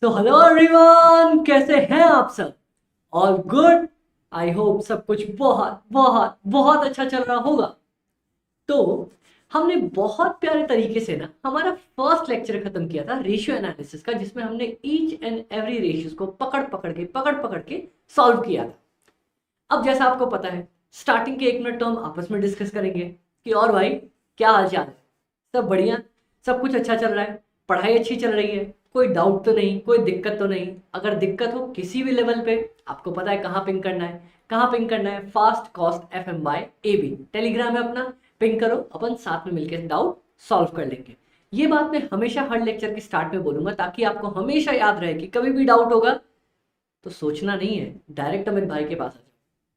तो hello everyone, कैसे हैं आप सब? All good. आई होप सब कुछ बहुत बहुत बहुत अच्छा चल रहा होगा। तो हमने बहुत प्यारे तरीके से ना हमारा फर्स्ट लेक्चर खत्म किया था रेशियो एनालिसिस का, जिसमें हमने ईच एंड एवरी रेशियोज को पकड़ पकड़ के सॉल्व किया था। अब जैसा आपको पता है, स्टार्टिंग के 1 मिनट तो हम आपस में डिस्कस करेंगे कि और भाई क्या हाल चाल है, सब बढ़िया, सब कुछ अच्छा चल रहा है, पढ़ाई अच्छी चल रही है, कोई डाउट तो नहीं, कोई दिक्कत तो नहीं। अगर दिक्कत हो किसी भी लेवल पे, आपको पता है कहाँ पिंग करना है, कहाँ पिंग करना है, fast cost FM by AB Telegram है अपना, पिंग करो, अपन साथ में मिलकर डाउट सॉल्व कर लेंगे। ये बात मैं हमेशा हर लेक्चर के स्टार्ट में बोलूंगा, ताकि आपको हमेशा याद रहे कि कभी भी डाउट होगा तो सोचना नहीं है, डायरेक्ट अमित भाई के पास आ जाओ।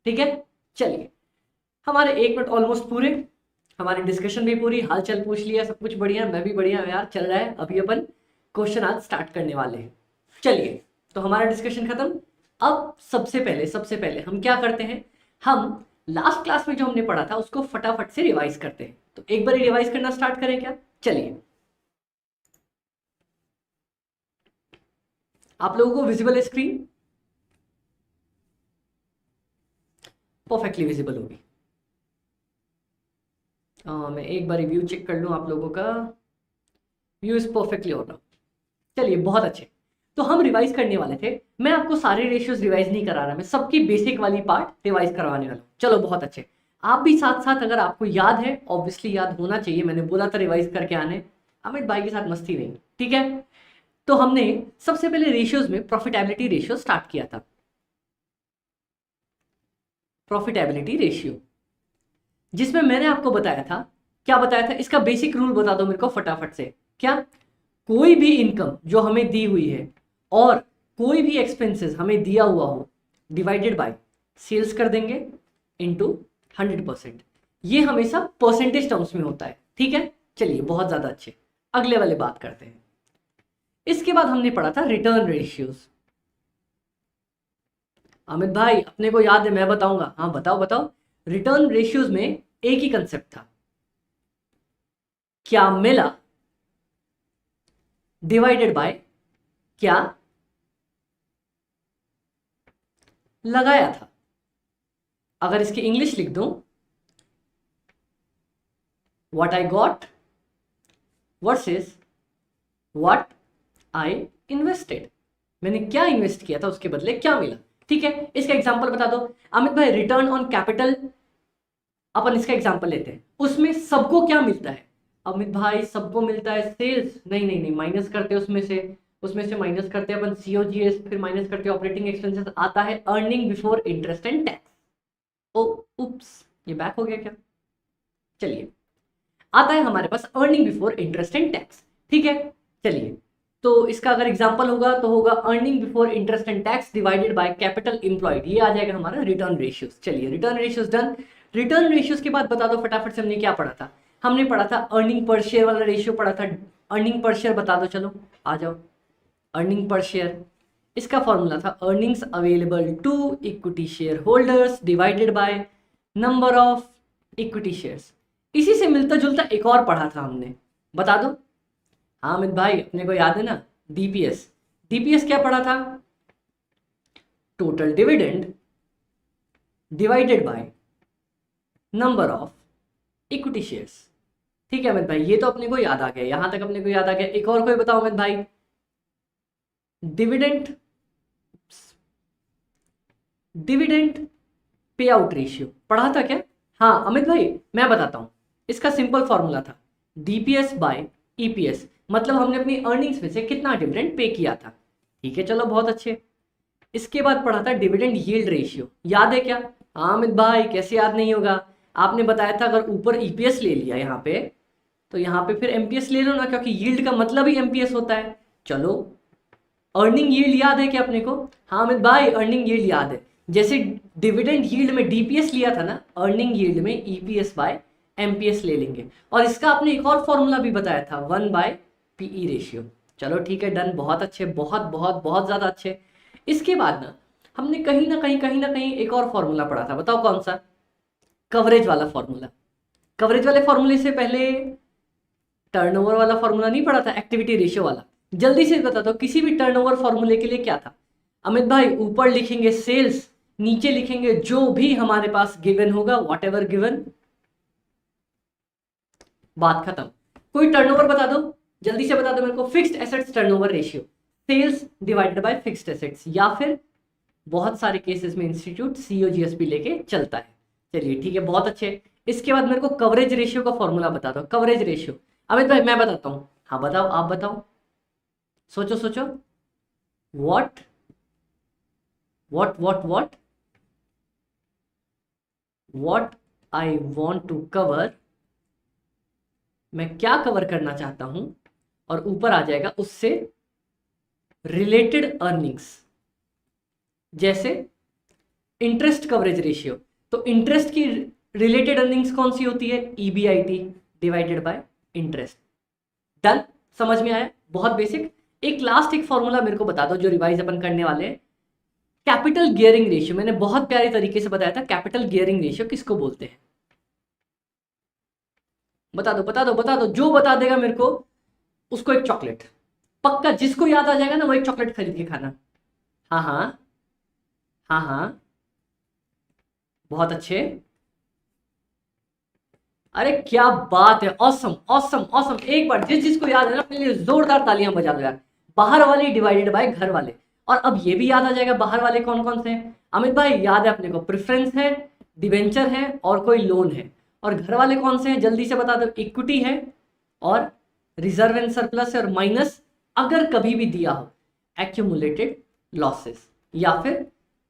ठीक है, चलिए। हमारे 1 मिनट ऑलमोस्ट पूरे, हमारी डिस्कशन भी पूरी, हालचाल पूछ लिया, सब कुछ बढ़िया, मैं भी बढ़िया यार, चल रहा है। अभी अपन क्वेश्चन आज स्टार्ट करने वाले हैं। चलिए, तो हमारा डिस्कशन खत्म। अब सबसे पहले हम क्या करते हैं, हम लास्ट क्लास में जो हमने पढ़ा था उसको फटाफट से रिवाइज करते हैं। तो एक बार रिवाइज करना स्टार्ट करें क्या? चलिए, आप लोगों को विजिबल है स्क्रीन? परफेक्टली विजिबल होगी। मैं एक बार व्यू चेक कर लूँ आप लोगों का। व्यू इज परफेक्टली हो रहा। चलिए, बहुत अच्छे। तो हम रिवाइज करने वाले थे। मैं आपको सारे रेशियोज रिवाइज नहीं करा रहा, मैं सबकी बेसिक वाली पार्ट रिवाइज करवाने वाला हूँ। चलो, बहुत अच्छे। आप भी साथ साथ, अगर आपको याद है, ऑब्वियसली याद होना चाहिए, मैंने बोला था रिवाइज करके आने, अमित भाई के साथ मस्ती नहीं, ठीक है? तो हमने सबसे पहले रेशियोज में प्रॉफिटेबिलिटी रेशियो स्टार्ट किया था। प्रॉफिटेबिलिटी रेशियो, जिसमें मैंने आपको बताया था, क्या बताया था, इसका बेसिक रूल बता दो मेरे को फटाफट से। क्या? कोई भी इनकम जो हमें दी हुई है और कोई भी एक्सपेंसेस हमें दिया हुआ हो, डिवाइडेड बाय सेल्स कर देंगे इनटू 100%। ये हमेशा परसेंटेज टर्म्स में होता है, ठीक है? चलिए, बहुत ज्यादा अच्छे। अगले वाले बात करते हैं। इसके बाद हमने पढ़ा था रिटर्न रेशियोज। अमित भाई अपने को याद है, मैं बताऊंगा। हाँ, बताओ बताओ। रिटर्न रेशियोज में एक ही कंसेप्ट था, क्या मिला डिवाइडेड बाय क्या लगाया था। अगर इसकी इंग्लिश लिख दूं, what I got versus what I invested. मैंने क्या इन्वेस्ट किया था, उसके बदले क्या मिला। ठीक है, इसका एग्जांपल बता दो। अमित भाई, रिटर्न ऑन कैपिटल, अपन इसका एग्जांपल लेते हैं, उसमें सबको क्या मिलता है? अमित भाई, सबको मिलता है सेल्स। नहीं नहीं नहीं, माइनस करते हैं उसमें से माइनस करते हैं अपन COGS, फिर माइनस करते हैं ऑपरेटिंग एक्सपेंसेस, आता है earning before interest and tax. Oh oops, ये बैक हो गया क्या? चलिए, आता है हमारे पास earning before interest and tax, ठीक है? चलिए, तो इसका अगर एग्जांपल होगा तो होगा earning before interest and tax divided by capital employed. ये आ जाएगा हमारा रिटर्न रेशियोज। चलिए, return ratios done. Return ratios के बाद बता दो फटाफट से, हमने क्या पढ़ा था? हमने पढ़ा था अर्निंग पर शेयर वाला रेशियो पढ़ा था। अर्निंग पर शेयर बता दो, चलो आ जाओ। अर्निंग पर शेयर, इसका फॉर्मूला था earnings available to equity share holders divided by number of equity shares. इसी से मिलता जुलता एक और पढ़ा था हमने, बता दो। हाँ अमित भाई, अपने को याद है ना, DPS। DPS क्या पढ़ा था? Total dividend divided by number of equity shares. ठीक है अमित भाई, ये तो अपने को याद आ गया, यहां तक अपने को याद आ गया। एक और कोई बताओ अमित भाई। Dividend dividend pay out ratio पढ़ा था क्या? हाँ अमित भाई, मैं बताता हूं। इसका सिंपल फॉर्मूला था DPS बाय EPS, मतलब हमने अपनी अर्निंग्स में से कितना डिविडेंड पे किया था। ठीक है, चलो बहुत अच्छे। इसके बाद पढ़ा था डिविडेंड यील्ड रेशियो, याद है क्या? हाँ अमित भाई, कैसे याद नहीं होगा, आपने बताया था अगर ऊपर EPS ले लिया यहाँ पे, तो यहाँ पे फिर MPS ले लो ना, क्योंकि यील्ड का मतलब ही MPS होता है। चलो, अर्निंग यील्ड याद है क्या अपने को? हाँ अमित भाई, अर्निंग यील्ड याद है। जैसे डिविडेंड यील्ड में DPS लिया था ना, अर्निंग यील्ड में EPS बाय MPS ले लेंगे। और इसका आपने एक और फॉर्मूला भी बताया था, 1/PE रेशियो। चलो ठीक है, डन, बहुत अच्छे, बहुत बहुत बहुत ज्यादा अच्छे। इसके बाद ना हमने कहीं ना कहीं एक और फॉर्मूला पढ़ा था, बताओ कौन सा? कवरेज वाला फॉर्मूला। कवरेज वाले फॉर्मूले से पहले टर्नओवर वाला फॉर्मूला नहीं पढ़ा था, एक्टिविटी रेशियो वाला? जल्दी से बता दो किसी भी टर्नओवर फॉर्मूले के लिए क्या था। अमित भाई ऊपर लिखेंगे सेल्स, नीचे लिखेंगे जो भी हमारे पास गिवन होगा, वॉट एवर गिवन, बात खत्म। कोई टर्नओवर बता दो, जल्दी से बता दो मेरे को। Fixed assets turnover ratio, sales divided by fixed assets, या फिर बहुत सारे केसेस में इंस्टीट्यूट सीओजीएसपी लेके चलता है। चलिए ठीक है, बहुत अच्छे। इसके बाद मेरे को कवरेज रेशियो का फॉर्मूला बता दो। कवरेज रेशियो अमित भाई मैं बताता हूँ। हाँ बताओ, आप बताओ, सोचो सोचो। What what what what what I want to cover, मैं क्या कवर करना चाहता हूं, और ऊपर आ जाएगा उससे रिलेटेड अर्निंग्स। जैसे इंटरेस्ट कवरेज रेशियो, तो इंटरेस्ट की रिलेटेड अर्निंग्स कौन सी होती है, EBIT divided bye interest. Done, समझ में आया, बहुत बेसिक। एक लास्ट एक फॉर्मूला मेरे को बता दो जो रिवाइज अपन करने वाले हैं। कैपिटल गियरिंग रेशियो, मैंने बहुत प्यारे तरीके से बताया था, कैपिटल गियरिंग रेशियो किसको बोलते हैं, बता दो बता दो बता दो। जो बता देगा मेरे को उसको एक चॉकलेट, पक्का जिसको याद आ जाएगा ना वो एक चॉकलेट खरीद के खाना। हाँ हाँ, हाँ हाँ, बहुत अच्छे। अरे क्या बात है, ऑसम ऑसम ऑसम। एक बार जिस जिसको याद है ना अपने लिए जोरदार तालियां बजा दो यार। बाहर वाले डिवाइडेड बाय घर वाले, और अब ये भी याद आ जाएगा बाहर वाले कौन कौन से हैं। अमित भाई याद है अपने को, प्रेफरेंस है, डिवेंचर है, और कोई लोन है। और घर वाले कौन से हैं जल्दी से बता दो, इक्विटी है, और रिजर्व एंड सरप्लस है, और माइनस अगर कभी भी दिया हो एक्यूमुलेटेड लॉसेस, या फिर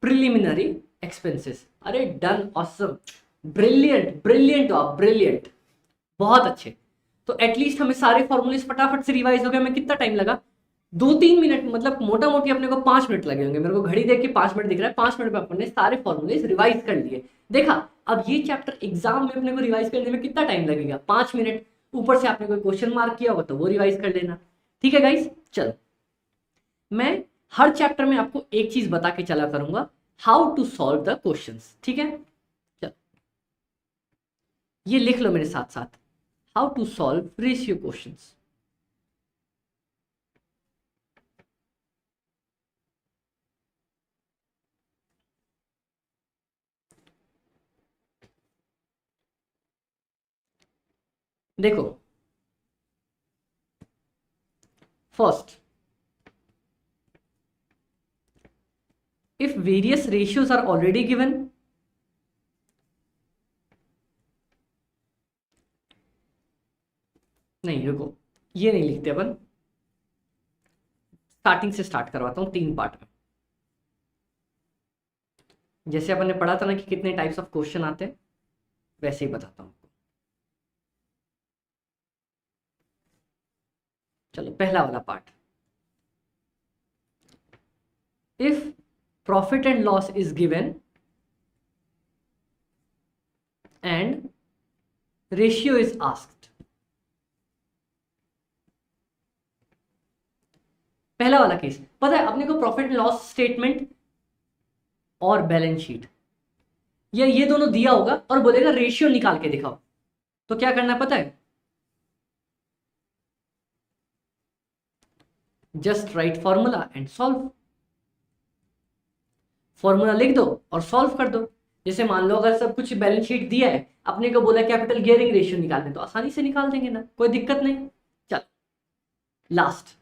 प्रिलिमिनरी एक्सपेंसेस। अरे डन, ऑसम, ब्रिलियंट ब्रिलियंट, आप ब्रिलियंट, बहुत अच्छे। तो एटलीस्ट हमें सारे फॉर्मूलेस फटाफट से रिवाइज हो गए। हमें कितना टाइम लगा, 2-3 मिनट, मतलब मोटा मोटी अपने को 5 मिनट लगे होंगे। मेरे को घड़ी देख के 5 मिनट दिख रहा है, 5 मिनट में अपने सारे फॉर्मूलेस रिवाइज कर लिए। देखा, अब ये चैप्टर एग्जाम में अपने को रिवाइज करने में कितना टाइम लगेगा, 5 मिनट। ऊपर से आपने कोई क्वेश्चन मार्क किया होगा तो वो रिवाइज कर लेना। ठीक है गाइस, चलो मैं हर चैप्टर में आपको एक चीज बता के चला करूंगा, how to solve the questions. ठीक है, चलो ये लिख लो मेरे साथ साथ, how to solve ratio questions. देखो, first, if various ratios are already given, नहीं रुको, ये नहीं लिखते अपन, स्टार्टिंग से स्टार्ट करवाता हूं 3 पार्ट में। जैसे अपन ने पढ़ा था ना कि कितने टाइप्स ऑफ क्वेश्चन आते हैं, वैसे ही बताता हूं। चलो पहला वाला part, if profit and loss is given and ratio is asked. पहला वाला केस पता है अपने को, प्रॉफिट एंड लॉस स्टेटमेंट और बैलेंस शीट, ये दोनों दिया होगा और बोलेगा रेशियो निकाल के दिखाओ। तो क्या करना है पता है, just write formula and solve. Formula लिख दो और सॉल्व कर दो। जैसे मान लो अगर सब कुछ बैलेंस शीट दिया है, अपने को बोला कैपिटल गियरिंग रेशियो निकालने, तो आसानी से निकाल देंगे ना, कोई दिक्कत नहीं। चल last,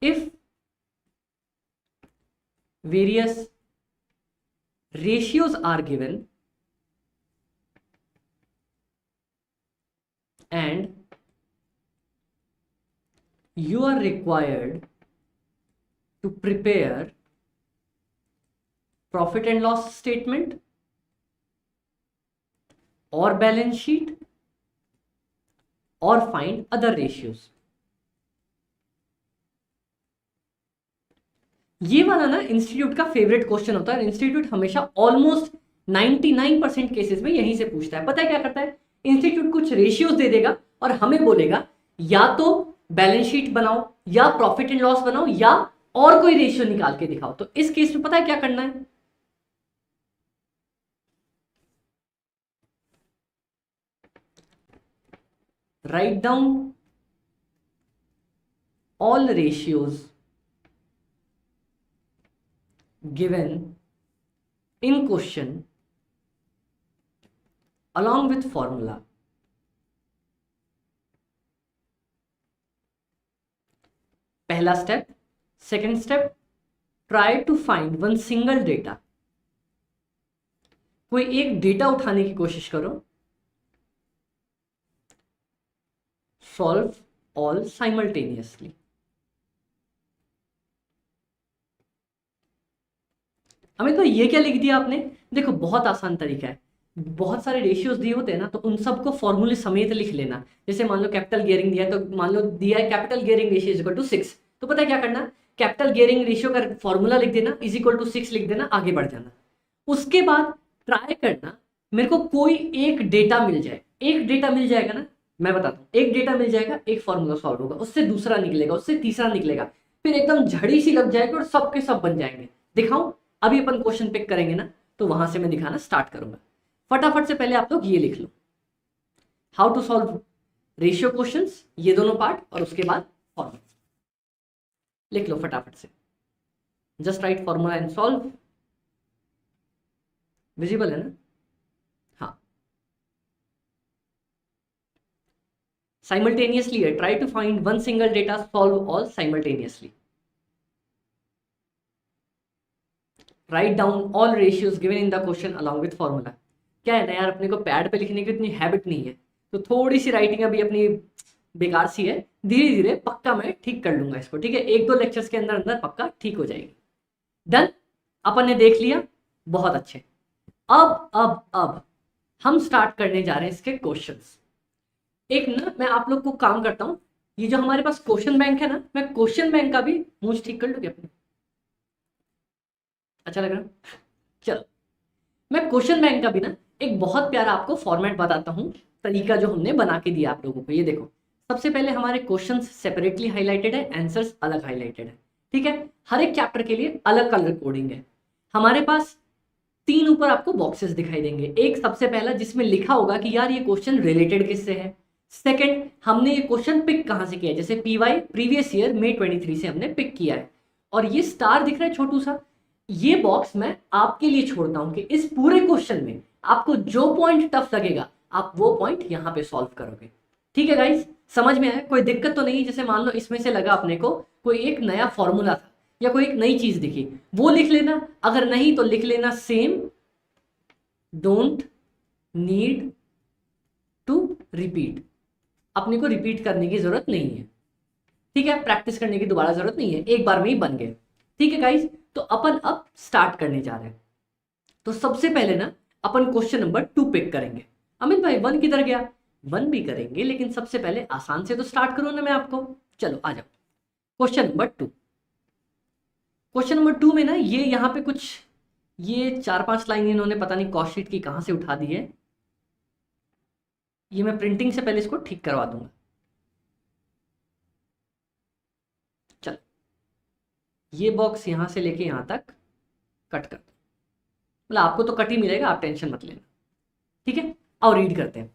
if various ratios are given and you are required to prepare profit and loss statement or balance sheet or find other ratios। ये वाला ना इंस्टीट्यूट का फेवरेट क्वेश्चन होता है। इंस्टीट्यूट हमेशा ऑलमोस्ट 99% केसेस में यहीं से पूछता है। पता है क्या करता है, इंस्टीट्यूट कुछ रेशियोज दे देगा और हमें बोलेगा या तो बैलेंस शीट बनाओ, या प्रॉफिट एंड लॉस बनाओ, या और कोई रेशियो निकाल के दिखाओ। तो इस केस में पता है क्या करना है, write down all ratios given in question along with formula. पहला step. Second step, try to find one single data. कोई एक डेटा उठाने की कोशिश करो. Solve all simultaneously. अमित भाई ये क्या लिख दिया आपने? देखो बहुत आसान तरीका है. बहुत सारे रेशियोज दिए होते हैं ना, तो उन सबको फॉर्मूले समेत लिख लेना. जैसे मान लो कैपिटल गियरिंग दिया है, तो मान लो दिया है capital gearing ratio is equal to 6, तो पता है क्या करना, कैपिटल गियरिंग रेशियो का फॉर्मूला लिख देना, इज इक्वल टू 6 लिख देना, आगे बढ़ जाना. उसके बाद ट्राई करना मेरे को कोई एक डेटा मिल जाए. एक डेटा मिल जाएगा ना, मैं बताता हूँ, एक डेटा मिल जाएगा, एक फॉर्मूला सॉल्व होगा, उससे दूसरा निकलेगा, उससे तीसरा निकलेगा, फिर एकदम झड़ी सी लग जाएगी और सबके सब बन जाएंगे. दिखाऊं? अभी अपन क्वेश्चन पिक करेंगे ना, तो वहां से मैं दिखाना स्टार्ट करूंगा. फटाफट से पहले आप लोग ये लिख लो, how to solve ratio questions, ये दोनों पार्ट, और उसके बाद फॉर्मूला लिख लो फटाफट से. Just write formula and solve. Visible है ना? हाँ. साइमल्टेनियसली है. Try to find one single data, solve all simultaneously. Write down all ratios given in the question along with formula. क्या है ना यार, अपने को पैड पे लिखने की इतनी हैबिट नहीं है, तो थोड़ी सी राइटिंग अभी अपनी बेकार सी है. धीरे धीरे पक्का मैं ठीक कर लूंगा इसको. ठीक है, एक दो लेक्चर्स के अंदर अंदर पक्का ठीक हो जाएगी. डन. अपन ने देख लिया, बहुत अच्छे. अब हम स्टार्ट करने जा रहे हैं इसके क्वेश्चंस. एक ना मैं आप लोग को काम करता हूं, ये जो हमारे पास क्वेश्चन बैंक है ना, मैं क्वेश्चन बैंक का भी मूंछ ठीक कर लूंगी अपने. अच्छा लग रहा? चलो, मैं क्वेश्चन बैंक का भी ना एक बहुत प्यारा आपको फॉर्मेट बताता हूं, तरीका जो हमने बना के दिया आप लोगों को. ये देखो, सबसे पहले हमारे क्वेश्चंस सेपरेटली हाईलाइटेड है, आंसर्स अलग हाईलाइटेड है. ठीक है, हर एक चैप्टर के लिए अलग कलर कोडिंग है. हमारे पास 3 ऊपर आपको बॉक्सेस दिखाई देंगे. एक सबसे पहला जिसमें लिखा होगा कि यार ये क्वेश्चन रिलेटेड किससे है. सेकंड, हमने ये क्वेश्चन पिक कहां से किया है, जैसे पीवाई प्रीवियस ईयर मई 23 से हमने पिक किया है. और ये स्टार दिख रहा है छोटू सा, ये बॉक्स मैं आपके लिए छोड़ता हूं कि इस पूरे क्वेश्चन में आपको जो पॉइंट टफ लगेगा आप वो पॉइंट यहां पे सॉल्व करोगे. ठीक है गाइस, समझ में आया? कोई दिक्कत तो नहीं? जैसे मान लो इसमें से लगा अपने को कोई एक नया फॉर्मूला था या कोई एक नई चीज दिखी, वो लिख लेना. अगर नहीं तो लिख लेना same, don't need to repeat. अपने को रिपीट करने की जरूरत नहीं है. ठीक है, प्रैक्टिस करने की दोबारा जरूरत नहीं है, एक बार में ही बन गए. ठीक है गाइस, तो अपन अब स्टार्ट करने जा रहे हैं. तो सबसे पहले ना अपन क्वेश्चन नंबर 2 पिक करेंगे. अमित भाई 1 किधर गया? 1 भी करेंगे, लेकिन सबसे पहले आसान से तो स्टार्ट करो ना मैं आपको. चलो आ जाओ, क्वेश्चन नंबर 2. क्वेश्चन नंबर 2 में ना ये यहाँ पे कुछ ये 4-5 लाइन इन्होंने पता नहीं कॉस्ट शीट की कहां से उठा दी है. ये मैं प्रिंटिंग से पहले इसको ठीक करवा दूंगा. चलो, ये बॉक्स यहां से लेके यहां तक कट कर दो. मतलब आपको तो कट ही मिलेगा, आप टेंशन मत लेना. ठीक है, और रीड करते हैं.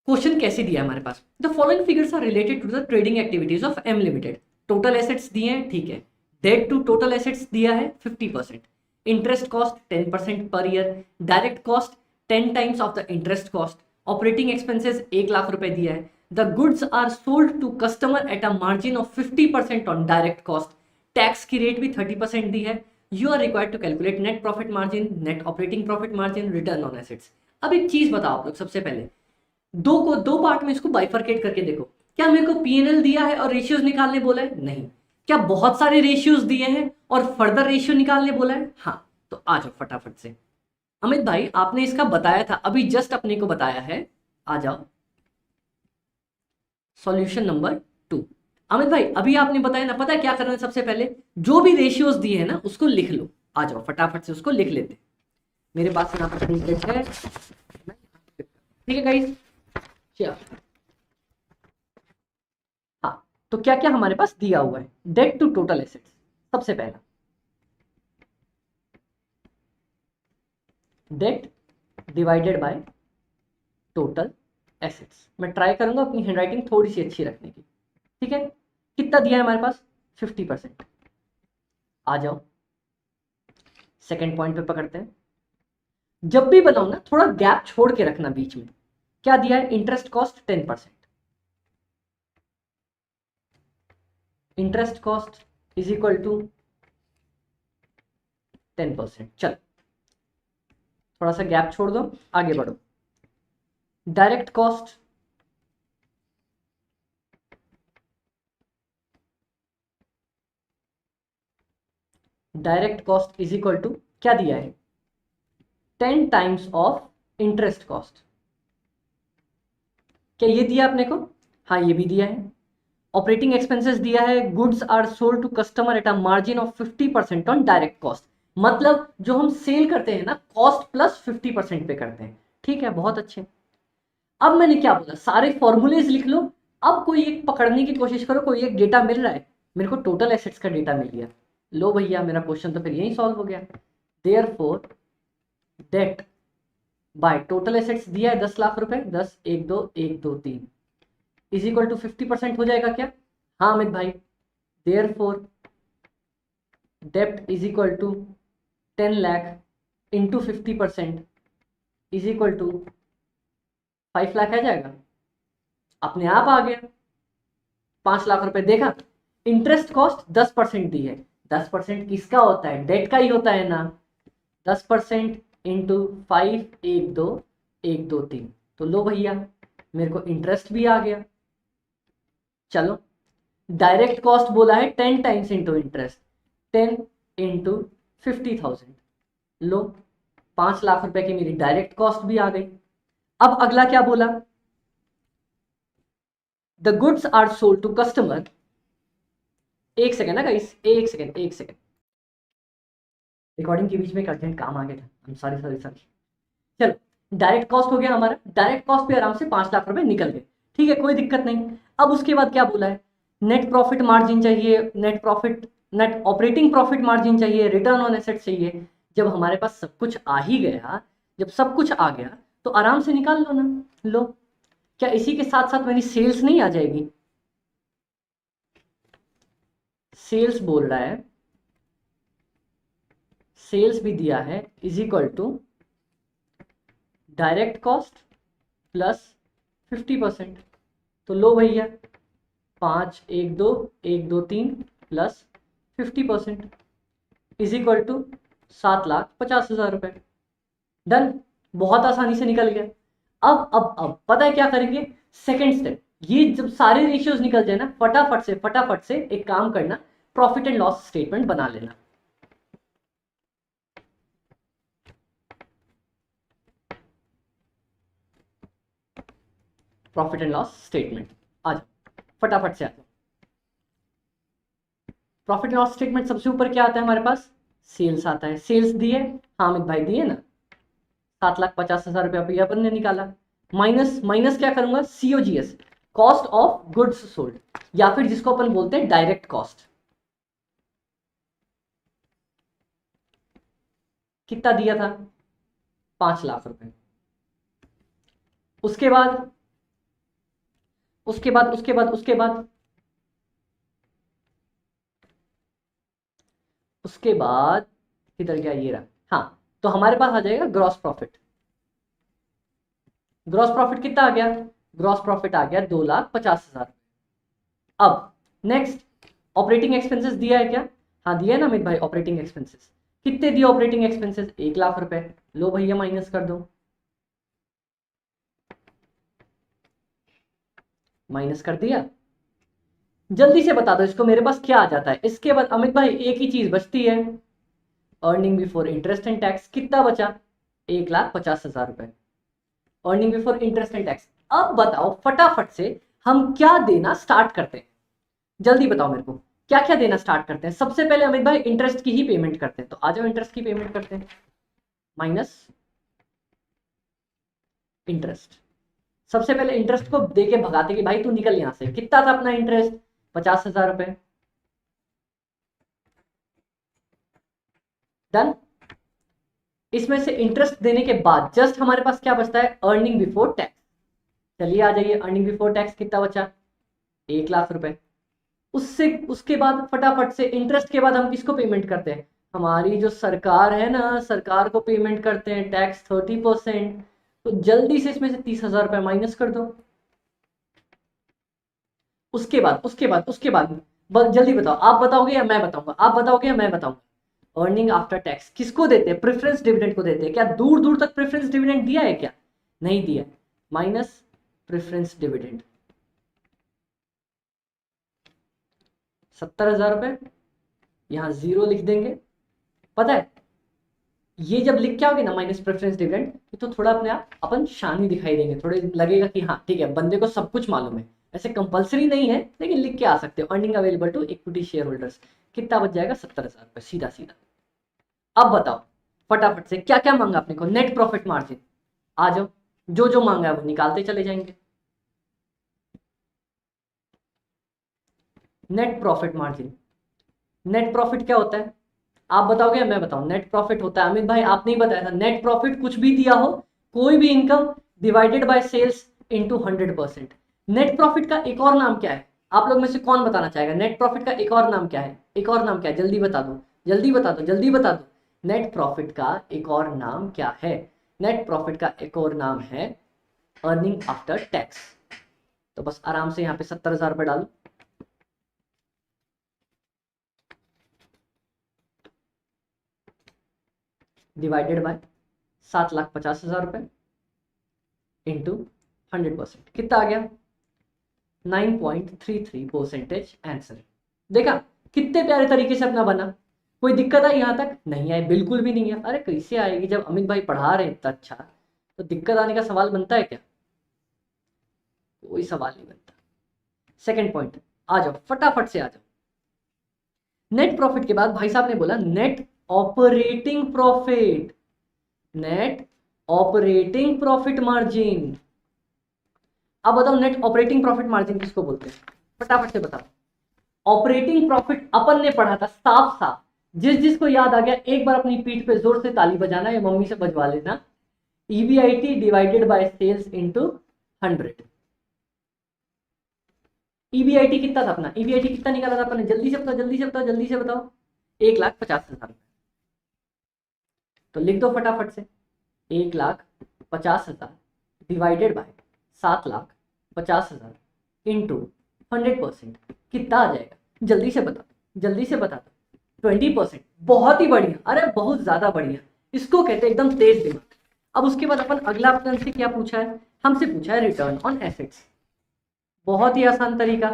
क्वेश्चन कैसे दिया है हमारे पास. The following figures are related to the trading activities of M limited. Total assets दिए हैं, ठीक है. डेट टू टोटल एसेट्स दिया है 50%. Interest cost 10% per year. Direct cost 10 times of the interest cost. Operating expenses 1 lakh रुपए दिया है. The goods are sold to customer at a margin of 50% on direct cost. Tax की rate भी 30% दी है. You are required to calculate net profit margin, net operating profit margin, return on assets. अब एक चीज बताओ आप लोग, सबसे पहले दो पार्ट में इसको बाइफरकेट करके देखो. क्या मेरे को पीएनएल दिया है और रेशियोज निकालने बोला है? नहीं. क्या बहुत सारे रेशियोज दिए हैं और फर्दर रेशियो निकालने बोला है? हाँ. तो आ जाओ फटाफट से. अमित भाई आपने इसका बताया था, अभी जस्ट अपने को बताया है. आ जाओ, सॉल्यूशन नंबर 2. अमित भाई अभी आपने बताया ना, पता है क्या करना है? सबसे पहले जो भी रेशियोज दिए हैं ना उसको लिख लो. आ जाओ फटाफट से उसको लिख लेते. मेरे पास यहाँ पर प्रिंटेड है. ठीक है गाइस, चलो. हाँ, तो क्या क्या हमारे पास दिया हुआ है. डेट टू टोटल एसेट्स सबसे पहला. Date divided by total assets. मैं ट्राई करूंगा अपनी हैंडराइटिंग थोड़ी सी अच्छी रखने की. ठीक है, कितना दिया है हमारे पास 50%। आ जाओ सेकंड पॉइंट पे पकड़ते हैं। जब भी बनाओ ना थोड़ा गैप छोड़ के रखना बीच में। क्या दिया है, interest cost 10%। Interest cost is equal to 10%। चल थोड़ा सा गैप छोड़ दो, आगे बढ़ो। Direct cost is equal to क्या दिया है, 10 टाइम्स ऑफ इंटरेस्ट कॉस्ट। क्या ये दिया आपने को, हाँ ये भी दिया है। ऑपरेटिंग एक्सपेंसेस दिया है, goods are sold to customer at a margin of 50% on direct cost. मतलब जो हम सेल करते हैं ना कॉस्ट प्लस 50% पे करते हैं। ठीक है, बहुत अच्छे। अब मैंने क्या बोला, सारे फॉर्मूलेज लिख लो। अब कोई एक पकड़ने की कोशिश करो, कोई एक डेटा मिल रहा है। मेरे को टोटल एसेट्स का डेटा मिल गया। लो भैया मेरा क्वेश्चन तो फिर यही सॉल्व हो गया। Therefore debt by total assets दिया है 10 लाख रुपए, 10 1 2 1 2 3 इज इक्वल टू 50% हो जाएगा क्या, हाँ अमित भाई। देयरफॉर डेप्ट is equal to 10 lakh into 50% is equal to 5 lakh आ जाएगा। अपने आप आ गया 5 लाख रुपए। देखा, इंटरेस्ट कॉस्ट 10% दी है। 10% किसका होता है, डेट का ही होता है ना। 10% इंटू 5 1 2 1 2 3, तो लो भैया मेरे को इंटरेस्ट भी आ गया। चलो डायरेक्ट कॉस्ट बोला है 10 टाइम्स इंटू इंटरेस्ट, 10 इंटू 50,000। लो 5 लाख रुपए की मेरी डायरेक्ट कॉस्ट भी आ गई। अब अगला क्या बोला, the goods are sold to customer. एक सेकेंड ना गाइस, एक सेकेंड। रिकॉर्डिंग के बीच में एक अर्जेंट काम आ गया था, सॉरी। चलो डायरेक्ट कॉस्ट हो गया हमारा। डायरेक्ट कॉस्ट पे आराम से 5 लाख रुपए निकल गए। ठीक है, कोई दिक्कत नहीं। अब उसके बाद क्या बोला है, नेट प्रॉफिट मार्जिन चाहिए, नेट ऑपरेटिंग प्रॉफिट मार्जिन चाहिए, रिटर्न ऑन एसेट चाहिए। जब हमारे पास सब कुछ आ ही गया, जब सब कुछ आ गया तो आराम से निकाल लो ना। लो, क्या इसी के साथ साथ मेरी सेल्स नहीं आ जाएगी। सेल्स बोल रहा है, सेल्स भी दिया है is equal to direct cost plus 50%। तो लो भैया 5 1 2 1 2 3 प्लस 50% इज इक्वल टू 7,50,000 रुपए। डन, बहुत आसानी से निकल गया। अब पता है क्या करेंगे, सेकेंड स्टेप। ये जब सारे रेशियोज निकल जाए ना, फटाफट से एक काम करना, प्रॉफिट एंड लॉस स्टेटमेंट बना लेना। प्रॉफिट एंड लॉस स्टेटमेंट आ जाओ, फटाफट से आ जाओ। प्रॉफिट एंड लॉस स्टेटमेंट सबसे ऊपर क्या आता है हमारे पास, सेल्स आता है। सेल्स दिए, हाँ अमित भाई दिए ना, 7,50,000 रुपया भैया अपन ने निकाला। माइनस माइनस क्या करूंगा, COGS, cost of goods sold, या फिर जिसको अपन बोलते हैं डायरेक्ट कॉस्ट। कितना दिया था, 5 लाख रुपए। उसके बाद उसके बाद उसके बाद उसके बाद उसके बाद किधर गया, ये रहा। हाँ, तो हमारे पास आ जाएगा ग्रॉस प्रॉफिट। ग्रॉस प्रॉफिट कितना आ गया, ग्रॉस प्रॉफिट आ गया 2,50,000। अब नेक्स्ट ऑपरेटिंग एक्सपेंसेस दिया है क्या, हाँ दिया है ना अमित भाई। ऑपरेटिंग एक्सपेंसेस कितने दिए, ऑपरेटिंग एक्सपेंसेस 1 लाख रुपए। लो भैया माइनस कर दो, माइनस कर दिया। जल्दी से बता दो इसको, मेरे पास क्या आ जाता है। इसके बाद अमित भाई एक ही चीज बचती है, earning before interest and tax. कितना बचा, 1,50,000 रुपए, earning before interest and tax. अब बताओ फटाफट से हम क्या देना स्टार्ट करते हैं, जल्दी बताओ मेरे को क्या क्या देना स्टार्ट करते हैं। सबसे पहले अमित भाई इंटरेस्ट की ही पेमेंट करते हैं, तो आ जाओ इंटरेस्ट की पेमेंट करते हैं। माइनस इंटरेस्ट, सबसे पहले इंटरेस्ट को देके भगाते कि भाई तू निकल यहां से। कितना था अपना इंटरेस्ट, 50,000 रुपए। डन। इसमें से इंटरेस्ट देने के बाद जस्ट हमारे पास क्या बचता है, अर्निंग बिफोर टैक्स। चलिए आ जाइए, अर्निंग बिफोर टैक्स कितना बचा, 1 लाख रुपए। उससे उसके बाद फटाफट से इंटरेस्ट के बाद हम किसको पेमेंट करते हैं, हमारी जो सरकार है ना, सरकार को पेमेंट करते हैं टैक्स 30%। तो जल्दी से इसमें से 30,000 रुपये माइनस कर दो। उसके बाद जल्दी बताओ, आप बताओगे या मैं बताऊंगा, आप बताओगे या मैं बताऊंगा। अर्निंग आफ्टर टैक्स किसको देते हैं, प्रेफरेंस डिविडेंड को देते हैं। क्या दूर दूर तक प्रेफरेंस डिविडेंड दिया है क्या, नहीं दिया। माइनस प्रेफरेंस डिविडेंड 70,000 रुपये, यहां जीरो लिख देंगे। पता है ये जब लिख के आओगे ना माइनस प्रेफरेंस डिविडेंड, तो थोड़ा अपने आप अपन शानी दिखाई देंगे, थोड़े लगेगा कि हाँ ठीक है बंदे को सब कुछ मालूम है। ऐसे कंपलसरी नहीं है लेकिन लिख के आ सकते हो। Earning available to equity share holders कितना बच जाएगा, 70,000 रुपये सीधा सीधा। अब बताओ फटाफट से क्या क्या मांगा अपने को, नेट प्रॉफिट मार्जिन। आ जाओ, जो जो मांगा है वो निकालते चले जाएंगे। Net profit margin, net profit क्या होता है आप बताओगे या मैं बताऊं। नेट प्रॉफिट होता है, अमित भाई आपने ही बताया था, नेट प्रॉफिट कुछ भी दिया हो, कोई भी income divided by sales into 100%। Net profit का एक और नाम क्या है, आप लोग में से कौन बताना चाहेगा। नेट प्रॉफिट का एक और नाम क्या है, एक और नाम क्या है, जल्दी बता दो, जल्दी बता दो, जल्दी बता दो। नेट प्रॉफिट का एक और नाम क्या है, नेट प्रॉफिट का एक और नाम है अर्निंग आफ्टर टैक्स। तो बस आराम से यहाँ पे 70,000 रुपये डालो, डिवाइडेड बाय 7,50,000 रुपये इंटू 100%, कितना आ गया 9.33% आंसर। देखा कितने प्यारे तरीके से अपना बना। कोई दिक्कत आई यहाँ तक, नहीं आई, बिल्कुल भी नहीं है। अरे कैसे आएगी जब अमित भाई पढ़ा रहे हैं इतना अच्छा, तो दिक्कत आने का सवाल बनता है क्या, कोई सवाल नहीं बनता। सेकंड पॉइंट आ जाओ, फटाफट से आ जाओ। नेट प्रॉफिट के बाद भाई साहब ने बोला net operating profit, net operating profit margin. अब बताओ नेट ऑपरेटिंग प्रॉफिट मार्जिन किसको बोलते हैं, फटाफट से बताओ। ऑपरेटिंग प्रॉफिट अपन ने पढ़ा था साफ साफ, जिस जिसको याद आ गया एक बार अपनी पीठ पे जोर से ताली बजाना या मम्मी से बजवा लेना। EBIT divided by sales into 100। EBIT कितना था अपना, ईबीआईटी कितना निकाला था अपने, जल्दी से बताओ, जल्दी से बताओ, जल्दी से बताओ। 1,50,000। तो लिख दो फटाफट से 1,50,000 डिवाइडेड बाय 7,50,000 इंटू 100%, कितना आ जाएगा, जल्दी से बता, जल्दी से बता दो। 20%, बहुत ही बढ़िया, अरे बहुत ज्यादा बढ़िया, इसको कहते हैं एकदम तेज दिमाग। अब उसके बाद अपन अगला अपने से क्या पूछा है, हमसे पूछा है रिटर्न ऑन एसेट्स। बहुत ही आसान तरीका,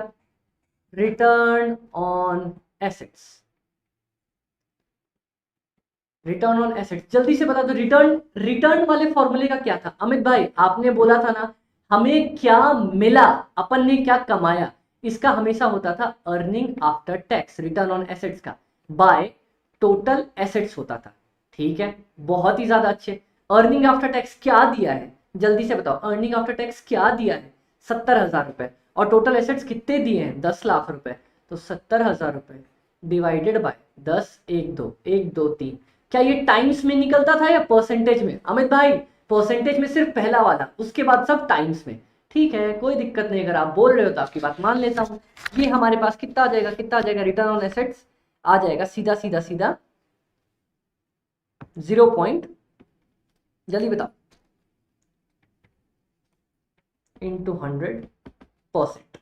return on assets, return on assets जल्दी से बता दो। रिटर्न, रिटर्न वाले फॉर्मूले का क्या था अमित भाई, आपने बोला था ना हमें क्या मिला, अपन ने क्या कमाया, इसका हमेशा होता था earning after tax, return on assets का बाय टोटल एसेट्स होता था। ठीक है, बहुत ही ज्यादा अच्छे। अर्निंग आफ्टर टैक्स क्या दिया है, जल्दी से बताओ, अर्निंग आफ्टर टैक्स क्या दिया है, 70,000 रुपए, और टोटल एसेट्स कितने दिए हैं, 10 लाख रुपए। तो 70,000 रुपए डिवाइडेड बाय 10, 1 2 1 2 3। क्या ये टाइम्स में निकलता था या परसेंटेज में, अमित भाई परसेंटेज में सिर्फ पहला वाला, उसके बाद सब टाइम्स में। ठीक है कोई दिक्कत नहीं, अगर आप बोल रहे हो तो आपकी बात मान लेता हूं। ये हमारे पास कितना आ जाएगा, कितना आ जाएगा, रिटर्न ऑन एसेट्स आ जाएगा सीधा सीधा सीधा 0 पॉइंट, जल्दी बताओ, into 100%।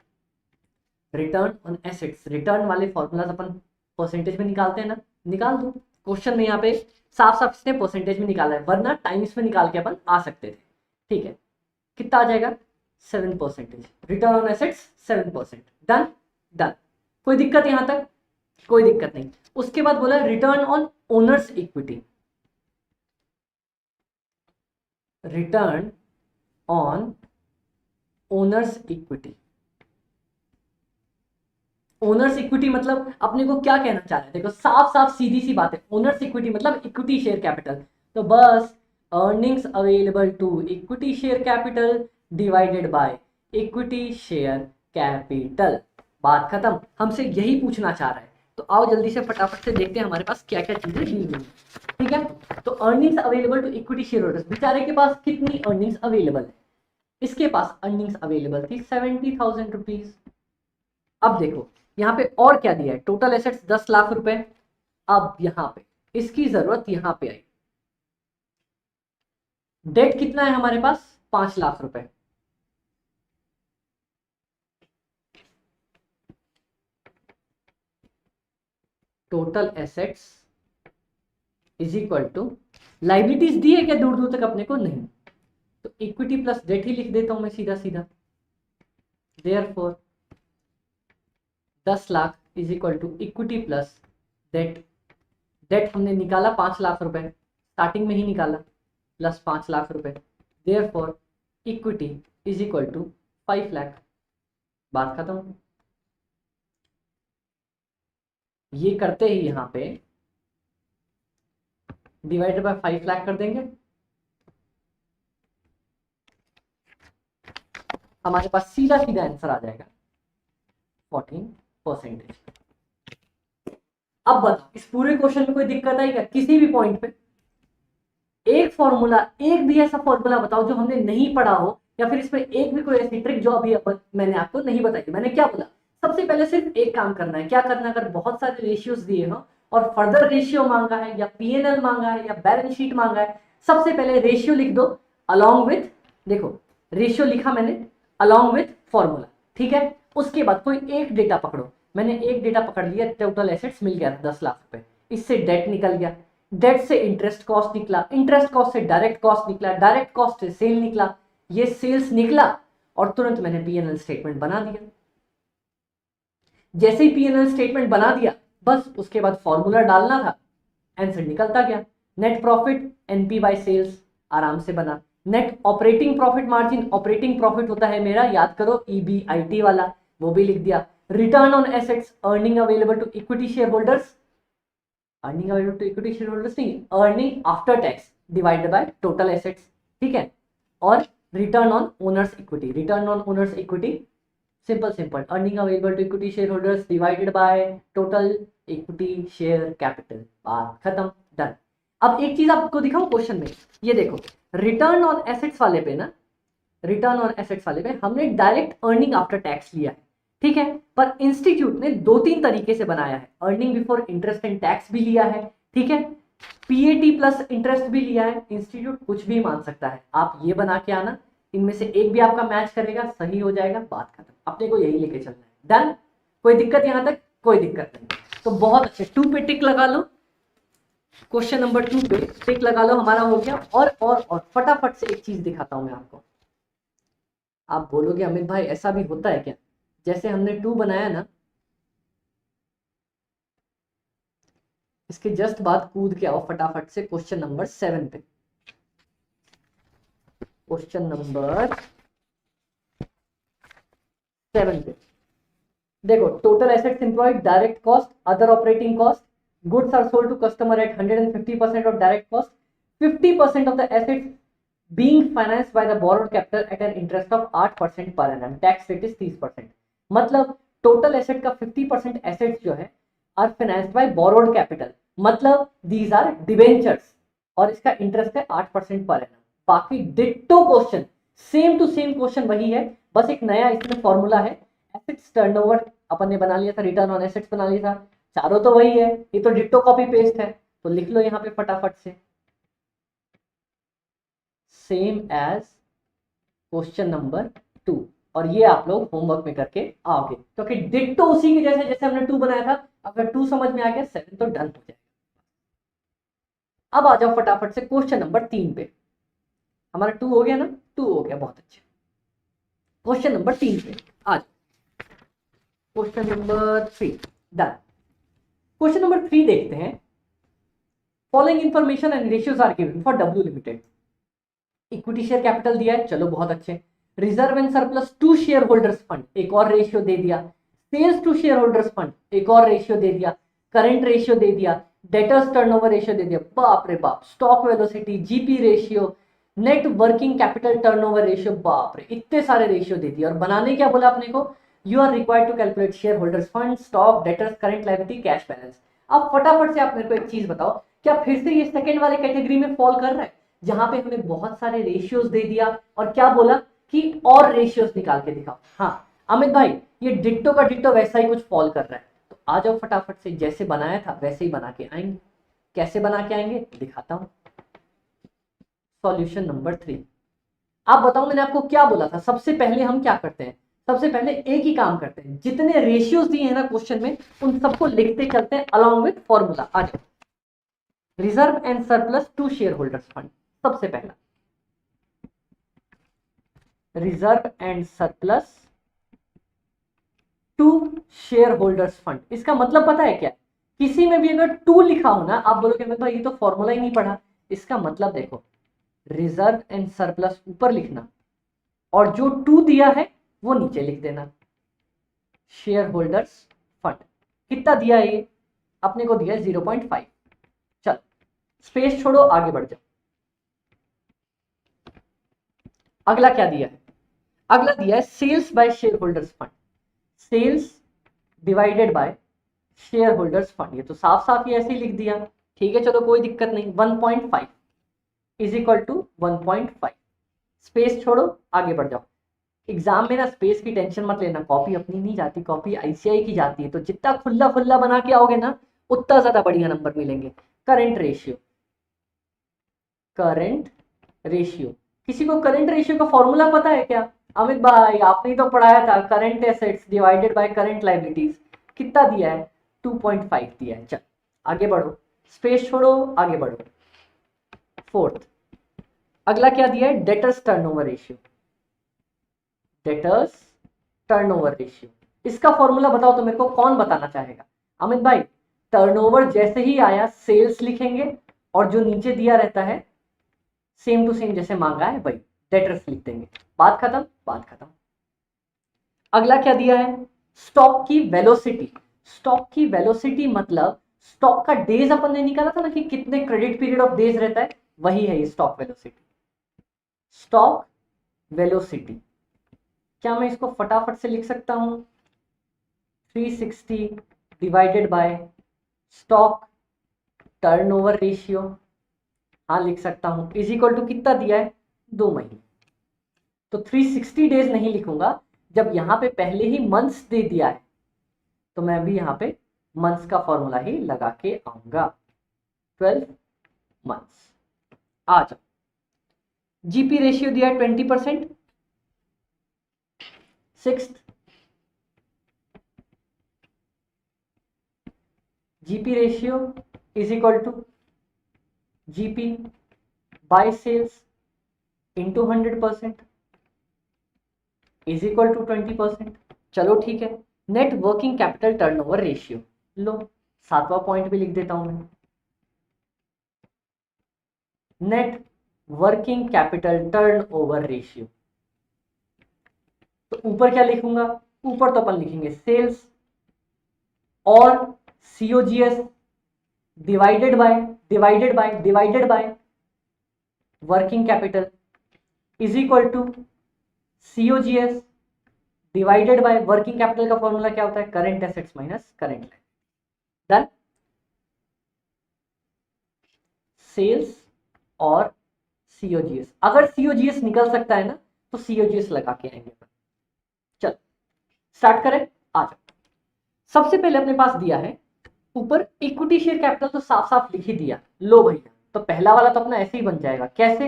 Return on assets, return वाले फॉर्मूलाज अपन परसेंटेज में निकालते हैं ना, निकाल दो। क्वेश्चन में यहाँ पे साफ साफ इसने परसेंटेज में निकाला है, वरना टाइम्स में निकाल के अपन आ सकते थे। ठीक है, कितना आ जाएगा 7%, return on assets 7%। Done done, कोई दिक्कत यहां तक, कोई दिक्कत नहीं। उसके बाद बोला return on owners equity, return on owners equity. Owners equity मतलब अपने को क्या कहना चाह रहे हैं, देखो साफ साफ सीधी सी बात है, ओनर्स इक्विटी मतलब इक्विटी शेयर कैपिटल। तो बस earnings available to equity share capital divided by equity share capital, बात खत्म। हमसे यही पूछना चाह रहा है, तो आओ जल्दी से फटाफट से देखते हैं हमारे पास क्या क्या चीजें दी हुई। ठीक है, तो earnings available to equity share holders, बेचारे के पास कितनी अर्निंग्स अवेलेबल है, इसके पास अर्निंग्स अवेलेबल थी 70,000 रुपीज। अब देखो यहाँ पे और क्या दिया है, टोटल एसेट्स 10 लाख रुपए। अब यहाँ पे इसकी जरूरत यहाँ पे आई, डेट कितना है हमारे पास, 5 लाख रुपए। Total assets is equal to, liabilities दी है क्या दूर दूर तक अपने को, नहीं, तो इक्विटी प्लस डेट ही लिख देता हूं मैं सीधा सीधा। Therefore 10 lakh is equal to equity plus debt. Debt हमने निकाला 5 लाख रुपए, स्टार्टिंग में ही निकाला, प्लस 5 लाख रुपए। Therefore equity is equal to 5 lakh. बात खत्म। ये करते ही यहाँ पे डिवाइडेड बाय 5 लाख कर देंगे, हमारे पास सीधा सीधा आंसर आ जाएगा 14%। अब बताओ इस पूरे क्वेश्चन में कोई दिक्कत आई क्या, किसी भी पॉइंट पे? एक फॉर्मूला, एक भी ऐसा फॉर्मूला बताओ जो हमने नहीं पढ़ा हो, या फिर इसमें एक भी कोई ऐसी ट्रिक जो अभी मैंने आपको नहीं बताई। मैंने क्या बोला, सबसे पहले सिर्फ एक काम करना है। क्या करना है, अगर बहुत सारे रेशियोज दिए हो और फर्दर रेशियो मांगा है या पीएनएल मांगा है या बैलेंस शीट मांगा है, सबसे पहले रेशियो लिख दो अलोंग विथ, देखो रेशियो लिखा मैंने अलोंग विथ फॉर्मूला, ठीक है। उसके बाद कोई एक डेटा पकड़ो, मैंने एक डेटा पकड़ लिया, टोटल एसेट्स मिल गया 10 लाख रुपए, इससे डेट निकल गया, डेट से इंटरेस्ट कॉस्ट निकला, इंटरेस्ट कॉस्ट से डायरेक्ट कॉस्ट निकला, डायरेक्ट कॉस्ट से सेल निकला, ये सेल्स निकला और तुरंत मैंने पीएनएल स्टेटमेंट बना दिया। जैसे ही पीएनएल स्टेटमेंट बना दिया, बस उसके बाद फॉर्मूला डालना था, आंसर निकलता गया। Net profit NP by sales आराम से बना। Net operating profit margin, operating profit होता है मेरा, याद करो ईबीआईटी वाला, वो भी लिख दिया। Return on assets, earning available to equity share holders, earning available to equity share holders नहीं, earning after tax divided by total assets, ठीक है। और return on owners equity, return on owners equity, simple simple, earning available to equity share holders divided by total equity share capital, बात खत्म, done. अब एक चीज आपको दिखाऊं क्वेश्चन में, ये देखो रिटर्न ऑन एसेट्स वाले पे ना, रिटर्न ऑन एसेट्स वाले पे हमने डायरेक्ट अर्निंग आफ्टर टैक्स लिया है, ठीक है। पर इंस्टीट्यूट ने 2-3 तरीके से बनाया है, earning before interest and tax भी लिया है, ठीक है, पीएटी प्लस इंटरेस्ट भी लिया है। इंस्टीट्यूट कुछ भी मान सकता है, आप ये बना के आना, इनमें से एक भी आपका मैच करेगा, सही हो जाएगा, बात खत्म। अपने को यही लेके चलना है, डन। कोई दिक्कत यहां तक? कोई दिक्कत नहीं, तो बहुत अच्छे। 2 पे टिक लगा लो, क्वेश्चन नंबर 2 पे टिक लगा लो, हमारा हो गया। और फटाफट से एक चीज दिखाता हूं मैं आपको। आप बोलोगे अमित भाई ऐसा भी होता है क्या, जैसे हमने 2 बनाया ना, इसके जस्ट बाद कूद के आओ फटाफट से क्वेश्चन नंबर 7 पे। क्वेश्चन नंबर 7 पे देखो, total assets employed, direct cost, other operating cost, goods are sold to customer at 150% of direct cost, 50% of the assets being financed by the borrowed capital at an interest of 8% per annum, tax rate is 30%। मतलब total asset का 50% assets जो है are financed by borrowed capital, मतलब these are debentures, और इसका interest है 8% per annum. बाकी ditto question, same to same question वही है, बस एक नया इसमें फॉर्मूला है। एसेट्स टर्नओवर अपन ने बना लिया था, रिटर्न ऑन एसेट्स बना लिया था, चारों तो वही है, ये तो डिट्टो कॉपी पेस्ट है। तो लिख लो यहाँ पे फटाफट से, सेम एज क्वेश्चन नंबर 2, और ये आप लोग होमवर्क में करके आओगे, क्योंकि डिट्टो उसी के जैसे जैसे हमने 2 बनाया था। अगर 2 समझ में आ गया, 7 तो डन हो जाएगा। अब आ जाओ फटाफट से क्वेश्चन नंबर 3 पे। हमारा 2 हो गया ना, 2 हो गया, बहुत अच्छा। क्वेश्चन नंबर 3 पे आ जाओ, question number 3 done. Question number 3 देखते हैं। Following information and ratios are given for W limited. Equity share capital दिया है, चलो बहुत अच्छे। Reserve and surplus to share holders fund, एक और रेशियो दे दिया। Sales to share holders fund, एक और रेशियो दे दिया। करंट रेशियो दे दिया, डेटर्स टर्नओवर रेशियो दे दिया, बाप रे बाप। Stock velocity, GP ratio, net working capital turnover ratio, बाप रे इतने सारे रेशियो दे दिया। और बनाने क्या बोला अपने को, you are required to calculate share holders fund, stock, debtors, current liability, cash balance. अब फटाफट से आप मेरे को एक चीज बताओ, क्या फिर से ये सेकंड वाले कैटेगरी में फॉल कर रहा है, जहां पे हमें बहुत सारे रेशियोज दे दिया और क्या बोला कि और रेशियोज निकाल के दिखाओ। हाँ, अमित भाई ये डिट्टो का डिट्टो वैसा ही कुछ फॉल कर रहा है, तो आ जाओ फटाफट से, जैसे बनाया था वैसे ही बना के आएंगे। कैसे बना के आएंगे दिखाता हूं। Solution number 3। आप बताओ मैंने आपको क्या बोला था, सबसे पहले हम क्या करते हैं, सबसे पहले एक ही काम करते हैं, जितने रेशियोज दिए हैं ना क्वेश्चन में उन सबको लिखते चलते हैं अलॉन्ग विथ फॉर्मूला। आ जाओ, reserve and surplus to share holders fund. सबसे पहला reserve and surplus to share holders fund. इसका मतलब पता है क्या, किसी में भी अगर टू लिखा हो ना, आप बोलोगे मैं भाई ये तो फॉर्मूला ही नहीं पढ़ा। इसका मतलब देखो, रिजर्व एंड सरप्लस ऊपर लिखना और जो टू दिया है वो नीचे लिख देना। शेयर होल्डर्स फंड कितना दिया है ये, अपने को दिया है 0.5। चल स्पेस छोड़ो, आगे बढ़ जाओ। अगला क्या दिया है, अगला दिया है sales by share holders fund. Sales divided by share holders fund, ये तो साफ साफ ही ऐसे ही लिख दिया। ठीक है चलो कोई दिक्कत नहीं। 1.5 इज इक्वल टू 1.5। स्पेस छोड़ो, आगे बढ़ जाओ। एग्जाम में ना स्पेस की टेंशन मत लेना, कॉपी अपनी नहीं जाती, कॉपी आईसीआई की जाती है, तो जितना खुला खुला बना के आओगे ना उतना ज्यादा बढ़िया नंबर मिलेंगे। करंट रेशियो, करंट रेशियो, किसी को करंट रेशियो का फॉर्मूला पता है क्या? अमित भाई आपने ही तो पढ़ाया था, current assets divided by current liabilities. कितना दिया है? 2.5 दिया है। चल आगे बढ़ो, स्पेस छोड़ो, आगे बढ़ो। फोर्थ, अगला क्या दिया है? Debtors turnover ratio. Debtors turnover ratio, इसका फॉर्मूला बताओ तो मेरे को कौन बताना चाहेगा? अमित भाई टर्नओवर जैसे ही आया सेल्स लिखेंगे और जो नीचे दिया रहता है सेम टू सेम जैसे मांगा है वही डेटर्स लिख देंगे। बात खत्म, बात खत्म। अगला क्या दिया है? स्टॉक की वेलोसिटी। स्टॉक की वेलोसिटी मतलब स्टॉक का डेज अपन ने निकाला था ना कि कितने क्रेडिट पीरियड ऑफ डेज रहता है, वही है ये स्टॉक वेलोसिटी। स्टॉक वेलोसिटी, क्या मैं इसको फटाफट से लिख सकता हूं? 360 divided by stock turnover ratio. हाँ लिख सकता हूं, इज इक्वल टू कितना दिया है? 2 महीने। तो 360 डेज नहीं लिखूंगा, जब यहां पे पहले ही मंथ्स दे दिया है तो मैं भी यहां पे मंथ्स का फॉर्मूला ही लगा के आऊंगा। 12 मंथ्स। आ जाओ, जीपी रेशियो दिया है 20%। Sixth, GP ratio is equal to GP by sales into 100% is equal to 20%। चलो ठीक है। Net working capital turnover ratio, लो 7वां पॉइंट भी लिख देता हूं मैं। Net working capital turnover ratio, तो ऊपर क्या लिखूंगा? ऊपर तो अपन लिखेंगे सेल्स और COGS divided by divided by divided by working capital is equal to COGS divided by working capital का फॉर्मूला क्या होता है? Current assets minus current liability. Done. Sales और सीओजीएस, अगर सीओजीएस निकल सकता है ना तो सीओजीएस लगा के आएंगे। चल स्टार्ट करें, आ जाओ। सबसे पहले अपने पास दिया है ऊपर इक्विटी शेयर कैपिटल, तो साफ साफ लिख ही दिया। लो भैया, तो पहला वाला तो अपना ऐसे ही बन जाएगा। कैसे?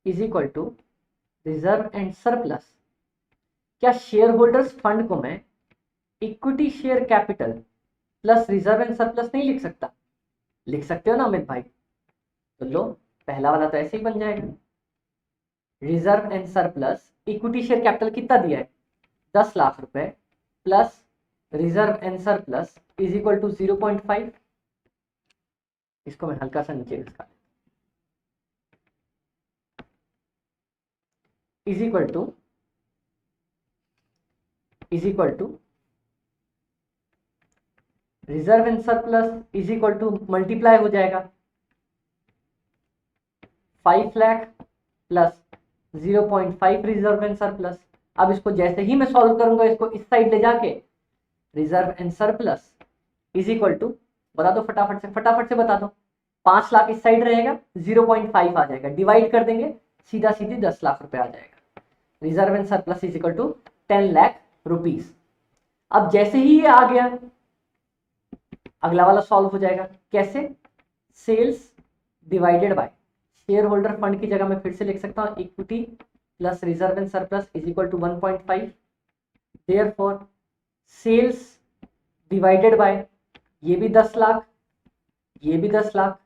Is equal to reserve and surplus. क्या शेयर होल्डर्स फंड को मैं equity share capital plus reserve and surplus नहीं लिख सकता? लिख सकते हो ना अमित भाई? तो लो पहला वाला तो ऐसे ही बन जाएगा। Reserve and surplus equity share capital कितना दिया है? 10 लाख रुपए plus reserve and surplus is equal to 0.5। इसको मैं हल्का सा नीचे इसका is equal to reserve and surplus is equal to multiply हो जाएगा 5 lakh plus 0.5 reserve and surplus. अब इसको जैसे ही मैं सॉल्व करूंगा, इसको इस साइड ले जाके reserve and surplus is equal to, बता दो फटाफट से बता दो। 5 लाख इस साइड रहेगा, 0.5 आ जाएगा, डिवाइड कर देंगे सीधा सीधी 10 लाख रुपए आ जाएगा। Reserve and surplus is equal to 10 lakh rupees. अब जैसे ही ये आ गया अगला वाला सॉल्व हो जाएगा। कैसे? Sales divided by share holder fund की जगह मैं फिर से लिख सकता हूं equity plus reserve and surplus is equal to 1.5। Therefore sales divided by ये भी 10 लाख, ये भी 10 लाख।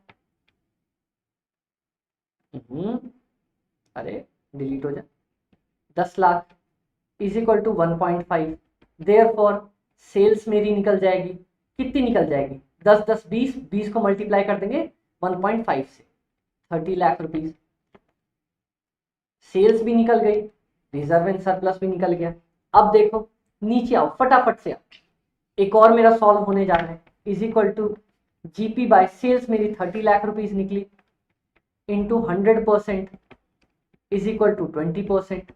अरे डिलीट हो जाए। 10 lakh is equal to 1.5। Therefore sales मेरी निकल जाएगी, कितनी निकल जाएगी? 10 10 20, 20 को मल्टीप्लाई कर देंगे 1.5 से, 30 लाख रुपीज। सेल्स भी निकल गई, रिजर्व एंड सरप्लस भी निकल गया। अब देखो नीचे आओ, फटाफट से आओ। एक और मेरा सॉल्व होने जा रहा है। Is equal to GP by sales मेरी 30 लाख रुपीज निकली into 100% is equal to 20%।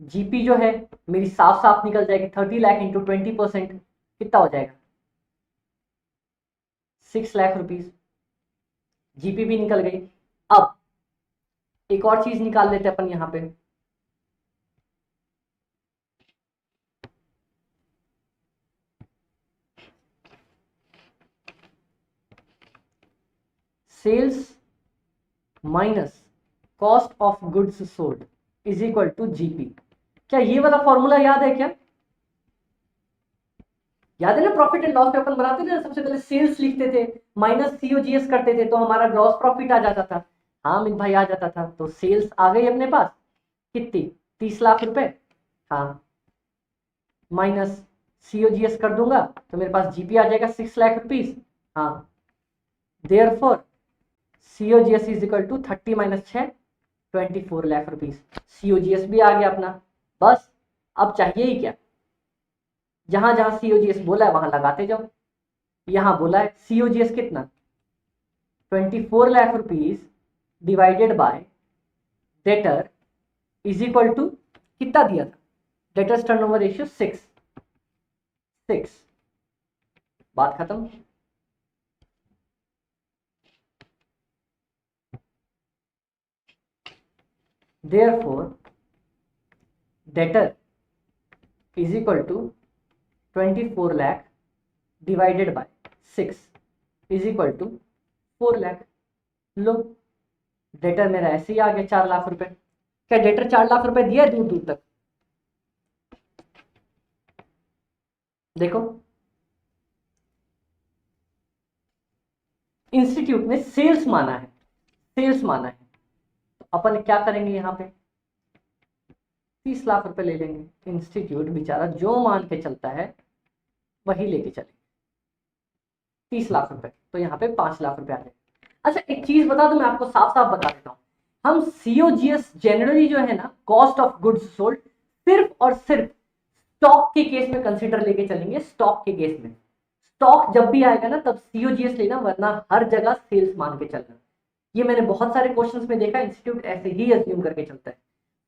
GP जो है मेरी साफ साफ निकल जाएगी, 30 लाख इंटू 20% कितना हो जाएगा? 6 लाख रुपीज। जीपी भी निकल गई। अब एक और चीज निकाल लेते हैं अपन यहां पे। Sales minus cost of goods sold is equal to GP. क्या ये वाला फॉर्मूला याद है? क्या याद है ना? प्रॉफिट एंड लॉस पे अपन बनाते थे, सबसे पहले सेल्स लिखते थे, माइनस सीओजीएस करते थे, तो हमारा ग्रॉस प्रॉफिट आ जाता था। हाँ मित भाई आ जाता था। तो सेल्स आ गई अपने पास कितनी? 30 लाख रुपए। हाँ माइनस सीओजीएस कर दूंगा तो मेरे पास जीपी आ जाएगा 6 लाख रुपीज। हाँ therefore COGS is equal to 30 minus 6 24 lakh rupees. COGS भी आ गया अपना। बस अब चाहिए ही क्या? जहां जहां सीओजीएस बोला है वहां लगाते जाओ। यहां बोला है सीओजीएस कितना? 24 lakh rupees divided by debtor is equal to कितना दिया था? Debtors turnover ratio 6। बात खत्म। Therefore debtor is equal to 24 lakh divided by 6 is equal to 4 lakh. लो डेटर मेरा ऐसे ही आ गया 4 लाख रुपए। क्या डेटर 4 लाख रुपए दिया है दूर दूर तक? देखो इंस्टीट्यूट ने सेल्स माना है, सेल्स माना है, तो अपन क्या करेंगे? यहां पे 30 लाख रुपए ले लेंगे। इंस्टीट्यूट बेचारा जो मान के चलता है वही लेके चले। 30 लाख रुपए तो यहाँ पे 5 लाख रुपए आ जाए। अच्छा एक चीज बता दो, मैं आपको साफ साफ बता देता हूँ। हम सीओजीएस जनरली जो है ना, कॉस्ट ऑफ गुड्स सोल्ड, सिर्फ और सिर्फ स्टॉक के केस में कंसीडर लेके चलेंगे। स्टॉक के केस में स्टॉक जब भी आएगा ना तब सीओजीएस लेना, वरना हर जगह सेल्स मान के चलना। ये मैंने बहुत सारे क्वेश्चंस में देखा, इंस्टीट्यूट ऐसे ही अज्यूम करके चलता है।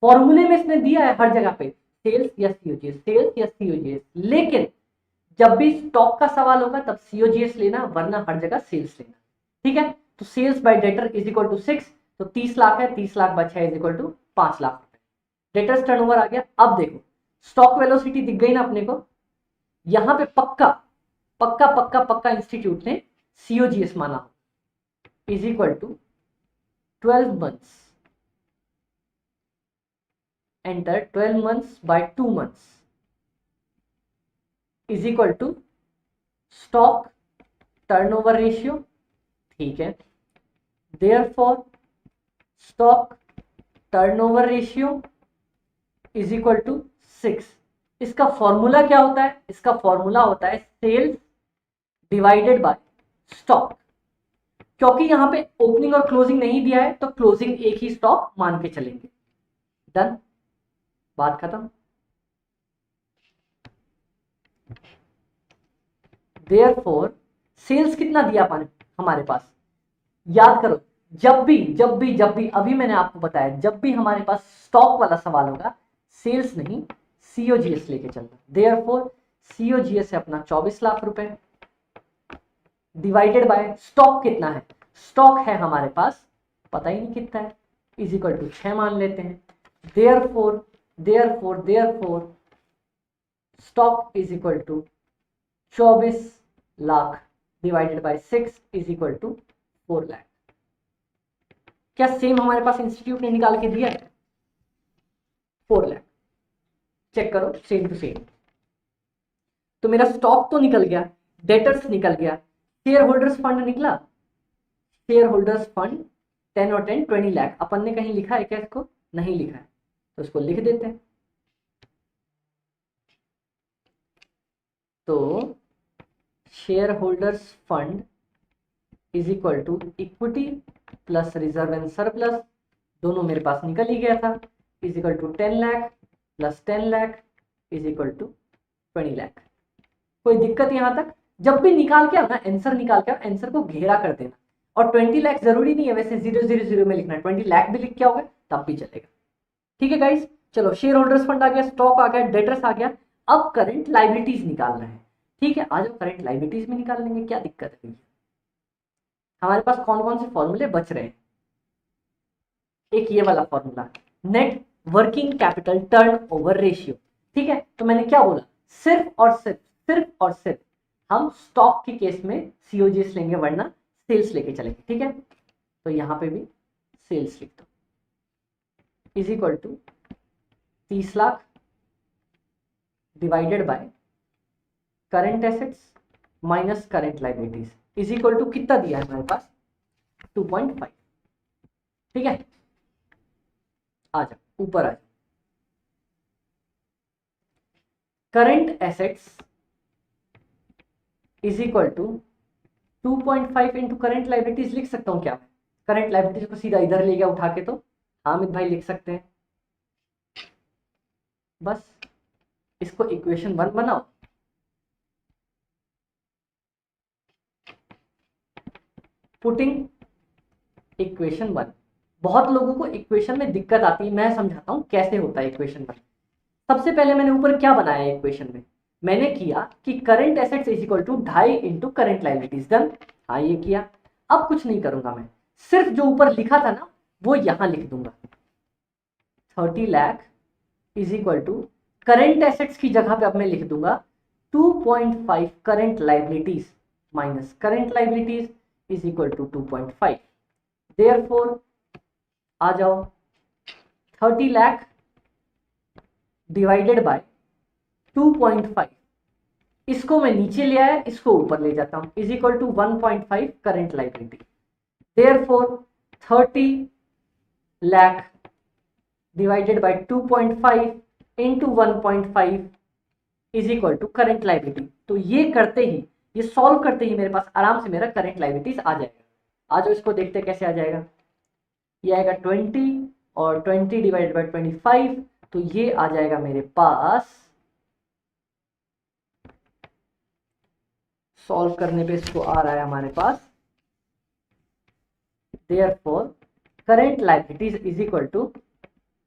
फॉर्मूले में इसने दिया है हर जगह पे सेल्स या सीओजीएस, सेल्स या सीओजीएस, लेकिन जब भी स्टॉक का सवाल होगा तब सीओजीएस लेना, वरना हर जगह सेल्स लेना। ठीक है? तो sales by debtor is equal to 6, तो 30 लाख है, 30 lakh by 6 is equal to 5 lakh रुपए। डेटर्स टर्नओवर आ गया। अब देखो स्टॉक वेलोसिटी दिख गई ना अपने को। यहां पे पक्का पक्का पक्का पक्का इंस्टीट्यूट ने सीओजीएस माना is equal to 12 months enter 12 months by 2 months is equal to stock turnover ratio. ठीक है? Therefore stock turnover ratio is equal to 6। इसका फॉर्मूला क्या होता है? इसका फॉर्मूला होता है सेल्स डिवाइडेड बाय स्टॉक। क्योंकि यहां पे ओपनिंग और क्लोजिंग नहीं दिया है तो क्लोजिंग एक ही स्टॉक मान के चलेंगे। डन, बात खत्म। देयरफॉर सेल्स कितना दिया हमारे पास? याद करो, जब भी अभी मैंने आपको बताया, जब भी हमारे पास स्टॉक वाला सवाल होगा सेल्स नहीं सीओजीएस लेके चलना। देयरफॉर सीओजीएस है अपना 24 लाख रुपए डिवाइडेड बाय स्टॉक कितना है? स्टॉक है हमारे पास पता ही नहीं कितना है, इज इक्वल टू 6 मान लेते हैं। Therefore therefore stock is equal to 24 lakh divided by 6 is equal to 4 lakh. क्या सेम हमारे पास इंस्टीट्यूट ने निकाल के दिया है? 4 लाख। चेक करो, सेम टू सेम। तो मेरा स्टॉक तो निकल गया, डेटर्स निकल गया, शेयर होल्डर्स फंड निकला। शेयर होल्डर्स फंड 10 और 10 20 लाख। अपन ने कहीं लिखा है क्या इसको? नहीं लिखा है, तो इसको लिख देते हैं। तो share holders fund is equal to equity plus reserve and surplus, दोनों मेरे पास निकल ही गया था, is equal to 10 lakh plus 10 lakh is equal to 20 lakh. कोई दिक्कत यहां तक? जब भी निकाल के ना आंसर निकाल के आंसर को घेरा कर देना। और 20 लाख जरूरी नहीं है वैसे 000 में लिखना है, 20 लाख भी लिख के आओगे तब भी चलेगा। ठीक है गाइस, चलो शेयर होल्डर्स फंड आ गया, स्टॉक आ गया, डेटर्स आ गया। अब करंट लाइबिलिटीज निकालना है। ठीक है, आज हम करंट लाइबिलिटीज में निकाल लेंगे, क्या दिक्कत है? हमारे पास कौन कौन से फॉर्मूले बच रहे हैं? एक ये वाला formula, net working capital turn over ratio. ठीक है, तो मैंने क्या बोला? सिर्फ और सिर्फ हम स्टॉक के केस में सीओजीएस लेंगे, वरना सेल्स लेके चलेंगे। ठीक है, तो यहां पे भी सेल्स लिख दो, is equal to 30 lakh divided by current assets minus current liabilities is equal to कितना दिया है हमारे पास? 2.5। ठीक है, आ जाओ ऊपर आ जाओ। Current assets is equal to 2.5 into current liabilities लिख सकता हूं क्या? करंट लाइबिलिटीज को सीधा इधर ले गया उठा के, तो हामिद भाई लिख सकते हैं। बस इसको इक्वेशन 1 बनाओ, पुटिंग इक्वेशन 1। बहुत लोगों को इक्वेशन में दिक्कत आती है, मैं समझाता हूं कैसे होता है इक्वेशन 1। सबसे पहले मैंने ऊपर क्या बनाया इक्वेशन में? मैंने किया कि current assets is equal to 2.5 into current liabilities. Done, हाँ ये किया। अब कुछ नहीं करूंगा मैं, सिर्फ जो ऊपर लिखा था ना वो यहां लिख दूंगा। 30 lakh is equal to current assets की जगह पे अब मैं लिख दूंगा 2.5 current liabilities minus current liabilities is equal to 2.5। Therefore आ जाओ, 30 लाख डिवाइडेड बाय 2.5, इसको मैं नीचे ले आया, इसको ऊपर ले जाता हूं, is equal to 1.5 current liability. Therefore 30 lakh divided by 2.5 into 1.5 is equal to current liability. तो ये करते ही, ये सॉल्व करते ही मेरे पास आराम से मेरा करंट लाइबिलिटीज आ जाएगा। आज इसको देखते कैसे आ जाएगा। ये आएगा 20 और 20 डिवाइडेड बाय 25, तो ये आ जाएगा मेरे पास, सॉल्व करने पे इसको आ रहा है हमारे पास, therefore current liabilities is equal to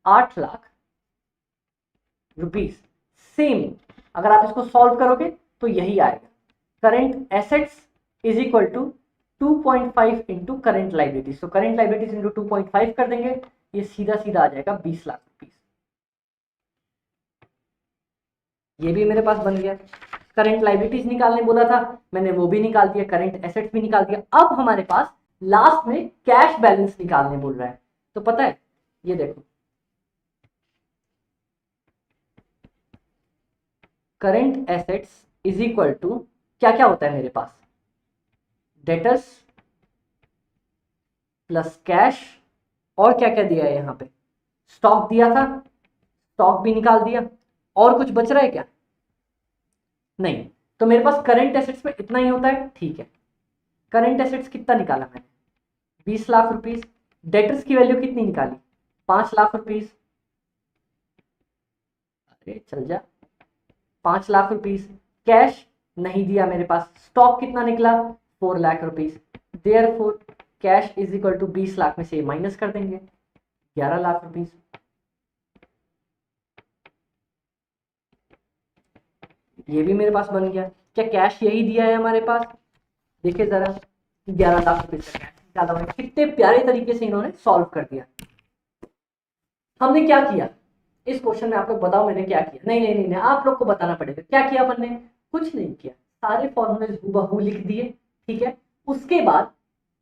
8 lakh rupees. Same अगर आप इसको सॉल्व करोगे तो यही आएगा। Current assets is equal to 2.5 into current liabilities, तो करंट लाइबिलिटीज इंटू 2.5 कर देंगे, ये सीधा सीधा आ जाएगा 20 लाख रुपीस। ये भी मेरे पास बन गया। करंट लाइबिलिटीज निकालने बोला था, मैंने वो भी निकाल दिया, करंट एसेट्स भी निकाल दिया। अब हमारे पास लास्ट में कैश बैलेंस निकालने बोल रहा है, तो पता है ये देखो, current assets is equal to क्या क्या होता है मेरे पास? डेटर्स प्लस कैश, और क्या क्या दिया है यहाँ पे? स्टॉक दिया था, स्टॉक भी निकाल दिया। और कुछ बच रहा है क्या? नहीं। तो मेरे पास करंट एसेट्स में इतना ही होता है। ठीक है, करंट एसेट्स कितना निकाला मैंने? 20 लाख रुपीस। डेटर्स की वैल्यू कितनी निकाली? 5 लाख रुपीस। अरे चल जा, 5 लाख रुपीस। कैश नहीं दिया मेरे पास। स्टॉक कितना निकला? 4 lakh rupees. Therefore cash is equal to 20 lakh में से माइनस कर देंगे 11 लाख रुपीस। ये भी मेरे पास बन गया। क्या कैश यही दिया है हमारे पास? देखिए जरा, 11 लाख रुपए का कैश निकाला हुआ है। कितने प्यारे तरीके से इन्होंने सॉल्व कर दिया। हमने क्या किया? इस क्वेश्चन में आप लोग बताओ मैंने क्या किया। नहीं नहीं नहीं नहीं, आप लोग को बताना पड़ेगा क्या किया अपन ने। कुछ नहीं किया, सारे फॉर्मूले हूबहू लिख दिए, ठीक है। उसके बाद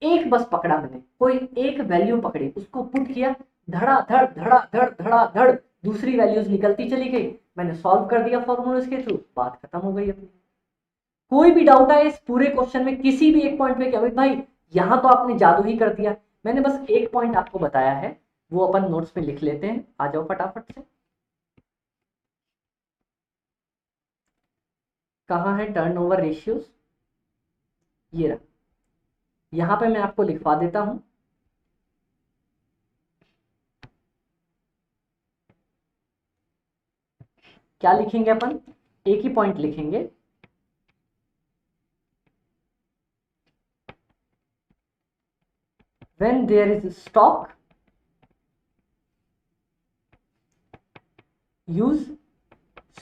एक बस पकड़ा मैंने, कोई एक वैल्यू पकड़ी, उसको पुट किया, धड़ाधड़ धड़ाधड़ धड़ाधड़ दूसरी वैल्यूज निकलती चली गई, मैंने सॉल्व कर दिया फॉर्मूले के थ्रू, बात खत्म हो गई अपनी। कोई भी डाउट आए इस पूरे क्वेश्चन में किसी भी एक पॉइंट पे, क्या भाई यहां तो आपने जादू ही कर दिया, मैंने बस एक पॉइंट आपको बताया है, वो अपन नोट्स में लिख लेते हैं। आ जाओ फटाफट से, कहाँ है टर्नओवर रेशियोज, ये रहा, यहां पे मैं आपको लिखवा देता हूं। क्या लिखेंगे अपन, एक ही पॉइंट लिखेंगे, when there is stock use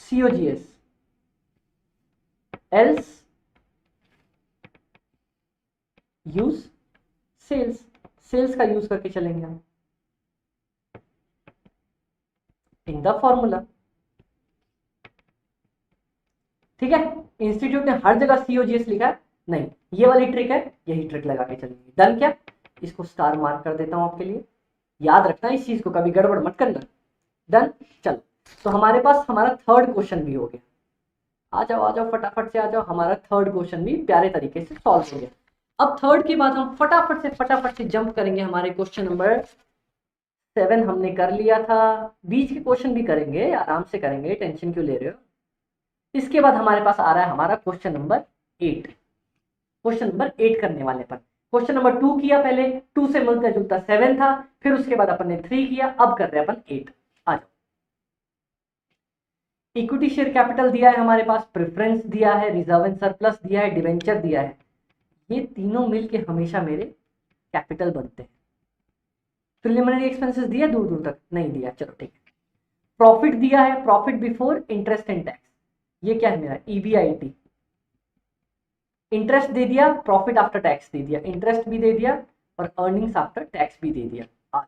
COGS, else use sales, sales का यूज करके चलेंगे हम इन द फॉर्मूला, ठीक है। इंस्टीट्यूट ने हर जगह COGS लिखा है, नहीं ये वाली ट्रिक है, यही ट्रिक लगा के चलेंगे। डन क्या, इसको स्टार मार्क कर देता हूं आपके लिए, याद रखना इस चीज को, कभी गड़बड़ मत करना। डन, चलो तो हमारे पास हमारा थर्ड क्वेश्चन भी हो गया। आ जाओ फटाफट से आ जाओ, हमारा थर्ड क्वेश्चन भी प्यारे तरीके से सॉल्व हो गया। अब थर्ड के बाद हम फटाफट से जंप करेंगे हमारे क्वेश्चन नंबर 7 हमने कर लिया था, बीच के क्वेश्चन भी करेंगे, आराम से करेंगे, टेंशन क्यों ले रहे हो। इसके बाद हमारे पास आ रहा है हमारा क्वेश्चन नंबर 8, क्वेश्चन नंबर 8 करने वाले पर। क्वेश्चन नंबर 2 किया पहले, 2 से मिलता जुलता 7 था, फिर उसके बाद अपन ने 3 किया, अब कर रहे हैं अपन 8। आ जाओ, इक्विटी शेयर कैपिटल दिया है हमारे पास, प्रेफरेंस दिया है, रिजर्व एंड सरप्लस दिया है, डिवेंचर दिया है, ये तीनों मिलके हमेशा मेरे कैपिटल बनते हैं। प्रिलिमिनरी एक्सपेंसेस दिया दूर दूर तक नहीं दिया, चलो ठीक है। प्रॉफिट दिया है, profit before interest and tax, ये क्या है मेरा EBIT। इंटरेस्ट दे दिया, प्रॉफिट आफ्टर टैक्स दे दिया, इंटरेस्ट भी दे दिया और अर्निंग्स आफ्टर टैक्स भी दे दिया। आज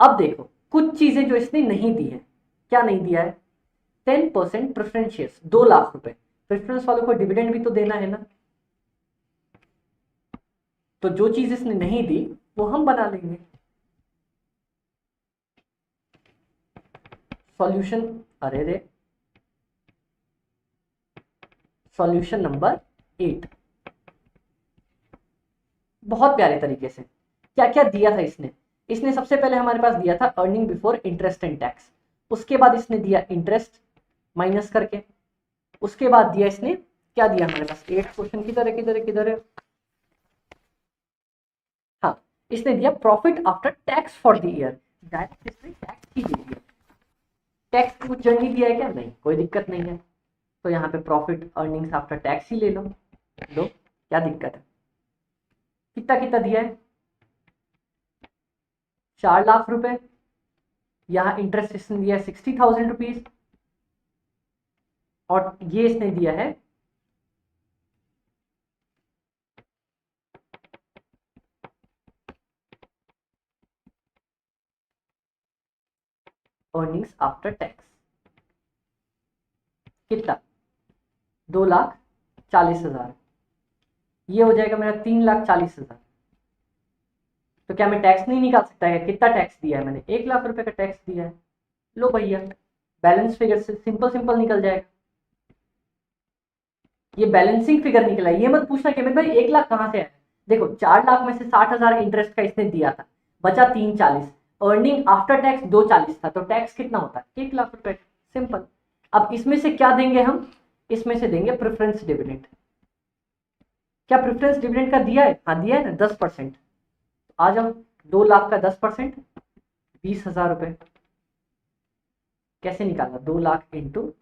अब देखो कुछ चीजें जो इसने नहीं दी है, क्या नहीं दिया है, 10% प्रेफरेंस शेयर्स, 2 लाख रुपए, प्रेफरेंस वालों को डिविडेंड भी तो देना है ना, तो जो चीज इसने नहीं दी वो हम बना लेंगे। सॉल्यूशन, अरे रे, सॉल्यूशन नंबर 8, बहुत प्यारे तरीके से क्या क्या दिया था इसने। इसने सबसे पहले हमारे पास दिया था earning before interest and tax, उसके बाद इसने दिया इंटरेस्ट माइनस करके, उसके बाद दिया इसने क्या दिया हमारे पास, 8 क्वेश्चन किधर है, हाँ इसने दिया profit after tax for the year, direct इसने टैक्स ही दे दिया। टैक्स कुछ जर्नी दिया है क्या, नहीं कोई दिक्कत नहीं है, तो यहाँ पे प्रॉफिट अर्निंग्स आफ्टर टैक्स ही ले लो, क्या दिक्कत है। कितना कितना दिया है, 4 लाख रुपए, यहाँ इंटरेस्ट इसने दिया है 60,000 रुपीज, और ये इसने दिया है अर्निंग्स आफ्टर टैक्स, कितना 2,40,000, ये हो जाएगा मेरा 3,40,000। तो क्या मैं टैक्स नहीं निकाल सकता है, कितना टैक्स दिया है मैंने, 1 लाख रुपए का टैक्स दिया है, लो भैया बैलेंस फिगर से सिंपल निकल जाएगा। ये बैलेंसिंग फिगर निकला, ये मत पूछना कि भाई 1 लाख कहां से आया, देखो 4 लाख में से 60,000 इंटरेस्ट का इसने दिया था, बचा 340, अर्निंग आफ्टर टैक्स 240 था, तो टैक्स कितना होता है 1 लाख रुपए, सिंपल। अब इसमें से क्या देंगे हम, इसमें से देंगे प्रेफरेंस डिविडेंड। क्या प्रेफरेंस डिविडेंड का दिया है, हाँ दिया है ना 10%, आ जाओ 2 लाख का 10% 20,000 रुपए, कैसे निकालना, 2 लाख इंटू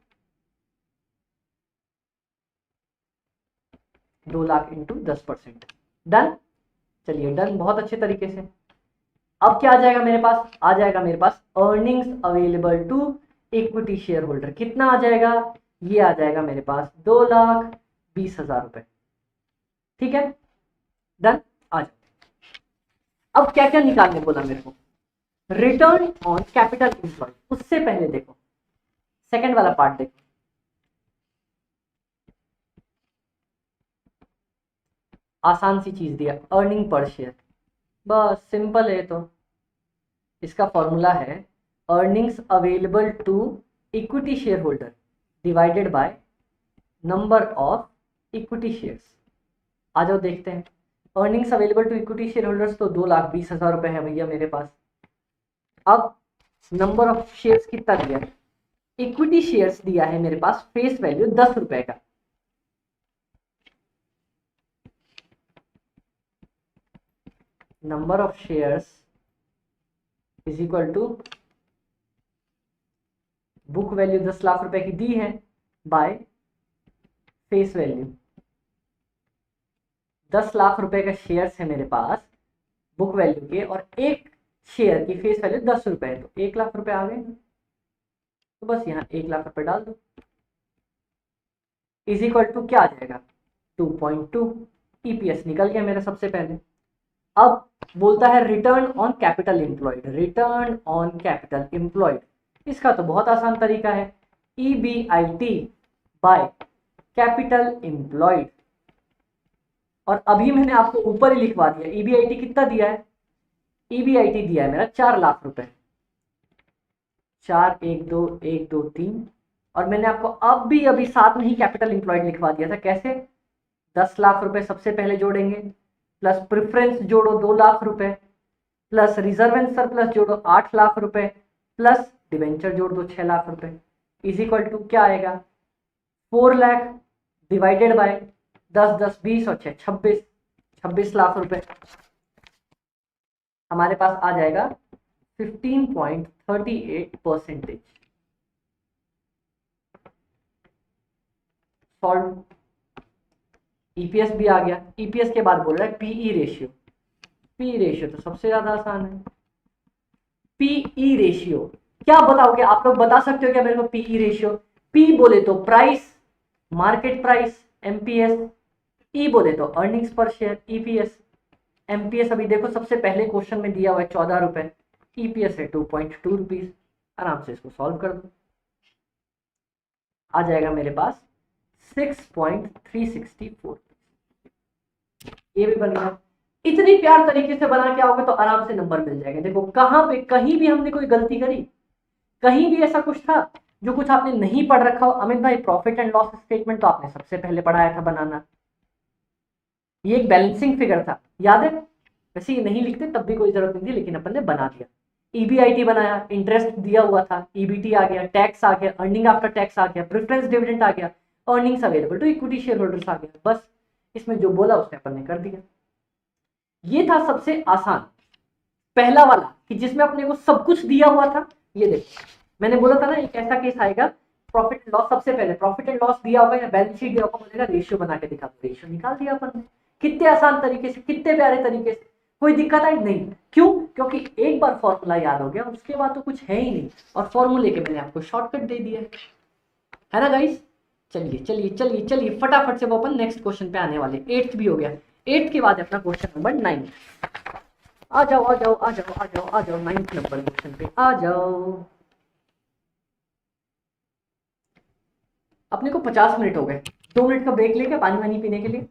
10%, डन। चलिए डन, बहुत अच्छे तरीके से। अब क्या आ जाएगा मेरे पास, आ जाएगा मेरे पास earnings available to equity share holder, कितना आ जाएगा, ये आ जाएगा मेरे पास 2,20,000 रुपए, ठीक है डन। आ जाओ, अब क्या क्या निकालने बोला मेरे को, रिटर्न ऑन कैपिटल एम्प्लॉयड, उससे पहले देखो सेकंड वाला पार्ट देखो, आसान सी चीज दिया, अर्निंग पर शेयर, बस सिंपल है। तो इसका फॉर्मूला है earnings available to equity share holder divided by number of equity shares. आ जाओ देखते हैं, earnings available to equity share holders तो 2,20,000 रुपए है भैया मेरे पास। अब नंबर ऑफ शेयर्स कितना दिया है, इक्विटी शेयर्स दिया है मेरे पास फेस वैल्यू 10 रुपए का, number of shares is equal to book value 10 lakh रुपए की दी है बाय फेस वैल्यू, 10 लाख रुपए का शेयर्स है मेरे पास बुक वैल्यू के, और एक शेयर की फेस वैल्यू 10 रुपए है, तो 1 लाख रुपए आ गए। तो बस यहाँ 1 लाख रुपए डाल दो, इज इक्वल टू क्या आ जाएगा 2.2, ईपीएस निकल गया मेरा सबसे पहले। अब बोलता है return on capital employed, return on capital employed, इसका तो बहुत आसान तरीका है, ईबीआईटी बाय कैपिटल एम्प्लॉयड। और अभी मैंने आपको ऊपर ही लिखवा दिया, ईबीआईटी कितना दिया है, ईबीआईटी दिया है मेरा 4 लाख रुपए, 4 1 2 1 2 3, और मैंने आपको अब भी अभी साथ में ही कैपिटल एम्प्लॉयड लिखवा दिया था। कैसे, 10 लाख रुपए सबसे पहले जोड़ेंगे, प्लस प्रेफरेंस जोड़ो 2 लाख रुपए, प्लस रिजर्व एंड सरप्लस जोड़ो 8 लाख रुपए, प्लस डिवेंचर जोड़ दो 6 लाख रुपए, इज इक्वल टू क्या आएगा 4 लाख डिवाइडेड बाय 10 10 20 और 6 26, 26 लाख रुपए हमारे पास आ जाएगा 15.38%। सॉल्व, ईपीएस भी आ गया, ईपीएस के बाद बोल रहा है पीई रेशियो, पीई रेशियो तो सबसे ज्यादा आसान है, पीई रेशियो क्या बताओगे आप लोग, बता सकते हो क्या मेरे को पीई रेशियो, पी बोले तो प्राइस, मार्केट प्राइस एमपीएस, ई बोले तो earnings per share EPS, MPS अभी देखो सबसे पहले क्वेश्चन में दिया हुआ है 14 रुपए, ईपीएस है 2.2 रुपीज, आराम से इसको सॉल्व कर दो, आ जाएगा मेरे पास 6.364, ये भी बन गया। इतनी प्यार तरीके से बना के आओगे तो आराम से नंबर मिल जाएगा। देखो कहां पे कहीं भी हमने कोई गलती करी, कहीं भी ऐसा कुछ था जो कुछ आपने नहीं पढ़ रखा हो, अमित भाई प्रॉफिट एंड लॉस स्टेटमेंट तो आपने सबसे पहले पढ़ाया था बनाना, ये एक बैलेंसिंग फिगर था याद है, वैसे ये नहीं लिखते तब भी कोई जरूरत नहीं थी, लेकिन अपन ने बना दिया, ईबीआईटी बनाया, इंटरेस्ट दिया हुआ था, ईबीटी आ गया, टैक्स आ गया, अर्निंग आफ्टर टैक्स आ गया, प्रेफरेंस डिविडेंड आ गया, earnings available to equity share holders आ गया, बस इसमें जो बोला उसने अपन ने कर दिया। ये था सबसे आसान पहला वाला कि जिसमें अपने को सब कुछ दिया हुआ था। ये देखो मैंने बोला था ना एक ऐसा केस आएगा, प्रॉफिट एंड लॉस, सबसे पहले प्रॉफिट एंड लॉस दिया होगा या बैलेंस शीट दिया होगा, बोलेगा रेशियो बना के दिखा, रेशियो निकाल दिया अपन ने, कितने आसान तरीके से, कितने प्यारे तरीके से, कोई दिक्कत आई नहीं, क्यों, क्योंकि एक बार फॉर्मूला याद हो गया उसके बाद तो कुछ है ही नहीं, और फॉर्मूले के मैंने आपको शॉर्टकट दे दिया है ना गाइस। चलिए चलिए चलिए चलिए फटाफट से वो अपन नेक्स्ट क्वेश्चन पे आने वाले, 8th भी हो गया, 8th के बाद अपना क्वेश्चन नंबर 9, आ जाओ आ जाओ आ जाओ आ जाओ आ जाओ 9th नंबर क्वेश्चन पे आ जाओ। अपने को 50 मिनट हो गए, 2 मिनट का ब्रेक लेके पानी वानी पीने के लिए,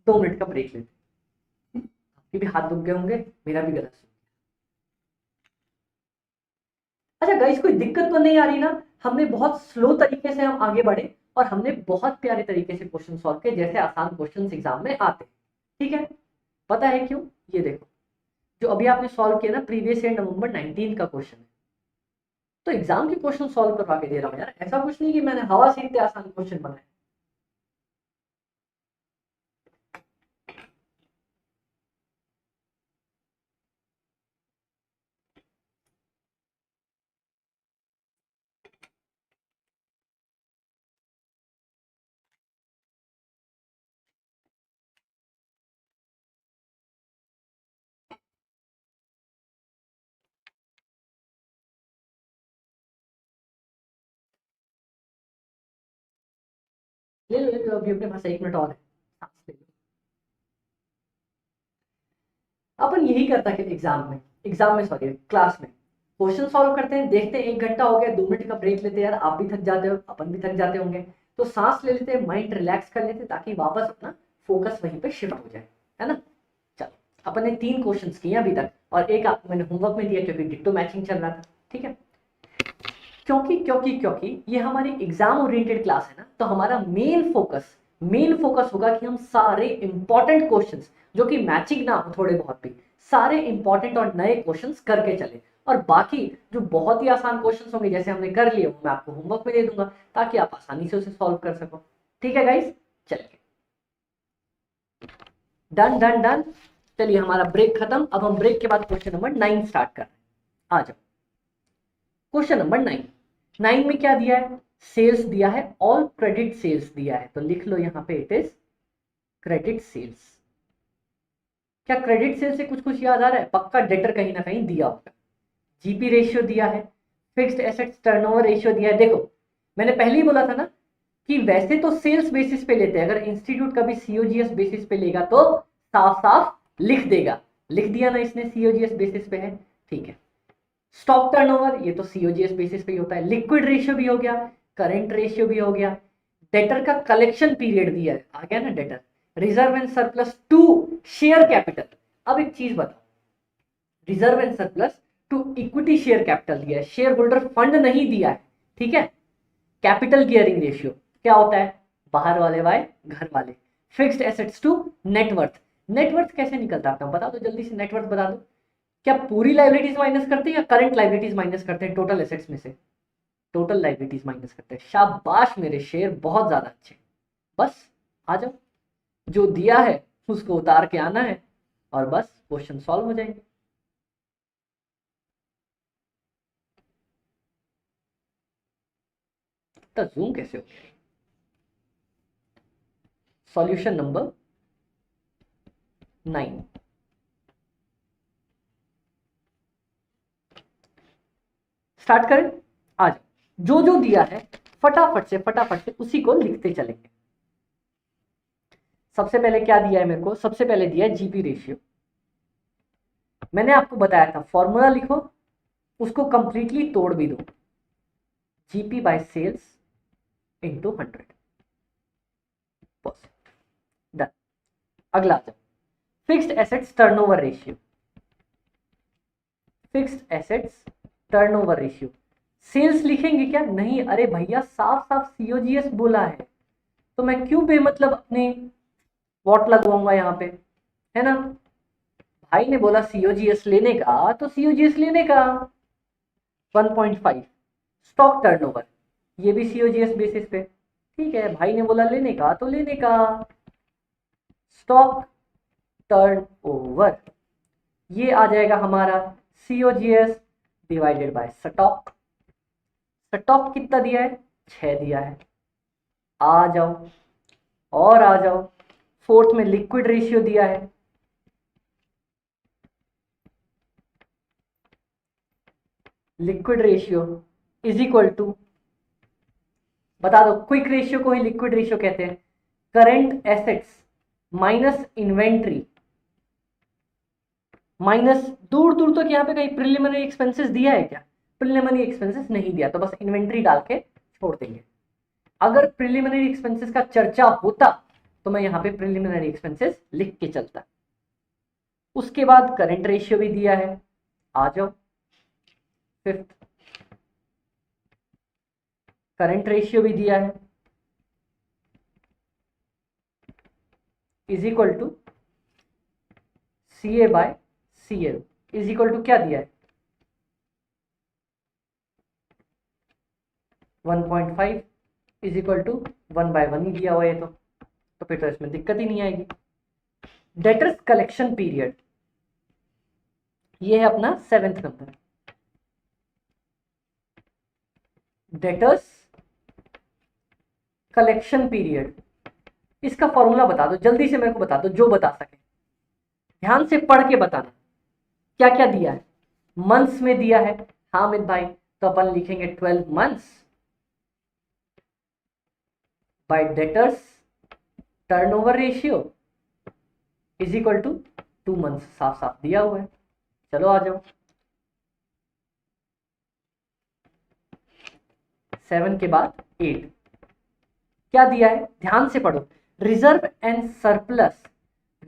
2 मिनट का ब्रेक लेते, आपके भी हाथ दुख गए होंगे, मेरा भी गला सूख। अच्छा गाइस कोई दिक्कत तो नहीं आ रही ना, हमने बहुत स्लो तरीके से हम आगे बढ़े और हमने बहुत प्यारे तरीके से क्वेश्चन सॉल्व किए जैसे आसान क्वेश्चन एग्जाम में आते, ठीक है, पता है क्यों, ये देखो जो अभी आपने सॉल्व किया ना प्रीवियस ईयर नवंबर 19 का क्वेश्चन है, तो एग्जाम के क्वेश्चन सॉल्व करवा के दे रहा हूँ यार, ऐसा कुछ नहीं कि मैंने हवा से इतने आसान क्वेश्चन बनाए। ले लो अभी अपने पास 1 मिनट और है, सांस ले लो। अपन यही करता है एग्जाम में, एग्जाम में, सॉरी क्लास में क्वेश्चन सॉल्व करते हैं, देखते हैं 1 घंटा हो गया, 2 मिनट का ब्रेक लेते हैं, यार आप भी थक जाते हो, अपन भी थक जाते होंगे, तो सांस ले लेते हैं, माइंड रिलैक्स कर लेते हैं, ताकि वापस अपना फोकस वहीं पे शिफ्ट हो जाए, है ना। चलो अपन ने 3 क्वेश्चंस किए अभी तक, और एक आपको मैंने होमवर्क में दिया क्योंकि डिट्टो मैचिंग चल रहा था, ठीक है। क्योंकि ये हमारी एग्जाम ओरिएंटेड क्लास है ना, तो हमारा मेन फोकस होगा कि हम सारे इंपॉर्टेंट क्वेश्चंस, जो कि मैचिंग ना हो थोड़े बहुत भी, सारे इंपॉर्टेंट और नए क्वेश्चंस करके चले, और बाकी जो बहुत ही आसान क्वेश्चंस होंगे जैसे हमने कर लिए, मैं आपको होमवर्क में दे दूंगा, ताकि आप आसानी से उसे सॉल्व कर सको। ठीक है गाइस, चलिए डन डन डन। चलिए हमारा ब्रेक खत्म, अब हम ब्रेक के बाद क्वेश्चन नंबर 9 स्टार्ट कर रहे हैं। आ जाओ क्वेश्चन नंबर 9 में क्या दिया है, सेल्स दिया है, ऑल क्रेडिट सेल्स दिया है, तो लिख लो यहाँ पे इट इज क्रेडिट सेल्स। क्या क्रेडिट सेल्स से कुछ कुछ याद आ रहा है, पक्का डेटर कहीं ना कहीं दिया होगा। जीपी रेशियो दिया है, फिक्स्ड एसेट्स टर्नओवर रेशियो दिया है। देखो मैंने पहले ही बोला था ना कि वैसे तो सेल्स बेसिस पे लेते हैं, अगर इंस्टीट्यूट कभी सीओजीएस बेसिस पे लेगा तो साफ साफ लिख देगा, लिख दिया ना इसने सीओजीएस बेसिस पे है, ठीक है। स्टॉक टर्नओवर ये तो सीओजीएस बेसिस पे ही होता है, लिक्विड रेशियो भी हो गया, करंट रेशियो भी हो गया, डेटर का कलेक्शन पीरियड दिया है, आ गया ना debtor, reserve and surplus to share capital. अब एक चीज बताओ, reserve and surplus to equity share capital दिया है, शेयर होल्डर फंड नहीं दिया है, ठीक है। कैपिटल गियरिंग रेशियो क्या होता है, बाहर वाले बाय घर वाले, fixed assets to net worth, net worth कैसे निकलता है अपना बता दो जल्दी से, नेटवर्थ बता दो, क्या पूरी लाइबिलिटीज माइनस करते हैं या करंट लाइबिलिटीज माइनस करते हैं टोटल एसेट्स में से, टोटल लाइबिलिटीज माइनस करते हैं। शाबाश मेरे शेर, बहुत ज्यादा अच्छे। बस आ जाओ, जो दिया है उसको उतार के आना है और बस क्वेश्चन सॉल्व हो जाएंगे। तो जूम कैसे हो गया, सॉल्यूशन नंबर 9। स्टार्ट करें, आ जाओ, जो जो दिया है फटाफट से उसी को लिखते चलेंगे। सबसे पहले क्या दिया है मेरे को, सबसे पहले दिया है जीपी रेशियो। मैंने आपको बताया था फॉर्मूला लिखो, उसको कंप्लीटली तोड़ भी दो, GP by sales into 100%। Done. अगला आ जाओ, fixed assets turnover ratio, fixed assets turnover ratio, sales लिखेंगे क्या, नहीं, अरे भैया साफ साफ सीओजीएस बोला है, तो मैं क्यों बेमतलब अपने वॉट लगवाऊंगा यहाँ पे, है ना। भाई ने बोला सीओजीएस लेने का तो सीओजीएस लेने का। 1.5 स्टॉक टर्नओवर, ये भी सीओजीएस बेसिस पे, ठीक है, भाई ने बोला लेने का तो लेने का। स्टॉक टर्नओवर ये आ जाएगा हमारा COGS divided by stock, stock कितना दिया है, 6 दिया है। आ जाओ और आ जाओ, फोर्थ में लिक्विड रेशियो दिया है, liquid ratio is equal to, बता दो, क्विक रेशियो को ही लिक्विड रेशियो कहते हैं, current assets minus inventory minus, दूर दूर तक यहाँ पे कहीं प्रिलिमिनरी एक्सपेंसेस दिया है क्या, प्रिलिमिनरी एक्सपेंसेस नहीं दिया, तो बस इन्वेंट्री डाल के छोड़ देंगे। अगर प्रिलिमिनरी एक्सपेंसेस का चर्चा होता तो मैं यहाँ पे प्रिलिमिनरी एक्सपेंसेस लिख के चलता। उसके बाद करंट रेशियो भी दिया है, आ जाओ फिफ्थ, करंट रेशियो भी दिया है is equal to C A by C L, is equal to क्या दिया है 1.5 इज इक्वल टू 1/1 ही दिया हुआ है, तो फिर तो इसमें दिक्कत ही नहीं आएगी। डेटर्स कलेक्शन पीरियड ये है अपना 7th number, debtors collection period, इसका फॉर्मूला बता दो जल्दी से, मेरे को बता दो जो बता सके, ध्यान से पढ़ के बताना। क्या क्या दिया है, मंथ्स में दिया है, हाँ अमित भाई, तो अपन लिखेंगे 12 months by debtors turnover ratio is equal to 2 months, साफ साफ दिया हुआ है। चलो आ जाओ। 7 के बाद 8 क्या दिया है, ध्यान से पढ़ो। Reserve and surplus,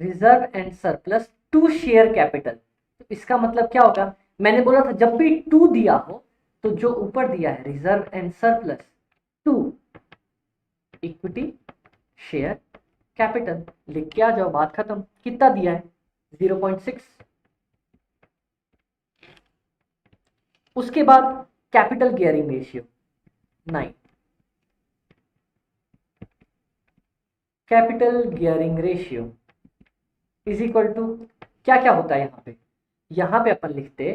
reserve and surplus to share capital. तो इसका मतलब क्या होगा, मैंने बोला था जब भी टू दिया हो तो जो ऊपर दिया है reserve and surplus to equity share capital, लिख के आ जाओ, बात खत्म। कितना दिया है 0.6। उसके बाद capital gearing ratio 9, capital gearing ratio is equal to क्या क्या होता है यहाँ पे अपन लिखते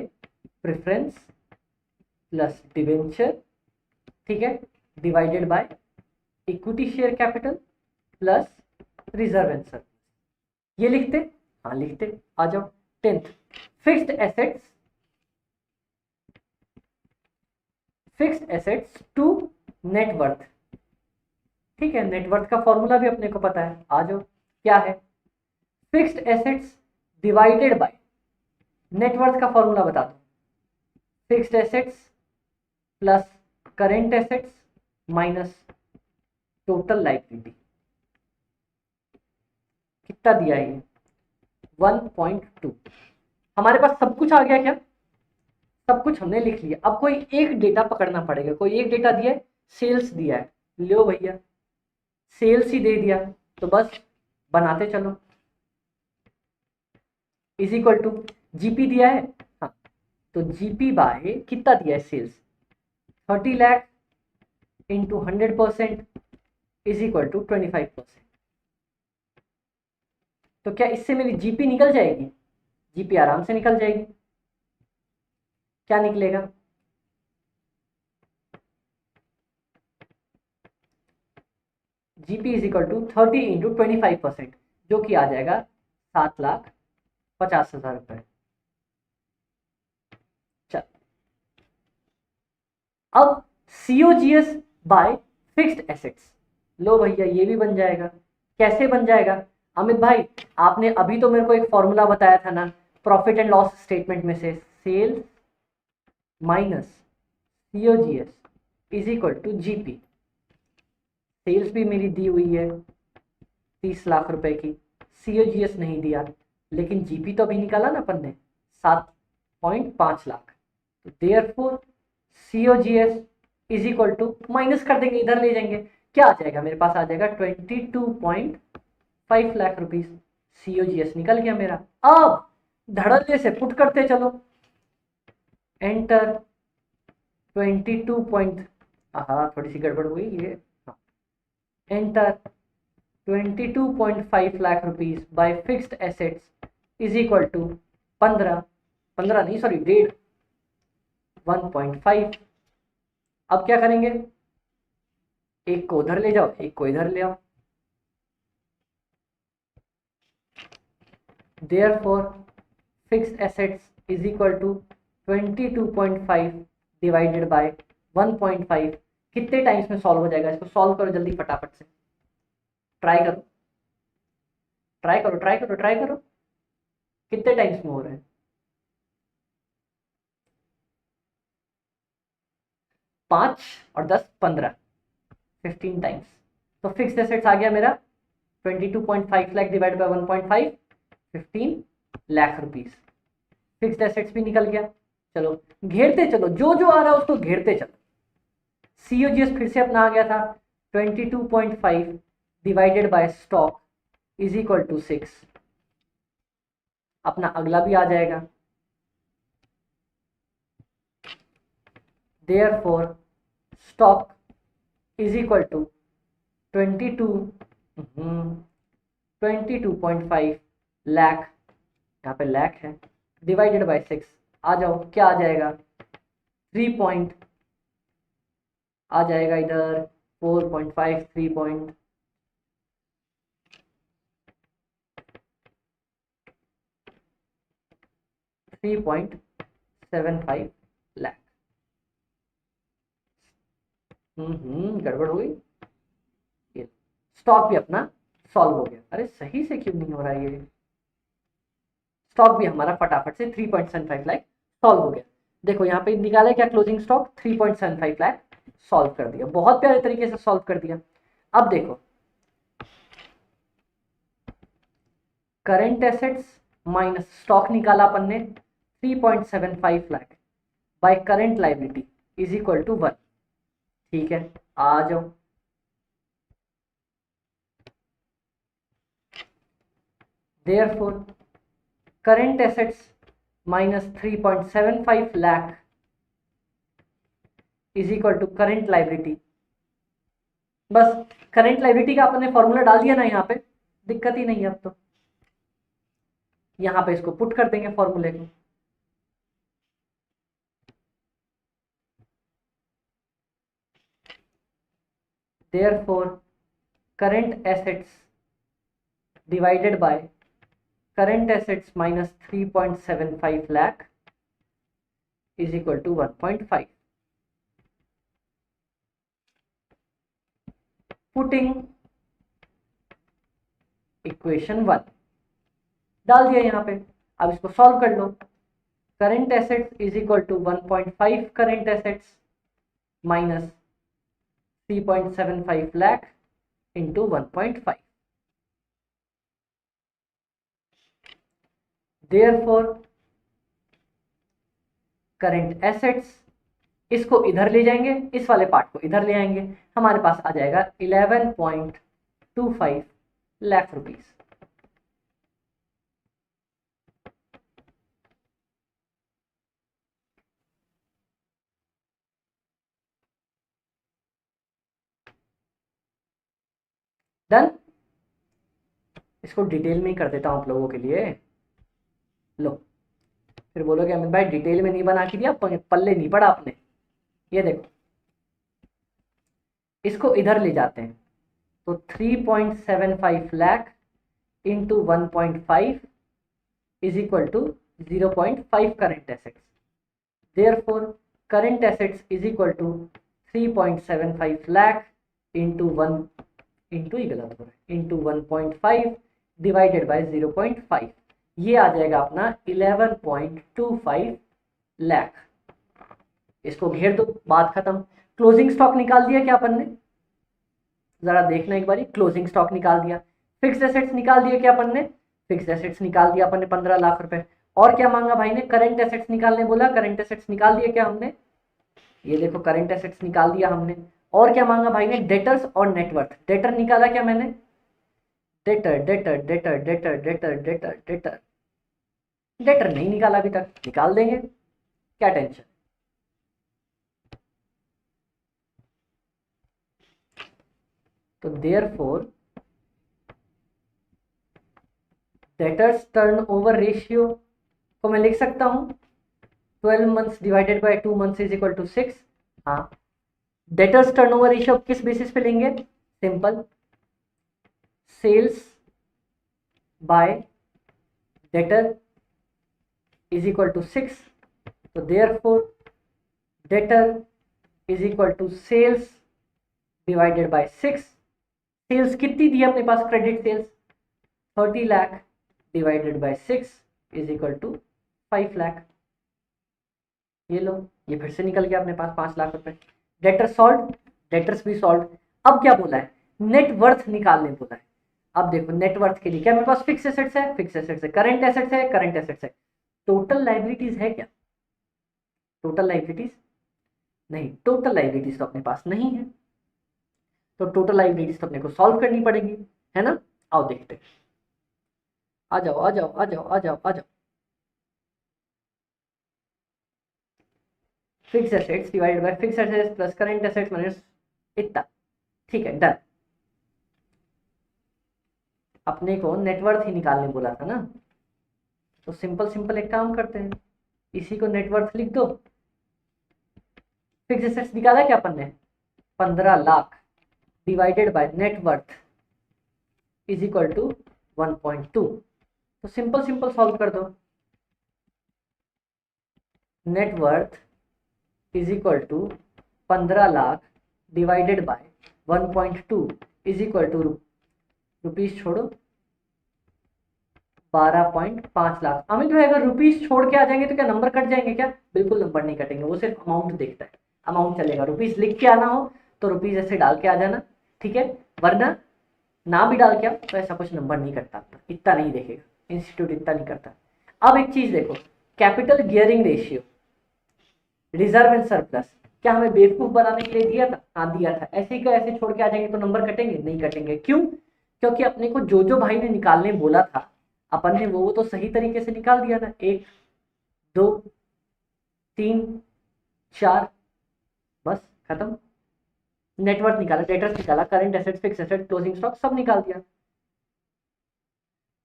प्रेफरेंस प्लस डिवेंचर, ठीक है, divided by equity share capital plus reserve and surplus, ये लिखते, हाँ लिखते, आ जाओ। 10th fixed assets, fixed assets to net worth, ठीक है, नेटवर्थ का फॉर्मूला भी अपने को पता है, आ जाओ। क्या है, fixed assets divided by net worth का फॉर्मूला बता दो, fixed assets plus current assets minus total liability. कितना दिया है ये 1.2। हमारे पास सब कुछ आ गया क्या, सब कुछ हमने लिख लिया। अब कोई एक डेटा पकड़ना पड़ेगा, कोई एक डेटा दिया है, सेल्स दिया है, लो भैया सेल्स ही दे दिया, तो बस बनाते चलो। इज इक्वल टू जीपी दिया है, हाँ तो जीपी बाय कितना दिया है sales 30 lakh into 100% is equal to 25%। तो क्या इससे मेरी जीपी निकल जाएगी, जीपी आराम से निकल जाएगी। क्या निकलेगा, GP is equal to 30 into 25%, जो कि आ जाएगा 7,50,000 रुपए। चल अब सीओजीएस बाय फिक्स्ड एसेट्स, लो भैया ये भी बन जाएगा। कैसे बन जाएगा अमित भाई, आपने अभी तो मेरे को एक फॉर्मूला बताया था ना प्रॉफिट एंड लॉस स्टेटमेंट में से, sales minus COGS is equal to GP. Sales भी मेरी दी हुई है 30 लाख रुपए की, सीओजीएस नहीं दिया, लेकिन जीपी तो अभी निकाला ना अपन ने 7.5 लाख। तो therefore COGS is equal to, minus कर देंगे, इधर ले जाएंगे, क्या आ जाएगा मेरे पास, आ जाएगा 22.5 लाख रुपीस। सीओजीएस निकल गया मेरा। अब धड़ल्ले से पुट करते चलो, एंटर 22 हाँ थोड़ी सी गड़बड़ हुई ये, हाँ enter 22.5 lakh rupees by fixed assets is equal to 15 नहीं सॉरी 1.5। अब क्या करेंगे, एक को उधर ले जाओ, एक को इधर ले आओ। Therefore fixed assets is equal to 22.5 divided bye 1.5। कितने टाइम्स में सॉल्व हो जाएगा, इसको सॉल्व करो जल्दी फटाफट से, ट्राई करो ट्राई करो ट्राई करो ट्राई करो, कितने टाइम्स में हो रहा है, 5 और 10 15 15 टाइम्स। तो फिक्स्ड एसेट्स आ गया मेरा 22.5 lakh divide by 1.5 15 lakh rupees. Fixed assets भी निकल गया। चलो घेरते चलो, जो जो आ रहा है उसको घेरते चलो। सीओजीएस फिर से अपना आ गया था 22.5 divided by stock is equal to 6। अपना अगला भी आ जाएगा। Therefore stock is equal to 22.5 lakh, यहाँ पे लाख है, डिवाइडेड बाय 6, आ जाओ क्या आ जाएगा 3 पॉइंट, आ जाएगा इधर 4.5 3.75 लाख। गड़बड़ हुई, स्टॉक भी अपना सॉल्व हो गया। अरे सही से क्यों नहीं हो रहा है ये, स्टॉक भी हमारा फटाफट से 3.75 लाख सॉल्व हो गया। देखो यहाँ पे निकाला क्या क्लोजिंग स्टॉक, 3.75 लाख सॉल्व कर दिया, बहुत प्यारे तरीके से सॉल्व कर दिया। अब देखो करंट एसेट्स माइनस स्टॉक निकाला अपन ने 3.75 lakh by current liability is equal to 1। ठीक है, आ जाओ। Therefore, current assets minus 3.75 lakh is equal to current liability। बस करंट लाइबिलिटी का आपने फॉर्मूला डाल दिया ना, यहाँ पे दिक्कत ही नहीं है अब तो। यहाँ पे इसको पुट कर देंगे फॉर्मूले को। Therefore, current assets divided by current assets minus 3.75 lakh is equal to 1.5। Putting equation 1 डाल दिया यहाँ पे। अब इसको सॉल्व कर लो। Current assets is equal to 1.5 current assets minus 3.75 lakh into 1.5। Therefore current assets, इसको इधर ले जाएंगे, इस वाले पार्ट को इधर ले आएंगे, हमारे पास आ जाएगा 11.25 लाख रुपीस। डन। इसको डिटेल में ही कर देता हूं आप लोगों के लिए। लो, फिर बोलोगे अमित भाई डिटेल में नहीं बना के दिया, पल्ले नहीं पड़ा आपने। ये देखो, इसको इधर ले जाते हैं तो 3.75 lakh into 1.5 is equal to 0.5 current assets. Therefore current assets is equal to 3.75 lakh into 1 into गलत हो रहा है, इंटू 1.5 डिवाइडेड बाय 0.5। ये आ जाएगा अपना 11.25 लाख। इसको घेर दो, बात खत्म। क्लोजिंग स्टॉक निकाल दिया क्या अपन ने, जरा देखना एक बारी। क्लोजिंग स्टॉक निकाल दिया। फिक्स्ड एसेट्स निकाल दिया क्या अपन ने, फिक्स्ड एसेट्स निकाल दिया अपन ने 15 लाख रुपए। और क्या मांगा भाई ने, करंट एसेट्स निकालने बोला, करंट एसेट्स निकाल दिया क्या हमने, ये देखो करंट एसेट्स निकाल दिया हमने। और क्या मांगा भाई ने, डेटर्स और नेटवर्थ। डेटर निकाला क्या मैंने, debtor debtor debtor debtor debtor debtor debtor debtor नहीं निकाला अभी तक, निकाल देंगे, क्या टेंशन। तो देयरफॉर डेटर्स टर्नओवर रेशियो को मैं लिख सकता हूं 12 months divided by 2 months is equal to 6। हाँ, डेटर्स टर्नओवर रेशियो किस बेसिस पे लेंगे, simple, sales by debtor is equal to 6। तो therefore debtor is equal to sales divided by 6। सेल्स कितनी थी अपने पास, credit sales 30 lakh divided by 6 is equal to 5 lakh. ये लो, ये फिर से निकल गया अपने पास 5 लाख रुपए। डेटर सॉल्व, डेटर्स भी सॉल्व। अब क्या बोला है, नेटवर्थ निकालने बोला है। अब देखो नेटवर्थ के लिए क्या मेरे पास फिक्स एसेट्स है, फिक्स एसेट्स है, करंट एसेट्स है, करंट एसेट्स है, टोटल लाइबिलिटीज है क्या, टोटल लाइबिलिटीज नहीं, टोटल लाइबिलिटीज तो अपने पास नहीं है। तो टोटल लाइबिलिटीज तो अपने को सॉल्व करनी पड़ेगी, है ना। आओ देखते हैं, आ जाओ आ जाओ आ जाओ आ जाओ आ जाओ। Fix assets divided by fix assets plus current assets minus इतना। ठीक है, डन। अपने को नेटवर्थ ही निकालने बोला था ना, तो सिंपल सिंपल एक काम करते हैं, इसी को नेटवर्थ लिख दो। फिक्स एसेट्स निकाला क्या अपन ने, 15 lakh divided by net worth is equal to 1.2। तो सिंपल सिंपल सॉल्व कर दो। Net worth is equal to 15 lakh divided by 1.2 is equal to rupees छोड़ो 12.5 लाख। अमित भाई अगर रुपीस छोड़ के आ जाएंगे तो क्या नंबर कट जाएंगे क्या? बिल्कुल नंबर नहीं कटेंगे, वो सिर्फ अमाउंट देखता है, अमाउंट चलेगा। रुपीस लिख के आना हो तो रुपीस ऐसे डाल के आ जाना, ठीक है, वरना ना भी डाल के आओ तो ऐसा कुछ नंबर नहीं करता, इतना नहीं देखेगा इंस्टीट्यूट, इतना नहीं करता। अब एक चीज देखो, capital gearing ratio, reserve and surplus, क्या हमें बेवकूफ बनाने के लिए दिया था? हाँ दिया था। ऐसे ही का ऐसे छोड़ के आ जाएंगे तो नंबर कटेंगे? नहीं कटेंगे। क्यों? क्योंकि अपने को जो जो भाई ने निकालने बोला था अपन ने वो तो सही तरीके से निकाल दिया ना। 1 2 3 4, बस खत्म। नेटवर्क निकाला, डेटर्स निकाला, current assets, fix assets, closing stock सब निकाल दिया।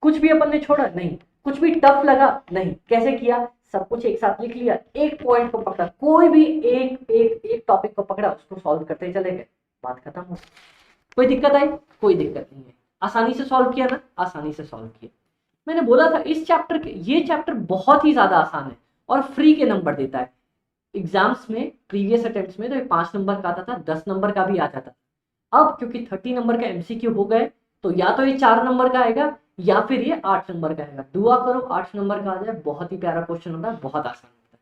कुछ भी अपन ने छोड़ा नहीं, कुछ भी टफ लगा नहीं। कैसे किया? सब कुछ एक साथ लिख लिया, एक पॉइंट को पकड़ा, कोई भी एक टॉपिक को पकड़ा, उसको सॉल्व करते ही चले गए, बात खत्म हो। कोई दिक्कत आई? कोई दिक्कत नहीं है। आसानी से सॉल्व किया ना? आसानी से सॉल्व किया। मैंने बोला था इस चैप्टर के, ये चैप्टर बहुत ही ज्यादा आसान है और फ्री के नंबर देता है। एग्जाम्स में प्रीवियस अटेम्प्ट्स में तो 5 नंबर का आता था, 10 नंबर का भी आ जाता था। अब क्योंकि 30 नंबर का एमसीक्यू हो गए तो या तो ये 4 नंबर का आएगा या फिर ये 8 नंबर का आएगा। दुआ करो 8 नंबर का आ जाए, बहुत ही प्यारा क्वेश्चन होता है, बहुत आसान होता है।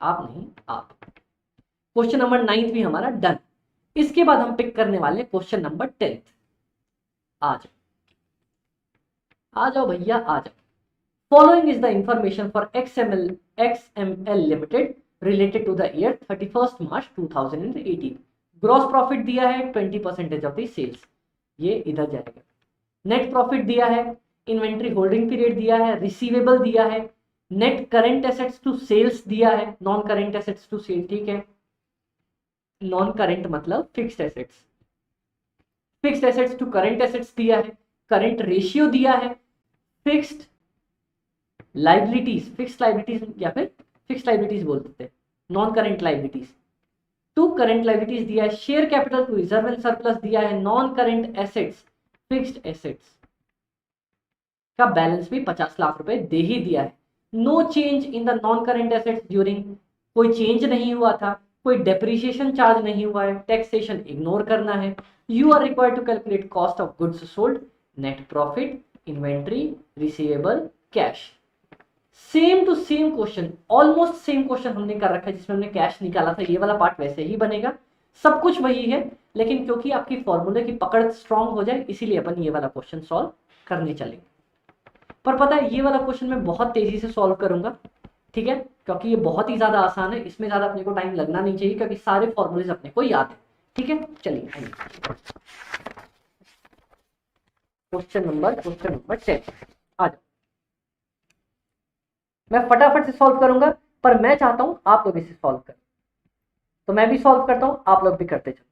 आप नहीं, आप। क्वेश्चन नंबर 9 भी हमारा डन। इसके बाद हम पिक करने वाले क्वेश्चन नंबर 10। आ जाओ आ जाओ भैया आ जाओ। Following is the information for XML Limited related to the year 31st March 2018. Gross profit दिया है 20% ऑफ द सेल्स, ये इधर जाएगा। नेट प्रॉफिट दिया है, इन्वेंट्री होल्डिंग पीरियड दिया है, रिसीवेबल दिया है, net current assets to sales दिया है, non current assets to sale, ठीक है। नॉन करेंट मतलब fixed assets, fixed assets to current assets दिया है, करेंट रेशियो दिया है, फिक्स्ड लाइबिलिटीज, फिक्स्ड लाइबिलिटीज या फिर फिक्स्ड लाइबिलिटीज बोल देते हैं, non current liabilities to current liabilities दिया है, share capital to reserve and surplus दिया है, non current assets, fixed assets का बैलेंस भी 50 लाख रुपए दे ही दिया है। No change in the non current assets during, कोई चेंज नहीं हुआ था, कोई डेप्रिसिएशन चार्ज नहीं हुआ है, टैक्सेशन इग्नोर करना है। You are required to calculate cost of goods sold, net profit, inventory, receivable, cash. Same to same question, almost same question हमने कर रखा है जिसमें हमने कैश निकाला था। ये वाला पार्ट वैसे ही बनेगा, सब कुछ वही है, लेकिन क्योंकि आपकी फॉर्मूले की पकड़ स्ट्रांग हो जाए इसीलिए अपन ये वाला क्वेश्चन सॉल्व करने चलेंगे। पर पता है ये वाला क्वेश्चन मैं बहुत तेजी से सॉल्व करूंगा, ठीक है, क्योंकि ये बहुत ही ज्यादा आसान है, इसमें ज्यादा अपने को टाइम लगना नहीं चाहिए क्योंकि सारे फॉर्मूलेज अपने को याद है, ठीक है। चलिए क्वेश्चन नंबर 10 आ जाओ। मैं फटाफट से सॉल्व करूंगा पर मैं चाहता हूं आप लोग इसे सॉल्व करें, तो मैं भी सॉल्व करता हूं, आप लोग भी करते चलो।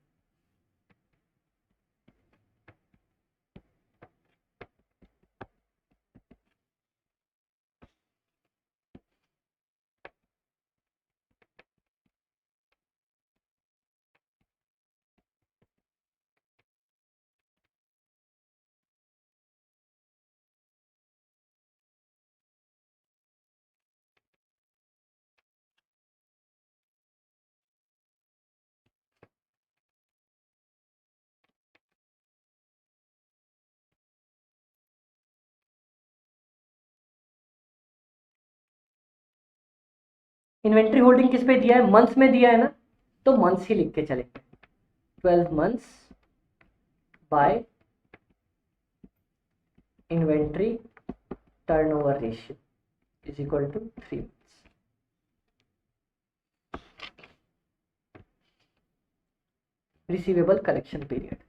इन्वेंट्री होल्डिंग किस पे दिया है? मंथ्स में दिया है ना, तो मंथ्स ही लिख के चलेंगे। 12 months by inventory turnover ratio is equal to 3 months। Receivable collection period,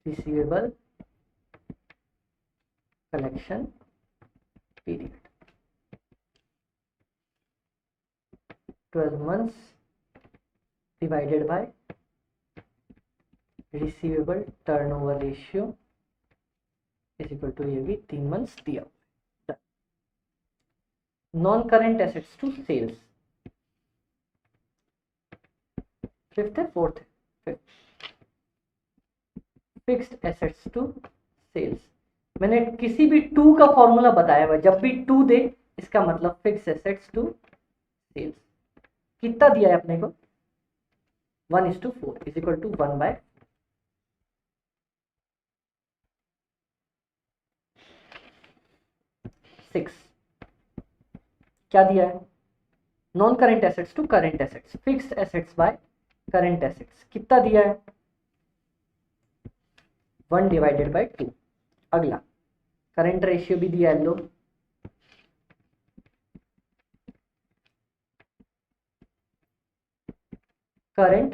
receivable collection period 12 months divided by receivable turnover ratio is equal to, ये भी 3 months दिया। Non current assets to sales, fifth है, fourth है, fixed assets to sales. मैंने किसी भी to का formula बताया हुआ, जब भी टू दे इसका मतलब फिक्स्ड एसेट्स टू सेल्स। कितना दिया है अपने को? 1:4 इज इक्वल टू 1/। 6। क्या दिया है? Non current assets to current assets, fixed assets by current assets, कितना दिया है? 1/2। अगला करंट रेशियो भी दिया है लो, करंट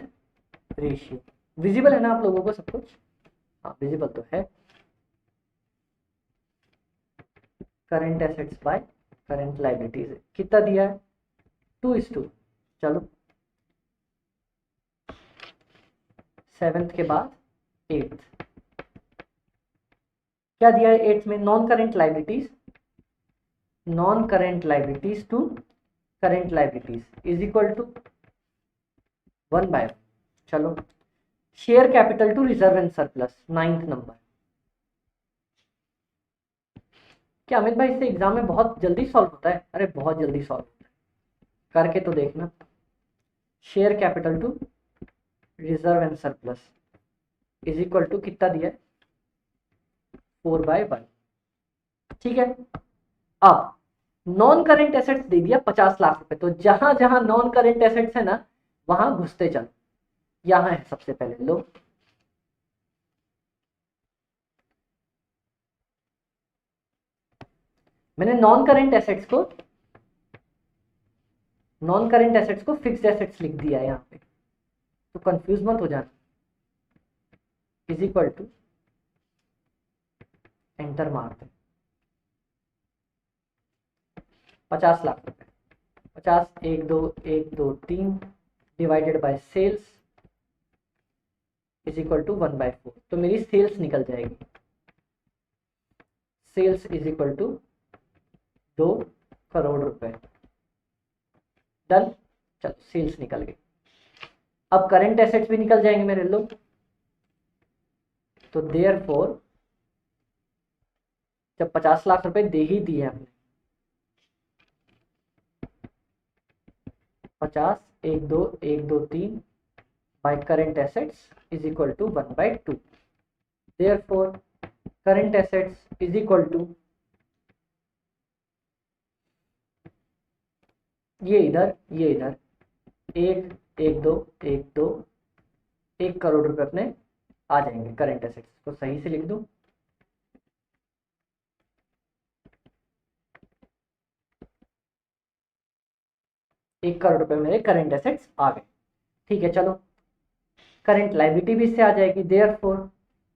रेशियो विजिबल है ना आप लोगों को सब कुछ? हाँ विजिबल तो है। Current assets by current liabilities कितना दिया है? 2:2। चलो 7th के बाद 8th, क्या दिया है 8th में? Non current liabilities, non current liabilities to current liabilities is equal to 1/1। चलो share capital to reserve and surplus 9th number. क्या अमित भाई इससे एग्जाम में बहुत जल्दी सॉल्व होता है? अरे बहुत जल्दी सॉल्व होता है, करके तो देखना। Share capital to reserve and surplus is equal to कितना दिया है? 4/1। ठीक है, अब नॉन करेंट एसेट्स दे दिया 50 लाख रुपए, तो जहां जहां नॉन करेंट एसेट्स है ना वहां घुसते चलो। यहां है सबसे पहले लो, मैंने नॉन करेंट एसेट्स को फिक्स्ड एसेट्स लिख दिया है यहाँ पे, तो कंफ्यूज मत हो जाना। इज इक्वल टू एंटर मारते 50 लाख रुपए, 50 1 2 1 2 3 divided by sales is equal to 1/4। तो मेरी सेल्स निकल जाएगी, sales is equal to 2 crore रुपए। डन, चलो सेल्स निकल गई। अब करंट एसेट्स भी निकल जाएंगे मेरे लोग, तो देयरफॉर जब 50 लाख रुपए दे ही दिए हमने, 50 1 2 1 2 3 by current assets is equal to 1/2। Therefore current assets is equal to, ये इधर 1 1 2 1 2 1 करोड़ रुपए अपने आ जाएंगे। करंट एसेट्स को सही से लिख दूं, एक करोड़ रुपए मेरे करंट एसेट्स आ गए। ठीक है, चलो करंट लाइबिलिटी भी इससे आ जाएगी। Therefore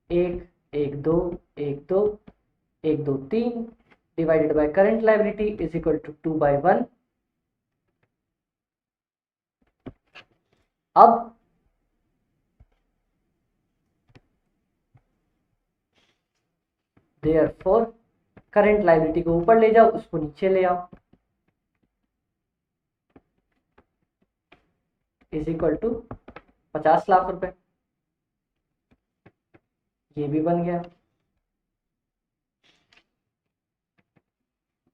1 1 2 1 2 1 2 3 divided by current liability is equal to 2/1। अब देयरफॉर करंट लाइबिलिटी को ऊपर ले जाओ, उसको नीचे ले आओ, इज इक्वल टू 50 लाख रुपए। ये भी बन गया,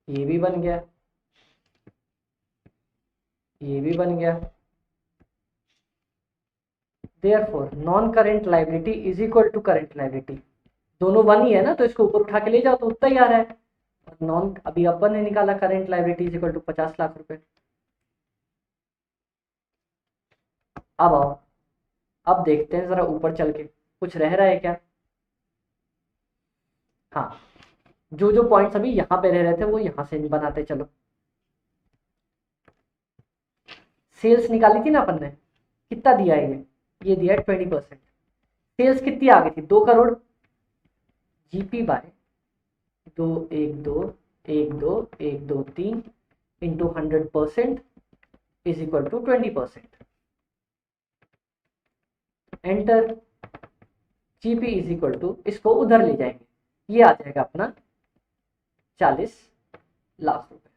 ये भी बन गया, ये भी बन गया। Therefore non current liability is equal to current liability, दोनों वन ही है ना, तो इसको ऊपर उठा के ले जाओ तो उतना ही आ रहा है। और नॉन अभी अपन ने निकाला current liability is equal to 50 lakh रुपए। अब आओ, अब देखते हैं जरा ऊपर चल के कुछ रह रहा है क्या। हाँ, जो जो पॉइंट्स अभी यहाँ पे रह रहे थे वो यहाँ से बनाते चलो। सेल्स निकाली थी ना अपन ने, कितना दिया है ये दिया है 20%। सेल्स कितनी आ गई थी? 2 crore. GP by 2 1 2 1 2 1 2 3 into 100% is equal to 20%। Enter. GP is equal to, इसको उधर ले जाएंगे, ये आ जाएगा अपना 40 लाख रुपए।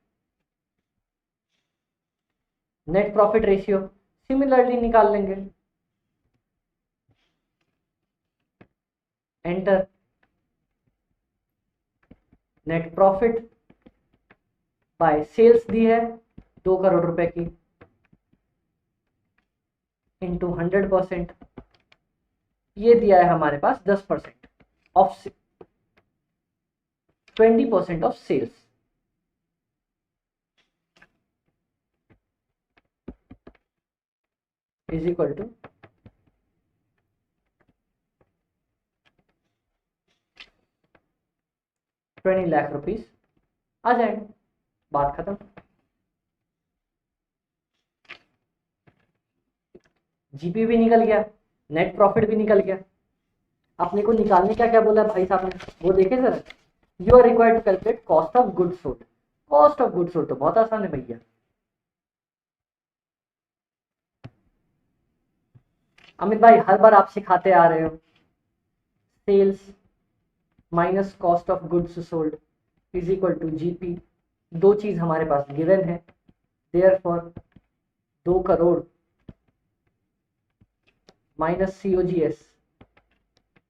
नेट प्रॉफिट रेशियो सिमिलरली निकाल लेंगे, enter. Net profit by sales दी है 2 करोड़ रुपए की, इंटू 100%, ये दिया है हमारे पास 10% off 20% off sales. Is equal to 20 lakh rupees आ जाएगा, बात खत्म। जीपी भी निकल गया, नेट प्रॉफिट भी निकल गया। अपने को निकालने क्या क्या बोला भाई साहब ने, वो देखे sir. You are required to calculate cost of goods sold. Cost of goods sold तो बहुत आसान है भैया। अमित भाई हर बार आप सिखाते आ रहे हो, sales minus cost of goods sold is equal to GP. दो चीज हमारे पास गिवन है, therefore 2 crore minus COGS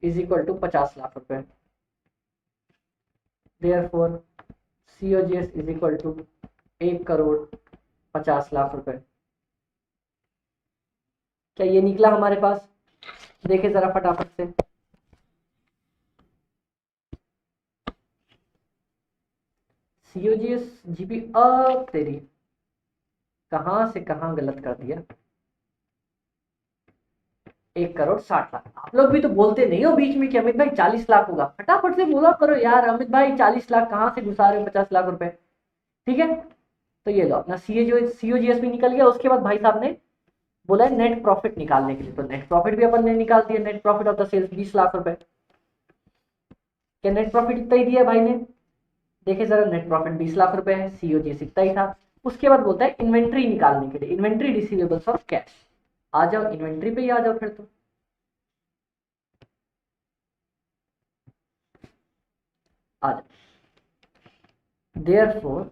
is equal to 50 lakh रुपए। Therefore COGS is equal to 1 crore 50 lakh रुपए। क्या ये निकला हमारे पास? देखे जरा फटाफट से। सीओजीएस जीपी, अब तेरी कहां से कहां गलत कर दिया। 1 करोड़ 60 लाख। आप लोग भी तो बोलते नहीं हो बीच में कि अमित भाई 40 लाख होगा, फटाफट से बोला करो यार। अमित भाई 40 लाख कहां से घुसा रहे हो 50 लाख रुपए? ठीक है, तो ये लो अपना सीओजीएस भी निकल गया। उसके बाद भाई साहब ने बोला है नेट प्रॉफिट निकालने के लिए, तो नेट प्रॉफिट भी अपन ने निकाल दिया। Net profit of the sales 20 lakh रुपए। क्या नेट प्रॉफिट इतना ही दिया भाई ने? देखे जरा, नेट प्रॉफिट 20 लाख रुपए है, सीओजीएस इतना ही था। उसके बाद बोलता है इन्वेंट्री निकालने के लिए, इन्वेंट्री रिसीवेबल्स और कैश। आ जाओ इन्वेंट्री पे ही आ जाओ फिर तो। आ जाओ। Therefore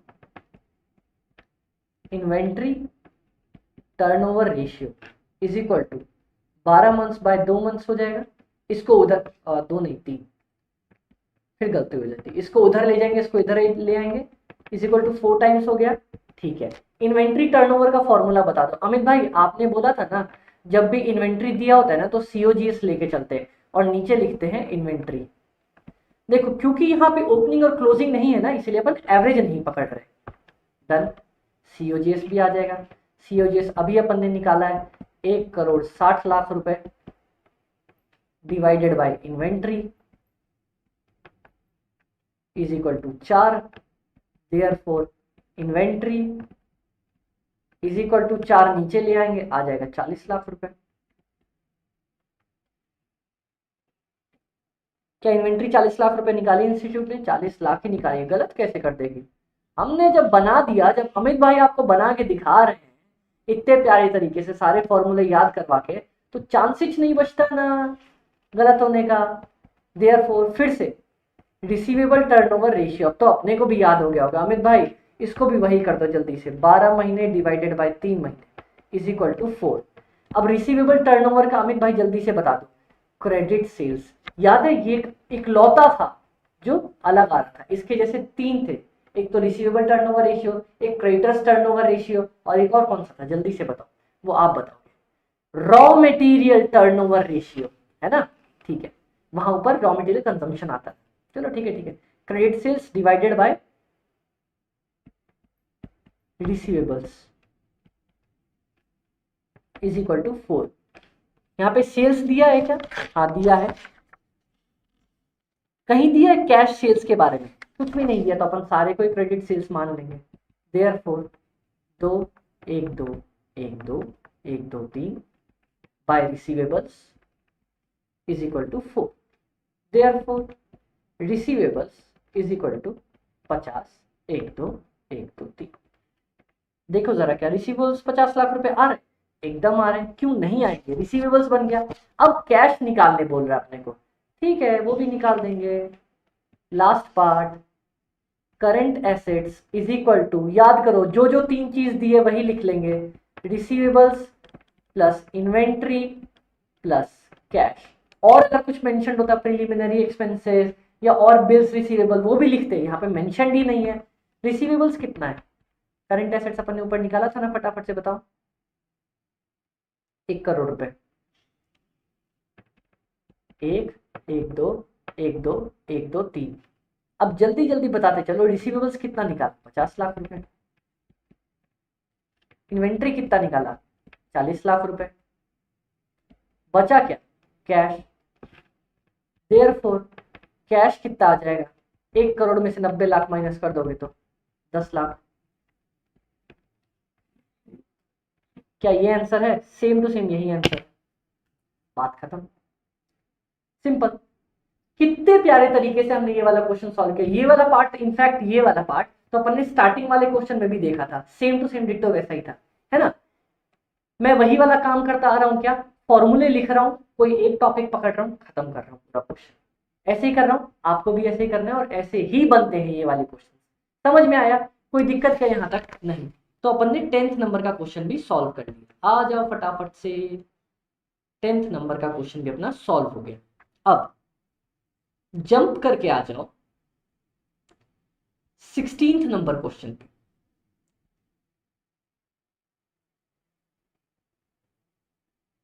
inventory turnover ratio is equal to 12 months by 2 months हो जाएगा। इसको उधर 2 नहीं 3, फिर गलती हो जाती है। इसको उधर ले जाएंगे, इसको इधर ले आएंगे, इज इक्वल टू 4 टाइम्स हो गया। ठीक है, इन्वेंट्री टर्नओवर का फॉर्मूला बता दो। अमित भाई आपने बोला था ना, जब भी इन्वेंट्री दिया होता है ना तो सीओजीएस लेके चलते हैं और नीचे लिखते हैं इन्वेंट्री। देखो क्योंकि यहाँ पे ओपनिंग और क्लोजिंग नहीं है ना, इसलिए अपन एवरेज नहीं पकड़ रहे। डन, सीओजीएस भी आ जाएगा। सीओजीएस अभी अपन ने निकाला है 1 करोड़ 60 लाख रुपए divided by inventory is equal to 4। Therefore inventory is equal to 4 नीचे ले आएंगे, आ जाएगा 40 लाख रुपए। क्या इन्वेंट्री 40 लाख रुपए निकाली इंस्टीट्यूट ने? 40 लाख ही निकाली, गलत कैसे कर देगी? हमने जब बना दिया, जब अमित भाई आपको बना के दिखा रहे हैं इतने प्यारे तरीके से सारे फॉर्मूले याद करवा के, तो चांसेस नहीं बचता ना गलत होने का। देयरफॉर फिर से रिसीवेबल टर्नओवर रेशियो, अब तो अपने को भी याद हो गया होगा। अमित भाई इसको भी वही कर दो जल्दी से, 12 महीने डिवाइडेड बाय 3 महीने इज इक्वल टू 4। अब रिसीवेबल टर्नओवर का अमित भाई जल्दी से बता दो। क्रेडिट सेल्स, याद है ये इकलौता था जो अलग आ रहा था। इसके जैसे 3 थे, एक तो रिसीवेबल टर्नओवर रेशियो, एक क्रेडिटर्स टर्नओवर रेशियो, और एक और कौन सा था जल्दी से बताओ, वो आप बताओगे। रॉ मटेरियल टर्नओवर रेशियो है ना, ठीक है, वहां ऊपर रॉ मटेरियल कंजम्पशन आता है। चलो ठीक है ठीक है, credit sales divided by receivables is equal to 4। यहाँ पे सेल्स दिया है क्या? हाँ दिया है। कहीं दिया है कैश सेल्स के बारे में? कुछ भी नहीं दिया, तो अपन सारे को क्रेडिट सेल्स मान लेंगे। Therefore 2 1 2 1 2 1 2 3 by receivables is equal to 4। Therefore receivables is equal to 50 1 2 1 2 3। देखो जरा, क्या रिसीवेबल्स 50 लाख रुपए आ रहे? एकदम आ रहे हैं, क्यों नहीं आएंगे? रिसीवेबल्स बन गया। अब कैश निकालने बोल रहा है अपने को, ठीक है वो भी निकाल देंगे। Last part, current assets is equal to, याद करो जो जो 3 चीज दी है वही लिख लेंगे। Receivables plus inventory plus cash, और अगर कुछ मेंशन होता प्रिलिमिनरी एक्सपेंसेस या और बिल्स रिसीवेबल वो भी लिखते हैं, यहाँ पे मेंशन ही नहीं है। रिसीवेबल्स कितना है? करंट एसेट्स अपन ने ऊपर निकाला था ना, फटाफट से बताओ। 1 करोड़ रुपए। 1 1 2 1 2 1 2 3। अब जल्दी जल्दी बताते चलो, रिसीवेबल्स कितना निकाला? 50 लाख रुपए। इन्वेंट्री कितना निकाला? 40 लाख रुपए। बचा क्या, कैश। देयरफॉर कैश कितना आ जाएगा, 1 करोड़ में से 90 लाख माइनस कर दोगे तो 10 लाख। क्या ये आंसर है, सेम टू सेम यही आंसर, बात खत्म, सिंपल। कितने प्यारे तरीके से हमने ये वाला क्वेश्चन सॉल्व किया। ये वाला पार्ट, इनफैक्ट ये वाला पार्ट तो अपन ने स्टार्टिंग वाले क्वेश्चन में भी देखा था, सेम टू सेम डिट्टो वैसा ही था, है ना। मैं वही वाला काम करता आ रहा हूं, क्या फॉर्मूले लिख रहा हूं, कोई एक टॉपिक पकड़ रहा हूं, खत्म कर रहा हूं पूरा क्वेश्चन। ऐसे ही कर रहा हूं, आपको भी ऐसे ही करना है, और ऐसे ही बनते हैं ये वाले क्वेश्चन। समझ में आया, कोई दिक्कत क्या यहाँ तक नहीं। तो अपन ने 10th नंबर का क्वेश्चन भी सॉल्व कर लिया। आ जाओ फटाफट से, 10th नंबर का क्वेश्चन भी अपना सॉल्व हो गया। अब जंप करके आ जाओ 16th नंबर क्वेश्चन पे।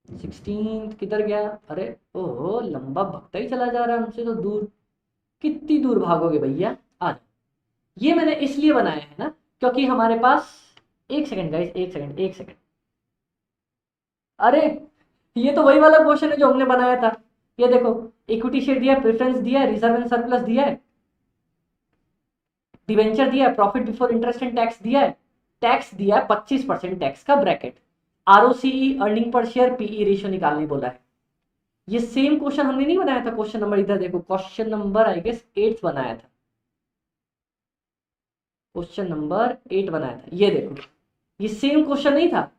16th किधर गया, अरे ओह लंबा भगता ही चला जा रहा है हमसे तो दूर। कितनी दूर भागोगे भैया, आ जाओ। ये मैंने इसलिए बनाया है ना, क्योंकि हमारे पास, एक सेकंड गाइस, एक सेकंड एक सेकंड, अरे ये तो वही वाला क्वेश्चन है जो हमने बनाया था। ये देखो, इक्विटी शेयर दिया है, प्रेफरेंस दिया है, रिजर्व एंड सरप्लस दिया है, डिवेंचर दिया है, profit before interest and tax दिया है, टैक्स दिया है 25% टैक्स का bracket, ROCE earning per share, PE ratio निकालने बोला है। ये सेम क्वेश्चन हमने नहीं बनाया था, क्वेश्चन नंबर इधर देखो, क्वेश्चन नंबर आई गेस 8 बनाया था, क्वेश्चन नंबर 8 बनाया था। ये देखो, ये सेम क्वेश्चन नहीं था,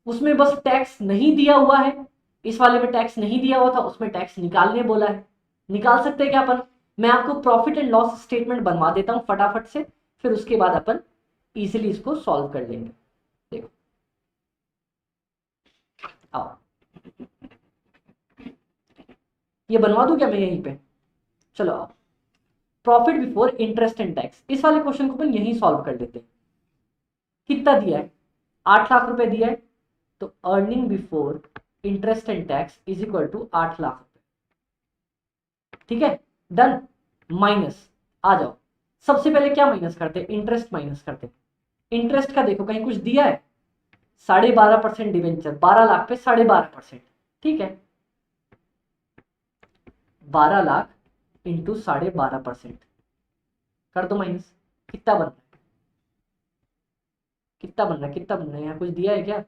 उसमें बस टैक्स नहीं दिया हुआ है, इस वाले में टैक्स नहीं दिया हुआ था, उसमें टैक्स निकालने बोला है। निकाल सकते हैं क्या अपन, मैं आपको प्रॉफिट एंड लॉस स्टेटमेंट बनवा देता हूं फटाफट से, फिर उसके बाद अपन इजीली इसको सॉल्व कर लेंगे। देखो आओ, ये बनवा दूं क्या मैं यहीं पे, चलो आओ। Profit before interest and tax, इस वाले क्वेश्चन को अपन यहीं सॉल्व कर लेते हैं। कितना दिया है, 8 लाख रुपए दिया है, तो earning before interest and tax is equal to 8 lakh रुपए। ठीक है, डन। माइनस, आ जाओ, सबसे पहले क्या माइनस करते हैं, इंटरेस्ट माइनस करते हैं। इंटरेस्ट का देखो कहीं कुछ दिया है, 12.5% डिवेंचर, 12 लाख पे 12.5%, ठीक है, 12 लाख इंटू 12.5% कर दो माइनस। कितना बन रहा है, कितना बन रहा है, कितना बन रहा है, यहाँ कुछ दिया है क्या,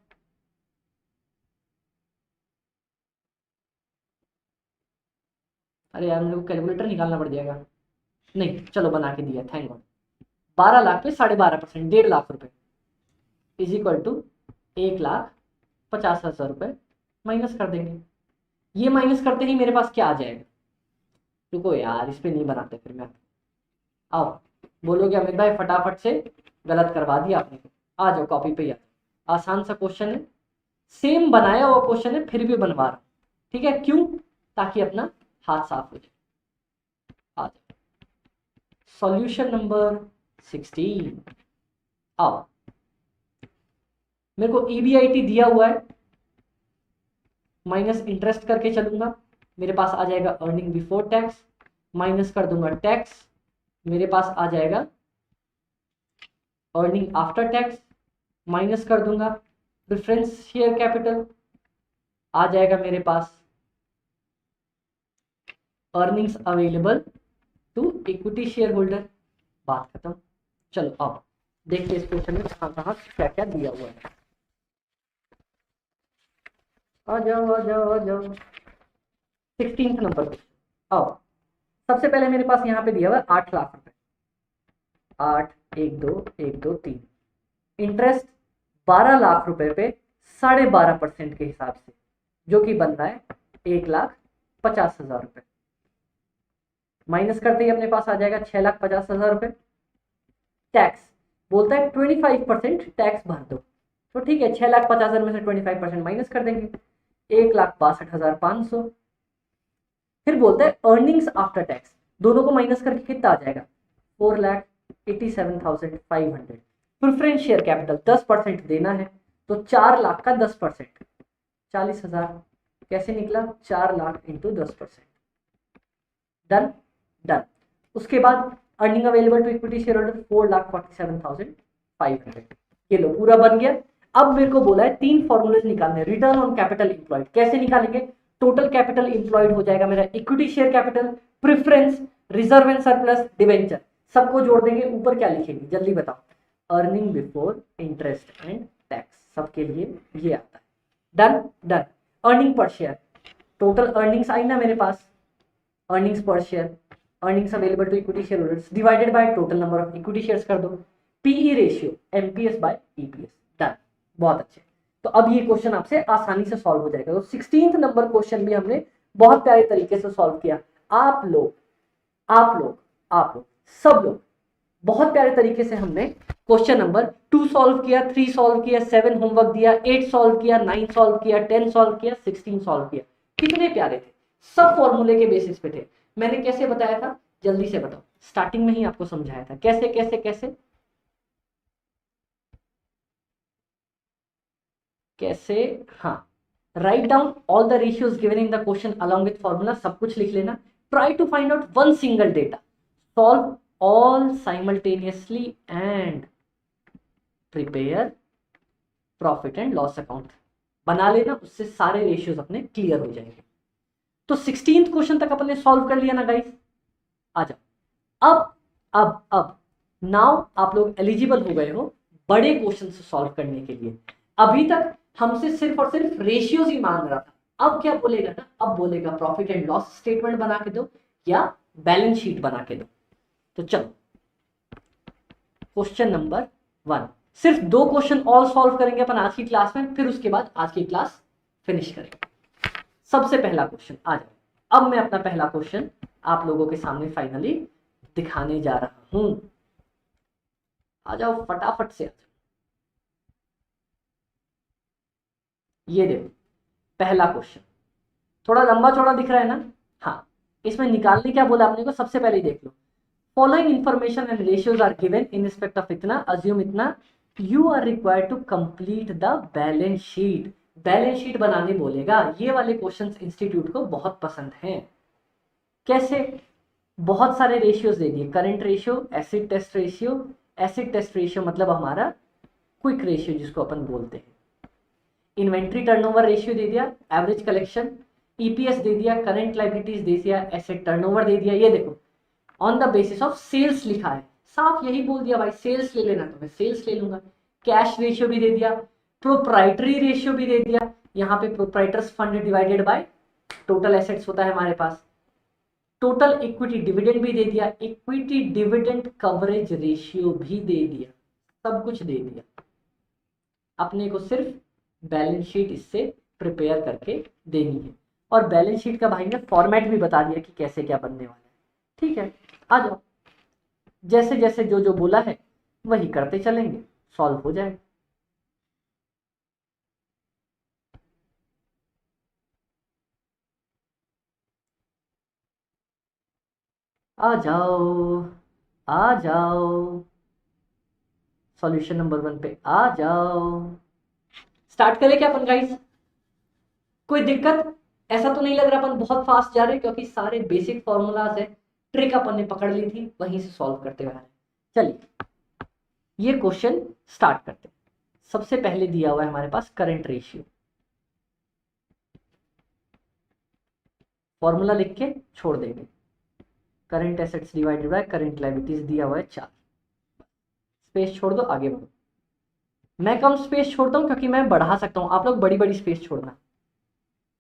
अरे यार मेरे को कैलकुलेटर निकालना पड़ जाएगा, नहीं चलो बना के दिया, थैंक गॉड। 12 लाख पे 12.5%, 1.5 लाख रुपए इज इक्वल टू 1,50,000 रुपए, माइनस कर देंगे। ये माइनस करते ही मेरे पास क्या आ जाएगा, रुको यार इस पे नहीं बनाते फिर मैं, आओ, बोलोगे अमित भाई फटाफट से गलत करवा दिया आपने, आ जाओ कॉपी पे, यार आसान सा क्वेश्चन है, सेम बनाया हुआ क्वेश्चन है फिर भी बनवा रहा हूं, ठीक है, क्यों, ताकि अपना हाथ साफ हो जाए। आ जाओ, सॉल्यूशन नंबर 16, आओ। मेरे को ईबीआईटी दिया हुआ है, माइनस इंटरेस्ट करके चलूंगा, मेरे पास आ जाएगा अर्निंग बिफोर टैक्स, माइनस कर दूंगा टैक्स, मेरे पास आ जाएगा अर्निंग आफ्टर टैक्स, माइनस कर दूंगा प्रेफरेंस शेयर कैपिटल, आ जाएगा मेरे पास earnings available to equity share holder, बात खत्म। चलो अब देखते इस क्वेश्चन में कहाँ कहाँ क्या क्या दिया हुआ है, आ जाओ आ जाओ आ जाओ। 16th नंबर पे अब सबसे पहले मेरे पास यहाँ पे दिया हुआ है 8 लाख रुपए, 8 1 2 1 2 3, इंटरेस्ट 12 लाख रुपए पे 12.5% के हिसाब से, जो कि बन रहा है 1,50,000 रुपए, माइनस करते ही अपने पास आ जाएगा 6,50,000 रुपए। टैक्स बोलता है 25% टैक्स भर दो, तो ठीक है 6,50,000 में से 25% माइनस कर देंगे, 1,62,500। फिर बोलता है अर्निंग्स आफ्टर टैक्स, दोनों को माइनस करके कितना आ जाएगा, 4,87,500। प्रेफरेंस शेयर कैपिटल 10% देना है, तो 4 लाख का 10%, 40,000, कैसे निकला, 4 लाख इंटू 10%, डन डन। उसके बाद earning available to equity share holder 4,47,500, ये लो पूरा बन गया। अब मेरे को बोला है 3 फॉर्मूलेज निकालने, रिटर्न ऑन कैपिटल एम्प्लॉयड। कैसे निकालेंगे? टोटल कैपिटल एम्प्लॉयड हो जाएगा मेरा equity share capital, preference, reserve and surplus, debenture, सबको जोड़ देंगे। ऊपर क्या लिखेंगे जल्दी बताओ? Earning before interest and tax, सबके लिए ये आता है। Done done. Earning per share, total earnings आई ना मेरे पास, earnings per share, earnings available to equity share holders divided by total number of equity shares कर दो, PE ratio MPS by EPS. Done, बहुत अच्छे। तो अब ये क्वेश्चन आपसे आसानी से सॉल्व हो जाएगा। तो 16th नंबर क्वेश्चन भी हमने बहुत प्यारे तरीके से सॉल्व किया। आप लोग सब लोग बहुत प्यारे तरीके से हमने क्वेश्चन नंबर 2 सॉल्व किया, 3 सॉल्व किया, 7 होमवर्क दिया, 8 सॉल्व किया, 9 सॉल्व किया, 10 सॉल्व किया, 16 सॉल्व किया। कितने प्यारे थे, सब फॉर्मूले के बेसिस पे थे। मैंने कैसे बताया था जल्दी से बताओ? स्टार्टिंग में ही आपको समझाया था कैसे कैसे कैसे कैसे। हाँ, write down all the ratios given in the question along with formula, सब कुछ लिख लेना। Try to find out one single data, solve all simultaneously and prepare profit and loss account बना लेना, उससे सारे रेशियोज अपने क्लियर हो जाएंगे। तो 16th क्वेश्चन तक अपने सॉल्व कर लिया ना गाइस? आ जाओ। अब नाउ आप लोग एलिजिबल हो गए हो बड़े क्वेश्चन से सॉल्व करने के लिए। अभी तक हमसे सिर्फ और सिर्फ रेशियोज ही मांग रहा था, अब क्या बोलेगा ना, अब बोलेगा प्रॉफिट एंड लॉस स्टेटमेंट बना के दो या बैलेंस शीट बना के दो। तो चलो क्वेश्चन नंबर 1, सिर्फ 2 क्वेश्चन और सॉल्व करेंगे अपन आज की क्लास में, फिर उसके बाद आज की क्लास फिनिश करेंगे। सबसे पहला क्वेश्चन आ जाओ। अब मैं अपना पहला क्वेश्चन आप लोगों के सामने फाइनली दिखाने जा रहा हूं। आ जाओ फटाफट से आ जाओ। ये देखो पहला क्वेश्चन, थोड़ा लंबा चौड़ा दिख रहा है ना? हाँ, इसमें निकालने क्या बोला आपने को, सबसे पहले ही देख लो। Following information and ratios are given in respect of इतना, अज्यूम इतना, you are required to complete the balance sheet. Balance sheet बनाने बोलेगा। ये वाले क्वेश्चंस इंस्टीट्यूट को बहुत पसंद हैं। कैसे? बहुत सारे रेशियोज दे दिए, current ratio, acid test ratio. Acid test ratio मतलब हमारा क्विक रेशियो जिसको अपन बोलते हैं। इन्वेंट्री टर्नओवर रेशियो दे दिया, एवरेज कलेक्शन, ईपीएस दे दिया, करंट लायबिलिटीज दे दिया, एसेट टर्नओवर दे दिया। ये देखो on the basis of sales लिखा है, साफ यही बोल दिया भाई सेल्स ले लेना, तो मैं सेल्स ले लूंगा। कैश रेशियो भी दे दिया, प्रोप्राइटरी रेशियो भी दे दिया। यहाँ पे proprietors fund divided by total assets होता है हमारे पास। टोटल इक्विटी डिविडेंड भी दे दिया, इक्विटी डिविडेंड कवरेज रेशियो भी दे दिया, सब कुछ दे दिया। अपने को सिर्फ बैलेंस शीट इससे प्रिपेयर करके देनी है, और बैलेंस शीट का भाई ने फॉर्मेट भी बता दिया कि कैसे क्या बनने वाला है। ठीक है, आ जाओ, जैसे जैसे जो जो बोला है वही करते चलेंगे, सॉल्व हो जाएगा। आ जाओ आ जाओ, सॉल्यूशन नंबर 1 पे आ जाओ। स्टार्ट करें क्या अपन गाइस? कोई दिक्कत? ऐसा तो नहीं लग रहा अपन बहुत फास्ट जा रहे हैं, क्योंकि सारे बेसिक फॉर्मूलाज है, ट्रिक अपन ने पकड़ ली थी, वहीं से सॉल्व करते हुए आ रहे हैं। चलिए ये क्वेश्चन स्टार्ट करते हैं। सबसे पहले दिया हुआ है हमारे पास करंट रेशियो, फॉर्मूला लिख के छोड़ देंगे। Current assets divided by current liabilities दिया हुआ है 4, स्पेस छोड़ दो, आगे बढ़ो। मैं कम स्पेस छोड़ता हूं क्योंकि मैं बढ़ा सकता हूं, आप लोग बड़ी बड़ी स्पेस छोड़ना।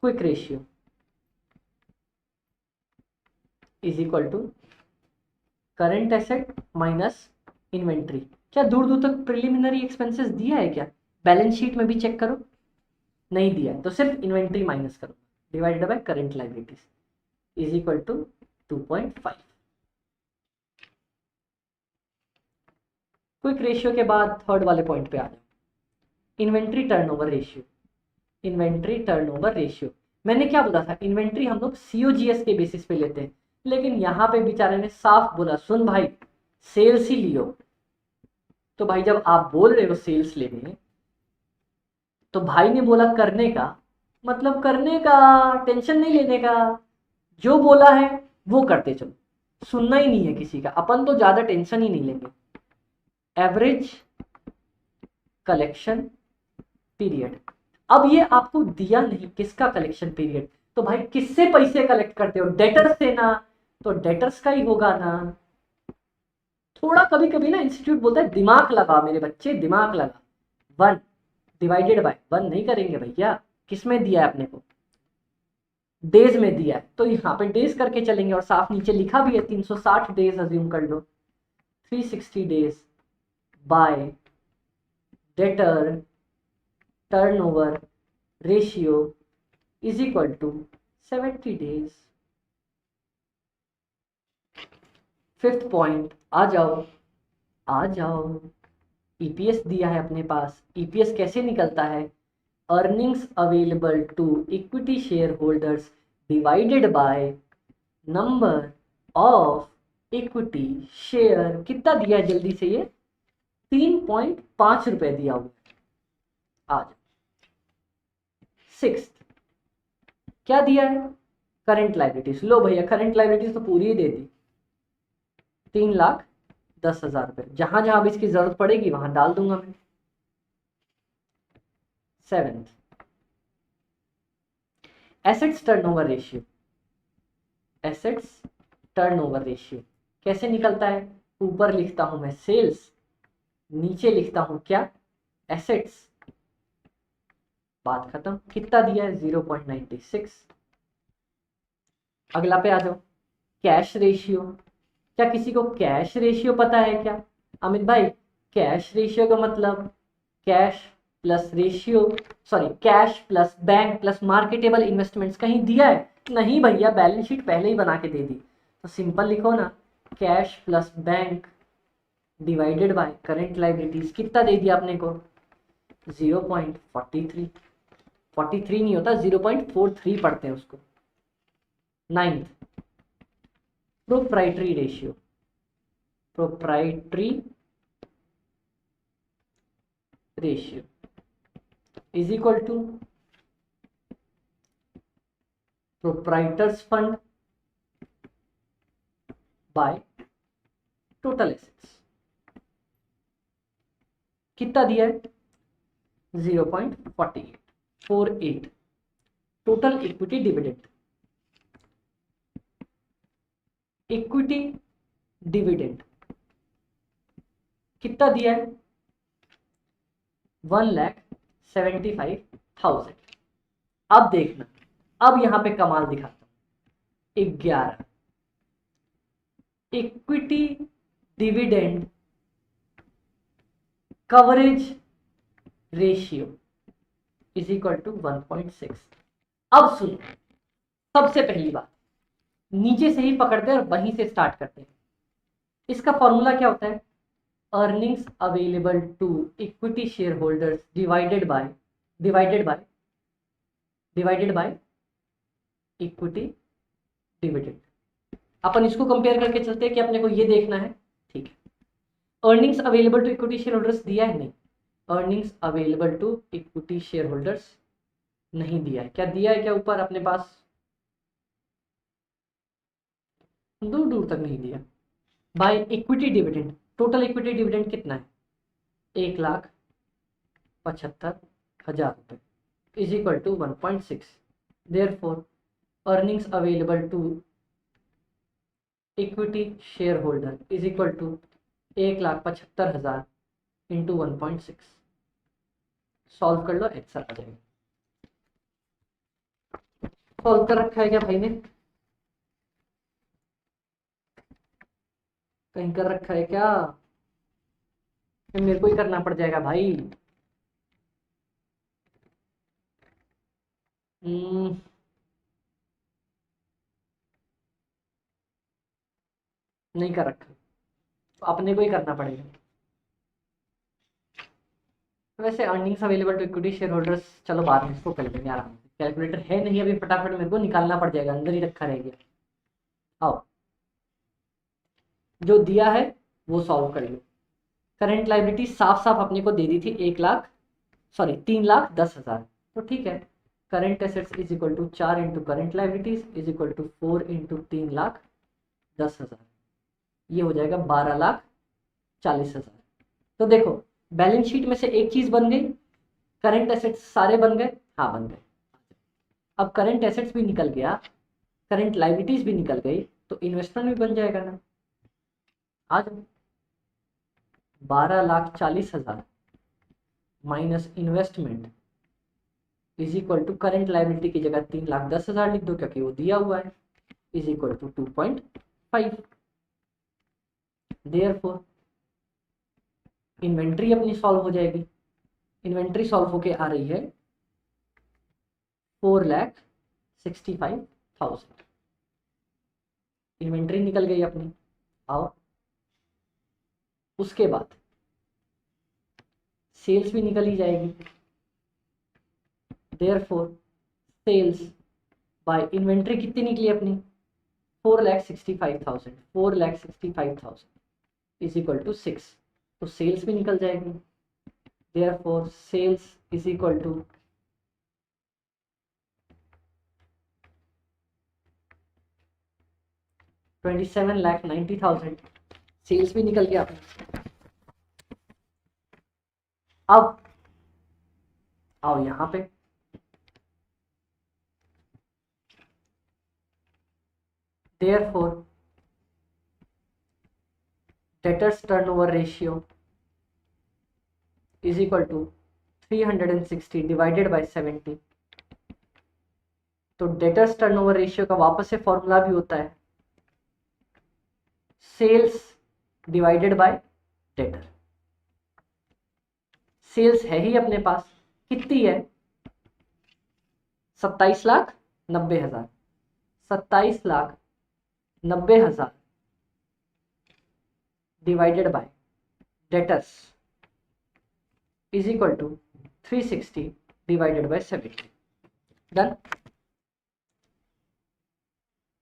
Quick ratio is equal to current asset minus inventory. क्या दूर दूर तक प्रिलिमिनरी एक्सपेंसेस दिया है क्या? बैलेंस शीट में भी चेक करो, नहीं दिया है, तो सिर्फ इन्वेंट्री माइनस करो, divided by current liabilities is equal to 2.5। Quick ratio के बाद थर्ड वाले पॉइंट पे आ जाओ, inventory turnover ratio. Inventory turnover ratio, मैंने क्या बोला था, इन्वेंट्री हम लोग सीओजीएस के बेसिस पे लेते हैं, लेकिन यहाँ पे बेचारे ने साफ बोला सुन भाई सेल्स ही लियो। तो भाई जब आप बोल रहे हो सेल्स लेने, तो भाई ने बोला करने का, मतलब करने का, टेंशन नहीं लेने का, जो बोला है वो करते चलो, सुनना ही नहीं है किसी का, अपन तो ज्यादा टेंशन ही नहीं लेंगे। Average collection period. अब ये आपको दिया नहीं किसका कलेक्शन पीरियड, तो भाई किससे पैसे कलेक्ट करते हो, डेटर्स से ना, तो डेटर्स का ही होगा ना। थोड़ा कभी कभी ना इंस्टीट्यूट बोलता है दिमाग लगा मेरे बच्चे, दिमाग लगा। 1 डिवाइडेड बाय 1 नहीं करेंगे भैया, किस में दिया है अपने को, डेज में दिया है, तो यहाँ पे डेज करके चलेंगे, और साफ नीचे लिखा भी है 360 डेज अज्यूम कर लो, 360 days by debtor turnover ratio is equal to 70 days. Fifth point, आ जाओ आ जाओ। ईपीएस दिया है अपने पास, ईपीएस कैसे निकलता है, earnings available to equity share holders divided by number of equity share. कितना दिया है जल्दी से, ये 3.5 रुपए दिया हुआ। आज सिक्स्थ क्या दिया है, करंट लाइबिलिटीज। लो भैया करंट लाइबिलिटीज तो पूरी ही दे दी, 3,10,000 रुपए, जहां जहां भी इसकी जरूरत पड़ेगी वहां डाल दूंगा मैं। Seventh, assets turnover ratio. Assets turnover ratio कैसे निकलता है, ऊपर लिखता हूं मैं सेल्स, नीचे लिखता हूं क्या, एसेट्स। बात खत्म। कितना दिया है 0.96। अगला पे आ जाओ, कैश रेशियो। क्या किसी को कैश रेशियो पता है क्या, अमित भाई? कैश रेशियो का मतलब cash plus ratio, sorry cash plus bank plus marketable investments, कहीं दिया है? नहीं भैया, बैलेंस शीट पहले ही बना के दे दी, तो सिंपल लिखो ना, cash plus bank divided by current liabilities. कितना दे दिया आपने को, 0.43। 43 नहीं होता, 0.43 पढ़ते हैं उसको। Ninth, proprietary ratio. Proprietary ratio is equal to proprietors fund by total assets. कितना दिया है 0.48। Total equity dividend, equity dividend कितना दिया है 1,75,000। अब देखना, अब यहां पे कमाल दिखाता हूं। 11, equity dividend coverage ratio is equal to 1.6। अब सुनो, सबसे पहली बात नीचे से ही पकड़ते हैं और वहीं से स्टार्ट करते हैं। इसका फॉर्मूला क्या होता है, earnings available to equity share holders divided by equity dividend. अपन इसको कंपेयर करके चलते हैं कि अपने को ये देखना है, ठीक है। Earnings available to equity share holders दिया है, नहीं। Earnings available to equity share holders नहीं दिया है। क्या दिया है, क्या ऊपर अपने पास, दूर दूर तक नहीं दिया। By equity dividend, total equity dividend कितना है 1,75,000 रुपए is equal to 1.6। Therefore earnings available to equity share holder is equal to 1,75,000 into 1.6। Solve कर लो, आंसर आ जाएगा। सॉल्व कर रखा है क्या भाई ने, कहीं कर रखा है क्या, मेरे को ही करना पड़ जाएगा भाई। नहीं कर रखा, तो अपने को ही करना पड़ेगा। वैसे earnings available to equity share holders, चलो बाद में इसको कर लेंगे आराम से, कैलकुलेटर है नहीं अभी, फटाफट मेरे को निकालना पड़ जाएगा, अंदर ही रखा रह गया। आओ, जो दिया है वो सॉल्व कर लो। करंट लाइबिलिटी साफ साफ अपने को दे दी थी 3,10,000, तो ठीक है। Current assets is equal to 4 into current liabilities is equal to 4 into 3,10,000, ये हो जाएगा 12,40,000। तो देखो बैलेंस शीट में से एक चीज बन गई, करंट एसेट्स सारे बन गए, हाँ बन गए। अब करंट एसेट्स भी निकल गया, करंट लाइबिलिटीज भी निकल गई, तो इन्वेस्टमेंट भी बन जाएगा ना। आ जाओ, 12,40,000 minus investment is equal to current liability की जगह 3,10,000 लिख दो क्योंकि वो दिया हुआ है, is equal to 2.5। Therefore inventory अपनी सॉल्व हो जाएगी। इन्वेंट्री सॉल्व होके आ रही है 4,65,000। इन्वेंट्री निकल गई अपनी। आओ, उसके बाद सेल्स भी निकल ही जाएगी। देयरफॉर सेल्स बाय इन्वेंट्री कितनी निकली अपनी, 4,65,000। 4,65,000 इज इक्वल टू 6, तो सेल्स भी निकल जाएगी। Therefore sales is equal to 27,90,000। Sales भी निकल गया। अब आओ यहां पे, therefore debtors turnover ratio is equal to 360 divided by 70। तो डेटर्स टर्नओवर रेशियो का वापस से फॉर्मूला भी होता है sales divided by debtor. Sales है ही अपने पास, कितनी है, 27,90,000। 27,90,000 divided by debtors is equal to 360 divided by 70। Done.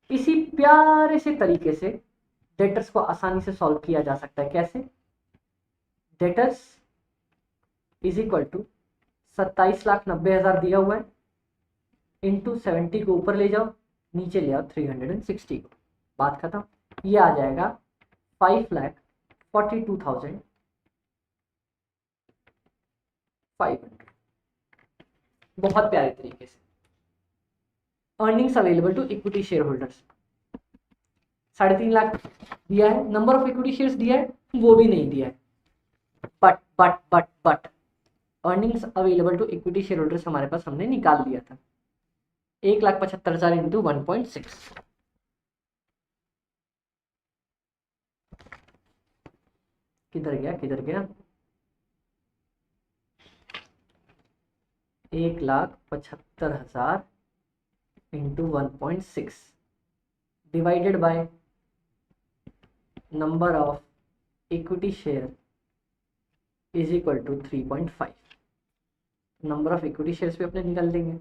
इसी प्यारे से तरीके से डेटर्स को आसानी से सॉल्व किया जा सकता है। कैसे, डेटर्स इज इक्वल टू 27,90,000 दिया हुआ है, इंटू 70 को ऊपर ले जाओ, नीचे ले आओ 360 को, बात खत्म। ये आ जाएगा 5,42,500। बहुत प्यारे तरीके से। Earnings available to equity share holders 3.5 lakh दिया है। नंबर ऑफ इक्विटी शेयर्स दिया है, वो भी नहीं दिया है। But earnings available to equity share holders हमारे पास हमने निकाल लिया था, 1,75,000 इंटू 1.6। किधर गया 1,75,000 into 1.6 divided by number of equity share is equal to 3.5। Number of equity shares भी अपने निकाल देंगे।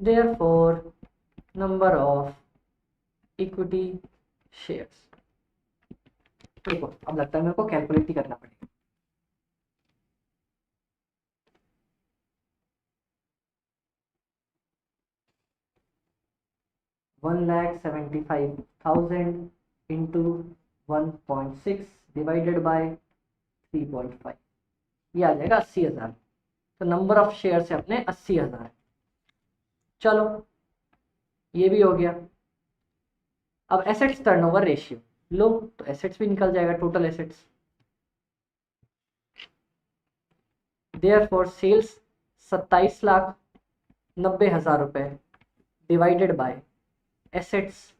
Therefore, number of equity shares, देखो अब लगता है मेरे को कैलकुलेट ही करना पड़ेगा। $1,75,000 इंटू 1.6 डिवाइडेड बाय 3.5, ये आ जाएगा 80,000। तो नंबर ऑफ शेयर है अपने 80,000। चलो ये भी हो गया। अब एसेट्स टर्नओवर रेशियो लो, तो एसेट्स भी निकल जाएगा, टोटल एसेट्स। देयरफॉर सेल्स 27,90,000 रुपए divided by assets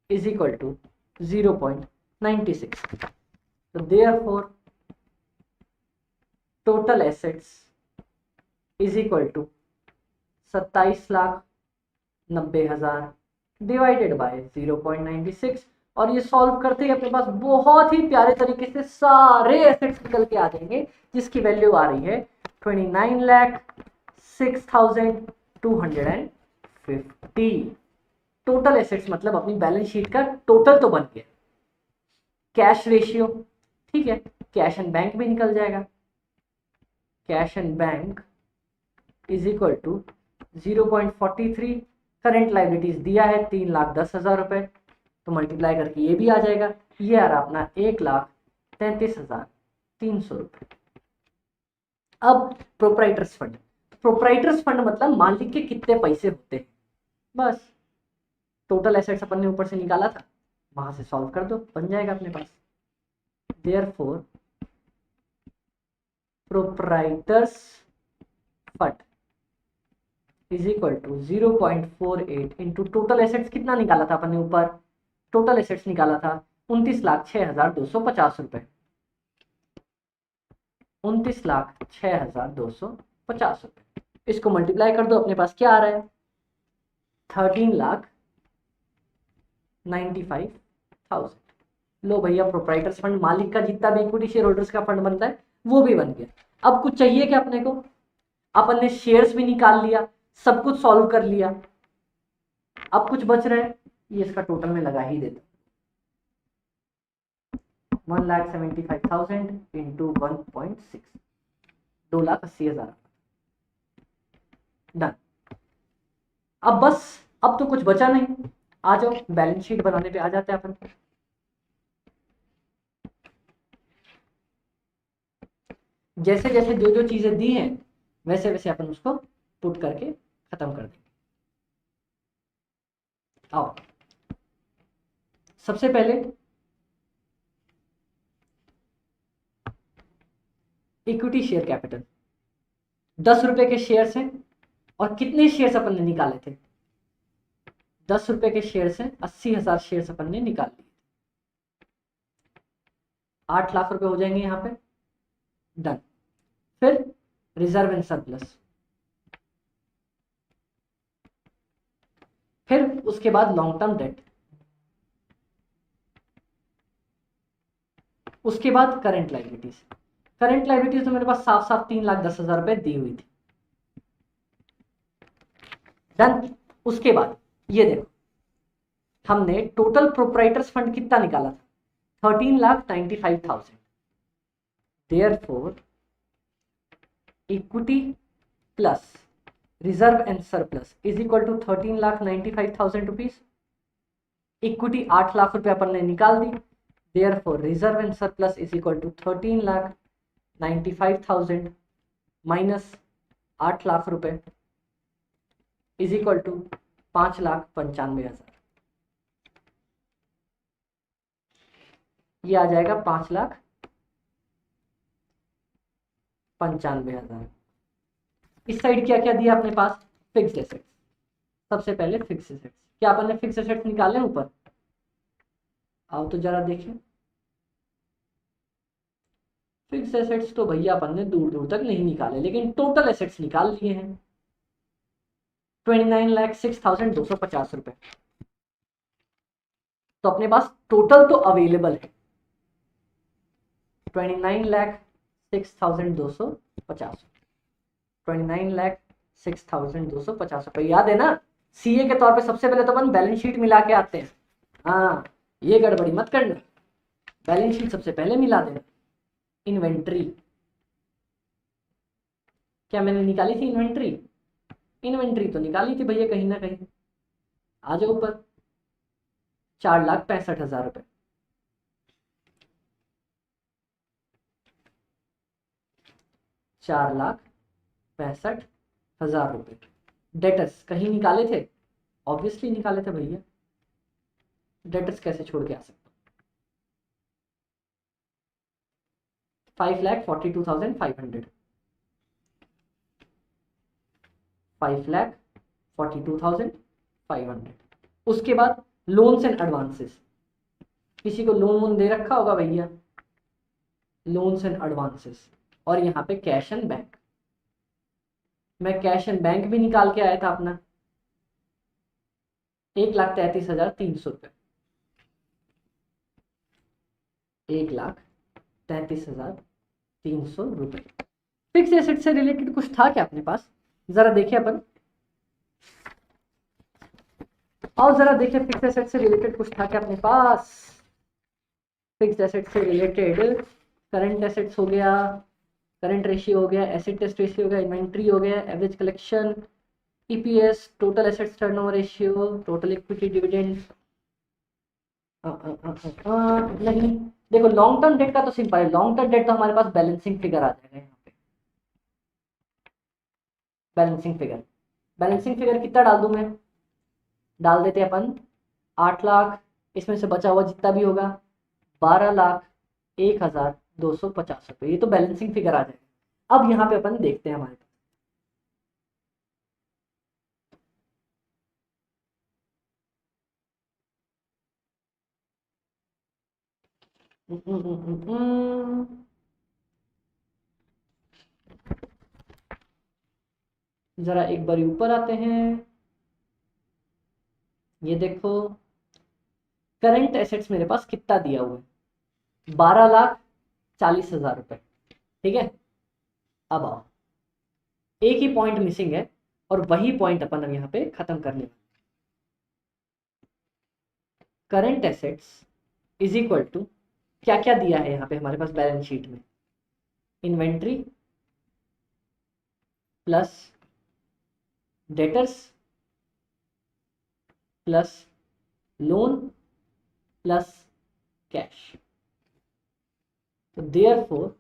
is equal to 0.96। तो therefore total assets is equal to 27,90,000 divided by 0.96। और ये सॉल्व करते ही अपने पास बहुत ही प्यारे तरीके से सारे एसेट्स निकल के आ जाएंगे, जिसकी वैल्यू आ रही है 29,06,250। टोटल एसेट्स मतलब अपनी बैलेंस शीट का टोटल तो बन गया। कैश रेशियो, ठीक है, कैश एंड बैंक भी निकल जाएगा। Cash and bank is equal to 0.43। Current liabilities दिया है 3,10,000 रुपए, तो मल्टीप्लाई करके ये भी आ जाएगा। ये आ रहा अपना 1,33,000 300 रुपये। अब प्रोप्राइटर्स फंड, प्रोप्राइटर्स फंड मतलब मालिक के कितने पैसे होते हैं, बस टोटल एसेट्स अपन ने ऊपर से निकाला था, वहां से सॉल्व कर दो, बन जाएगा अपने पास। Therefore proprietors fund is equal to 0.48 into total assets कितना निकाला था अपन ने ऊपर, टोटल एसेट्स निकाला था 29,06,250 रुपए, 29,06,250 रुपए। इसको मल्टीप्लाई कर दो, अपने पास क्या आ रहा है, 13,95,000। लो भैया, प्रोप्राइटर्स फंड मालिक का जितना भी इक्विटी शेयर होल्डर्स का फंड बनता है वो भी बन गया। अब कुछ चाहिए क्या अपने को, अपन ने शेयर्स भी निकाल लिया, सब कुछ सॉल्व कर लिया, अब कुछ बच रहा है, ये इसका टोटल में लगा ही देता, 1,75,000 इंटू 1.6, 2,80,000। डन। अब बस, अब तो कुछ बचा नहीं, आ जाओ बैलेंस शीट बनाने पे आ जाते हैं अपन। जैसे जैसे जो जो चीजें दी हैं वैसे वैसे अपन उसको पुट करके खत्म कर देंगे। आओ, सबसे पहले इक्विटी शेयर कैपिटल 10 रुपए के शेयर हैं, और कितने शेयर्स अपन ने निकाले थे, 10 रुपए के शेयर से 80,000 शेयर्स अपन ने निकाल लिए, 8 लाख रुपए हो जाएंगे यहाँ पे। डन। फिर रिजर्व एंड सरप्लस, फिर उसके बाद लॉन्ग टर्म डेट, उसके बाद करंट लायबिलिटीज। करंट लायबिलिटीज तो मेरे पास साफ साफ 3,10,000 रुपए दी हुई थी। डन। उसके बाद ये देखो, हमने टोटल प्रोप्राइटर्स फंड कितना निकाला था, 13,95,000। Therefore equity plus reserve and surplus is equal to 13,95,000 rupees. Equity 8 lakh रुपए अपन ने निकाल दी, therefore reserve and surplus is equal to 13,95,000 minus 8 lakh रुपए इज इक्वल टू 5,95,000। ये आ जाएगा 5,95,000। इस साइड क्या क्या दिया अपने पास, फिक्स्ड एसेट्स। सबसे पहले फिक्स्ड एसेट्स, क्या अपन ने फिक्स्ड एसेट्स निकाले ऊपर, आओ तो जरा देखिए। फिक्स्ड एसेट्स तो भैया अपन ने दूर दूर तक नहीं निकाले, लेकिन टोटल एसेट्स निकाल लिए हैं, 29,06,250 रुपए। तो अपने पास टोटल तो अवेलेबल है 29,06,250, 29,06,250 रुपए। याद है ना, सीए के तौर पे सबसे पहले तो अपन बैलेंस शीट मिला के आते हैं। हाँ, ये गड़बड़ी मत करना, बैलेंस शीट सबसे पहले मिला देना। इन्वेंट्री, क्या मैंने निकाली थी इन्वेंट्री, इन्वेंट्री तो निकाली थी भैया कहीं ना कहीं, आ जाओ ऊपर, 4,65,000 रुपए। ₹4,65,000। डेटर्स कहीं निकाले थे, ऑब्वियसली निकाले थे भैया, डेटर्स कैसे छोड़ के आ सकते, 5,42,500, 5,42,500। उसके बाद लोन्स एंड एडवांसेस, किसी को लोन वोन दे रखा होगा भैया, लोन्स एंड एडवांसेस, और यहाँ पे कैश एंड बैंक। मैं कैश एंड बैंक भी निकाल के आया था अपना, 1,33,300 रुपये, 1,33,300 रुपये। फिक्स एसेट से रिलेटेड कुछ था क्या अपने पास, जरा देखिए अपन, और जरा देखिए फिक्स एसेट से रिलेटेड कुछ था क्या अपने पास। फिक्स एसेट से रिलेटेड करंट एसेट्स हो गया, करंट रेशियो हो गया, एसेट टेस्ट रेशियो हो गया, इन्वेंट्री हो गया, average collection, EPS, total assets turnover ratio, total equity dividend, नहीं देखो लॉन्ग टर्म डेट का तो सिंपल है, लॉन्ग टर्म डेट तो हमारे पास बैलेंसिंग फिगर आ जाएगा यहाँ पे। बैलेंसिंग फिगर कितना डाल दूं मैं, डाल देते हैं अपन 8 लाख, इसमें से बचा हुआ जितना भी होगा 12,01,250 रुपये, ये तो बैलेंसिंग फिगर आ जाएगा। अब यहाँ पे अपन देखते हैं हमारे पास जरा एक बार ऊपर आते हैं। ये देखो करंट एसेट्स मेरे पास कितना दिया हुआ है, 12,40,000 रुपये। ठीक है, अब आओ, एक ही पॉइंट मिसिंग है और वही पॉइंट अपन अब यहाँ पे खत्म करने वाले। Current assets is equal to क्या क्या दिया है यहाँ पे हमारे पास बैलेंस शीट में, inventory plus debtors plus loan plus cash. तो देयरफॉर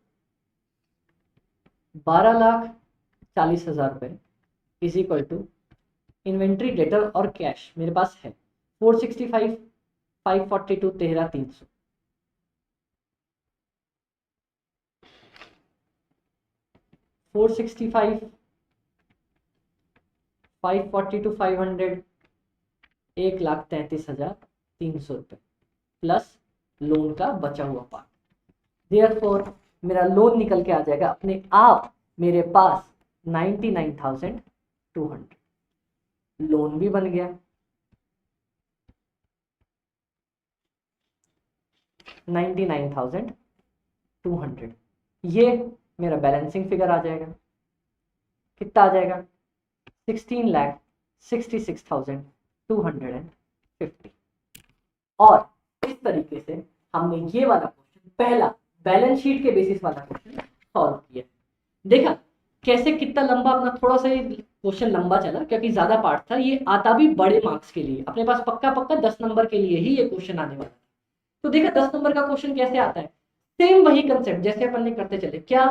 12,40,000 रुपये is equal to inventory debtor और कैश मेरे पास है 465, 542, 13,300। 465, 542, 500, 1,33,300 रुपये प्लस लोन का बचा हुआ पार्ट। देयरफॉर मेरा लोन निकल के आ जाएगा अपने आप मेरे पास 99,200, लोन भी बन गया 99,200। ये मेरा बैलेंसिंग फिगर आ जाएगा, कितना आ जाएगा 16,66,250। और इस तरीके से हमने ये वाला क्वेश्चन, पहला बैलेंस शीट के बेसिस वाला क्वेश्चन सॉल्व किया। देखा कैसे कितना लंबा अपना, थोड़ा सा क्वेश्चन लंबा चला क्योंकि ज्यादा पार्ट था, ये आता भी बड़े मार्क्स के लिए, अपने पास पक्का 10 नंबर के लिए ही ये क्वेश्चन आने वाला था। तो देखा 10 नंबर का क्वेश्चन कैसे आता है, सेम वही कंसेप्ट जैसे अपन ने करते चले। क्या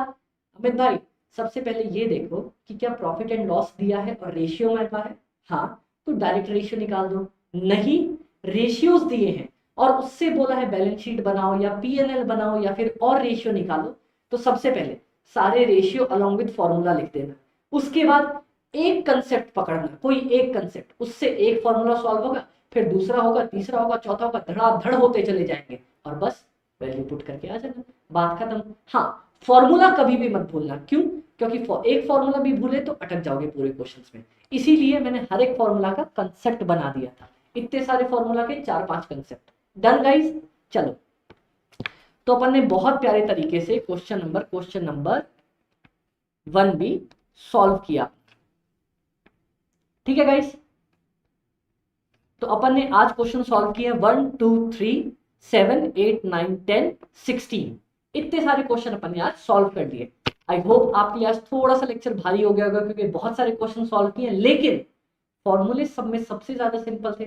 अमित भाई, सबसे पहले ये देखो कि क्या प्रॉफिट एंड लॉस दिया है और रेशियो में है, हाँ तो डायरेक्ट रेशियो निकाल दो। नहीं, रेशियोज दिए हैं और उससे बोला है बैलेंस शीट बनाओ या पीएनएल बनाओ या फिर और रेशियो निकालो, तो सबसे पहले सारे रेशियो अलोंग विद फॉर्मूला लिख देना। उसके बाद एक कंसेप्ट पकड़ना, कोई एक कंसेप्ट, उससे एक फॉर्मूला सॉल्व होगा, फिर दूसरा होगा, तीसरा होगा, चौथा होगा, धड़ाधड़ होते चले जाएंगे और बस वैल्यू पुट करके आ जाना, बात खत्म। हाँ, फॉर्मूला कभी भी मत भूलना, क्यों? क्योंकि एक फॉर्मूला भी भूले तो अटक जाओगे पूरे क्वेश्चंस में, इसीलिए मैंने हर एक फॉर्मूला का कंसेप्ट बना दिया था। इतने सारे फॉर्मूला के 4-5 कंसेप्ट। डन गाइस, चलो तो अपन ने बहुत प्यारे तरीके से क्वेश्चन नंबर 1 भी सॉल्व किया। ठीक है गाइस, तो अपन ने आज क्वेश्चन सॉल्व किए 1, 2, 3, 7, 8, 9, 10, 16, इतने सारे क्वेश्चन अपन ने आज सॉल्व कर लिए। आई होप आपके लिए आज थोड़ा सा लेक्चर भारी हो गया होगा क्योंकि बहुत सारे क्वेश्चन सॉल्व किए, लेकिन फॉर्मूले सब में सबसे ज्यादा सिंपल थे।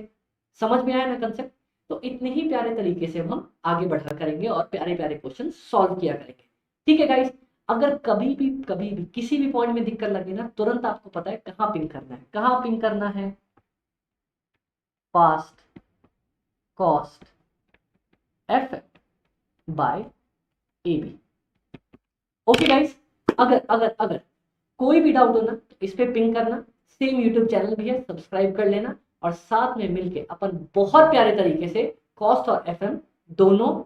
समझ में आया ना कंसेप्ट? तो इतने ही प्यारे तरीके से हम आगे बढ़ा करेंगे और प्यारे प्यारे क्वेश्चन सॉल्व किया करेंगे। ठीक है गाइस, अगर कभी भी किसी भी पॉइंट में दिक्कत लगे ना, तुरंत आपको पता है कहाँ पिंग करना है, कहाँ पिंग करना है, past cost F by A B. Okay guys, अगर कोई भी डाउट हो ना तो इस पे पिंग करना, सेम यूट्यूब चैनल भी है, सब्सक्राइब कर लेना और साथ में मिलके अपन बहुत प्यारे तरीके से कॉस्ट और एफएम दोनों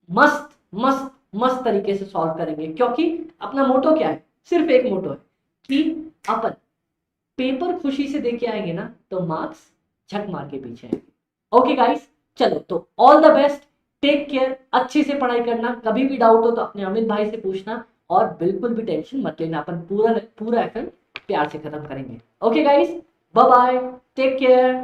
मस्त मस्त मस्त तरीके से सॉल्व करेंगे। क्योंकि अपना मोटो क्या है, सिर्फ एक मोटो है कि अपन पेपर खुशी से देके आएंगे ना तो मार्क्स झक मार के पीछे आएंगे। ओके गाइस, चलो तो all the best, take care, अच्छे से पढ़ाई करना, कभी भी डाउट हो तो अपने अमित भाई से पूछना और बिल्कुल भी टेंशन मत लेना, अपन पूरा एफएम प्यार से खत्म करेंगे। Okay guys, bye bye, take care.